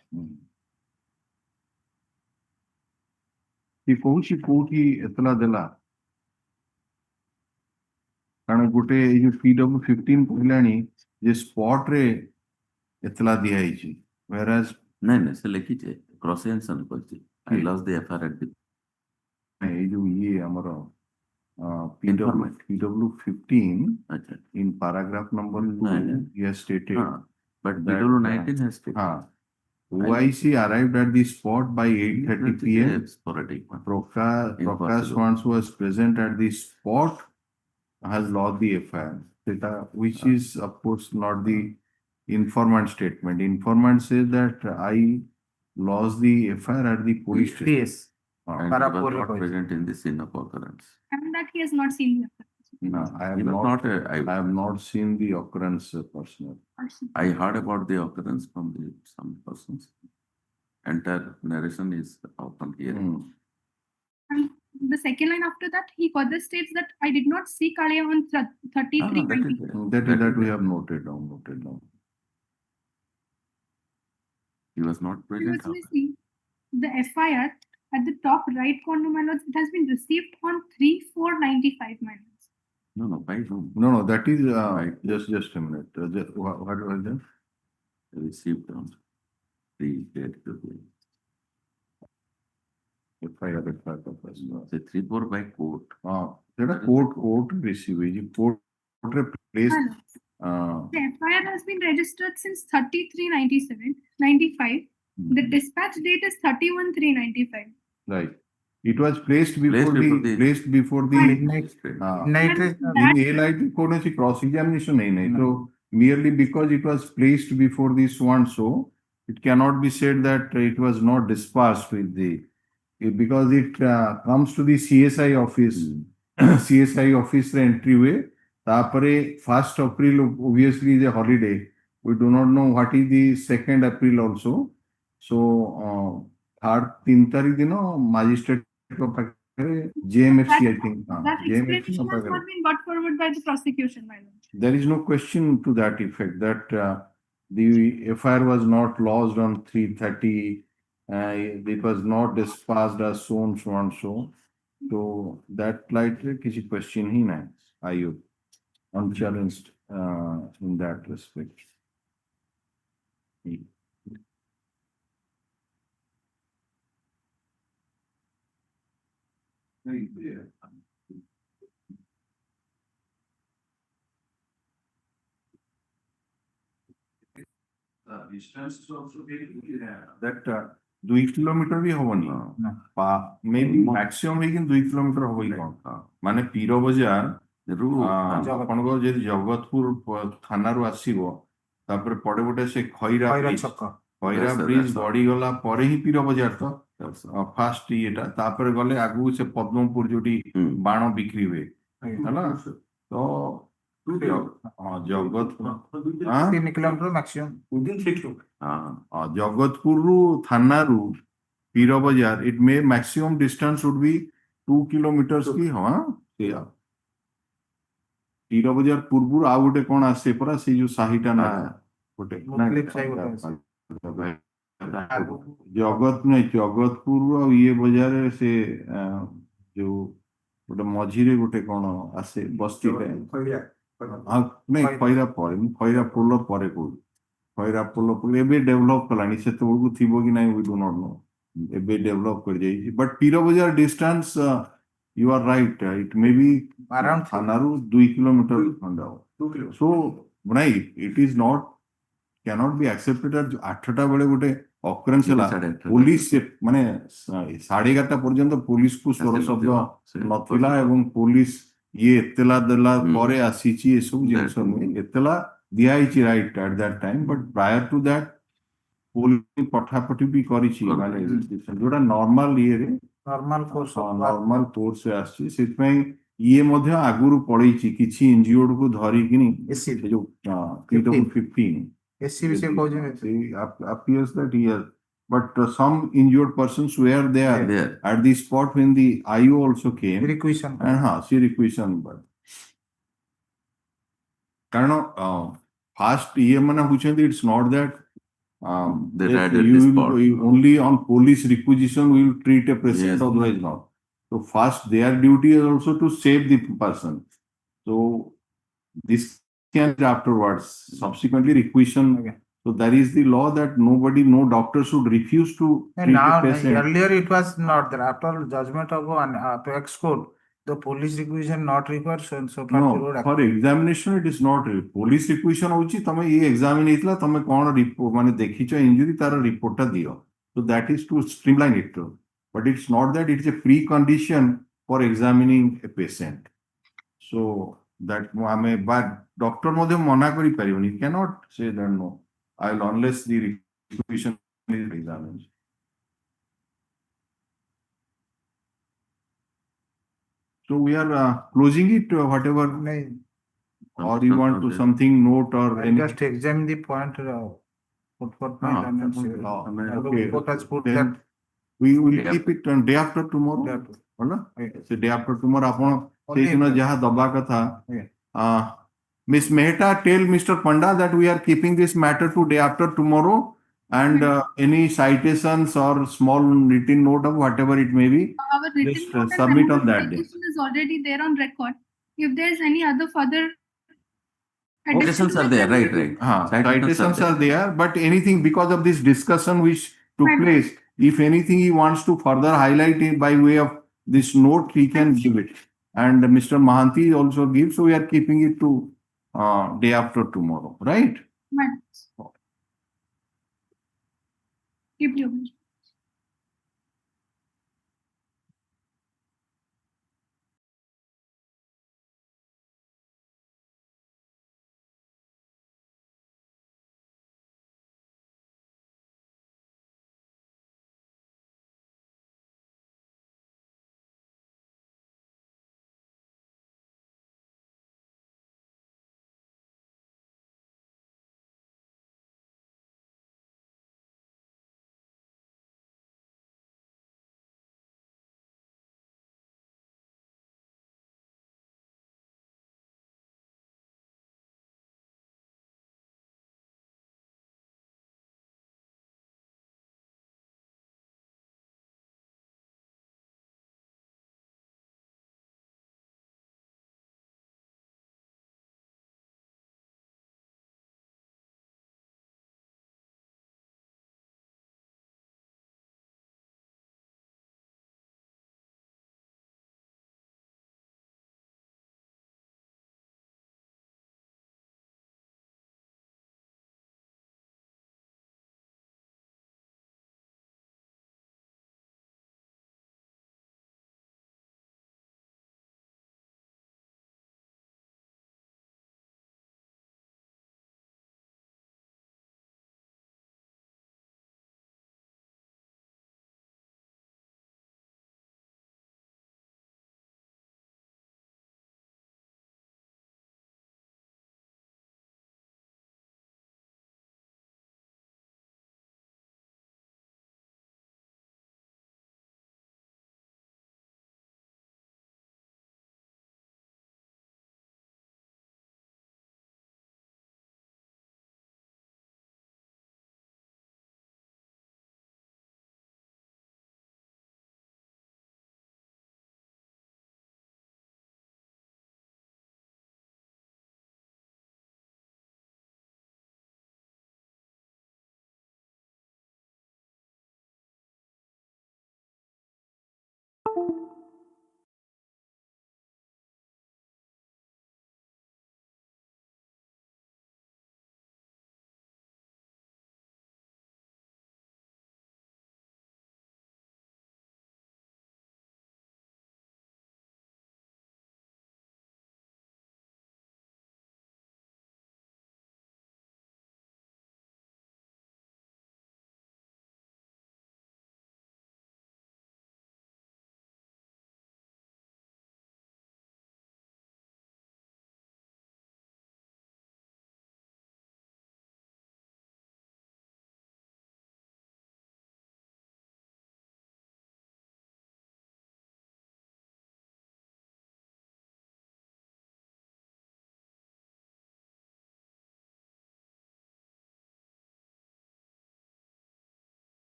ये Cauchy कोठी एतला देला कारण गोटे ए जो PW15 कहलानी जे स्पॉट रे एतला दिया हिची whereas नहीं नहीं से लिखी छे क्रॉस एंसन करछि I lost the FIR at the ए जो ये हमरो Informant. PW15 अच्छा in paragraph number 2 नहीं, he has stated हां but that, PW 19 has stated हाँ OIC arrived at the spot by 8:30 p.m. sporadic one. Prakash Impossible. once was present at the spot has lost the FIR. Which is of course not the informant statement. Informant says that I lost the FIR at the police station. Yes. And Para he was puri not hoy. present in the scene of occurrence. And that he has not seen the No, I have He was not. not a- I have not seen the occurrence personally. person. I heard about the occurrence from some persons. Entire narration is often here. And the second line after that, he further states that I did not see Kalia on 33. That we have noted down. He was not present. Previously, the FIR at the top right corner, my lords, it has been received on 3495, my lords. No, by whom? No, that is Right. just a minute. What was that? Received on the date. FIR at purpose. The 3-4 by court. That court receive court place. My lords, the FIR has been registered since 3397-95. The dispatch date is 31/3/95. Right. It was placed before the Midnight. Night. That- in A-light कोने से cross examination नहीं So merely because it was placed before this one, so it cannot be said that it was not dispatched with the because it comes to the CSI office. CSI office entryway. तापरे 1st April obviously is a holiday. We do not know what is the 2nd April also. So 3 तारीख दिन magistrate को पकड़े JMFC I think. That explanation has not been brought forward by the prosecution, my lord. There is no question to that effect that the FIR was not lodged on 3:30. It was not dispatched as so and so. So that light किसी question ही नहीं आयु unchallenged in that respect. Distance is also very that 2 kilometre भी होवनी may be maximum लेकिन 2 kilometre होई कोन माने पीरो बजार आपनको जे जगतपुर थाना रु आसीबो तापर पड़े गोटे से खैरा ब्रिज बड़ी गला परे ही पीरो बजार तो फास्ट येटा तापर गले आगु से पद्मपुर जोटी बाण बिक्री हुए हैला तो Jagatpur 3 kilometre maximum within 3 kilometre Jagatpur रु थाना रु पीरो बाजार it may maximum distance would be 2 kilometers की हाँ ସେଇଆ टीरा बजार पूर्वରୁ ଆଉ ଗୋଟେ କଣ ଆସେ ପରା ସେଇ ଯୋଉ ସାହିଟା ନା ଗୋଟେ ମୁକ୍ଲିପ ସାହି ଗୋଟେ ଅଛି। ଜଗତ ନାଇଁ ଜଗତପୁର ଆଉ ଇଏ ବଜାରରେ ସେ ଯୋଉ ଗୋଟେ ମଝିରେ ଗୋଟେ କଣ ଆସେ ବସ୍ତିଟା ନାଇଁ ଖଇରା ପରେ ମୁଁ ଖଇରା ପୋଲ ପରେ କହୁଛି ଖଇରା ପୋଲ ପରେ ଏବେ ଡେଭଲପ କଲାଣି ସେତେବେଳକୁ ଥିବ କି ନାଇଁ ୱି ଡୁ ନଟ୍ ନୋ ଏବେ ଡେଭଲପ କରିଯାଇଛି ବଟ୍ ପୀର ବଜାର distance you are right it may be Around ଥାନାରୁ 2 କିଲୋମିଟର ଖଣ୍ଡେ ହବ so ନାଇଁ it is not cannot be accepted at 8ଟା ବେଳେ ଗୋଟେ ଅକରେନ୍ସ ହେଲା ପୋଲିସ ମାନେ 11:30 ପର୍ଯ୍ୟନ୍ତ ପୋଲିସକୁ ସ୍ୱର ଶବ୍ଦ ନଥିଲା ଏବଂ ପୋଲିସ ଇଏ ଏତେଲା ଦେଲା ପରେ ଆସିଛି ଏସବୁ ଜିନିଷ ନୁହେଁ ଏତେଲା ଦିଆହେଇଛି right at that time but prior to that police ପଠାପଠି ବି କରିଛି ମାନେ ଯୋଉଟା ନର୍ମାଲ ଇଏରେ ନର୍ମାଲ କୋର୍ସରେ ଆସିଛି ସେଥିପାଇଁ ଇଏ ମଧ୍ୟ ଆଗରୁ ପଳେଇଛି କିଛି ଇଞ୍ଜିଓର୍ଡକୁ ଧରିକିନି ଯୋଉ PW15 appears that he has but some injured persons were there at the spot when the IO also came and she requisition but କାରଣ ଫାଷ୍ଟ ଇଏ ମାନେ ହଉଛନ୍ତି it's not that They yes, died at you the will spot. only on police requisition we will treat a patient Yes. otherwise not so first their duty is also to save the person so this can be afterwards subsequently requisition so there is the law that no doctor should refuse to treat a patient earlier it was not there after judgment of an apex court the police requisition not required so far no forward for examination it is not police requisition होची तमे ये examine हेतला तमे कोन report माने देखिचो injury तार report ता दियो so that is to streamline it but it's not that it's a precondition for examining a patient so that आमे but doctor मध्ये मना करि परिबनी cannot say that no I'll unless the requisition is examined so we are closing it whatever or you want to something note or any just examine the point put forth my report has put then that we will keep it on day after tomorrow होला से day after tomorrow आपण से दिन जहां दबा कथा Miss Mehta tell Mr. Panda that we are keeping this matter to day after tomorrow and any citations or small written note of whatever it may be Our written just note and submit on that day application is already there on record. If there is any other further Citations are there, right. Citations are there, but anything because of this discussion which took place, if anything he wants to further highlight it by way of this note, he can give it. And Mr. Mahanti also gives, so we are keeping it to day after tomorrow, right? Keep your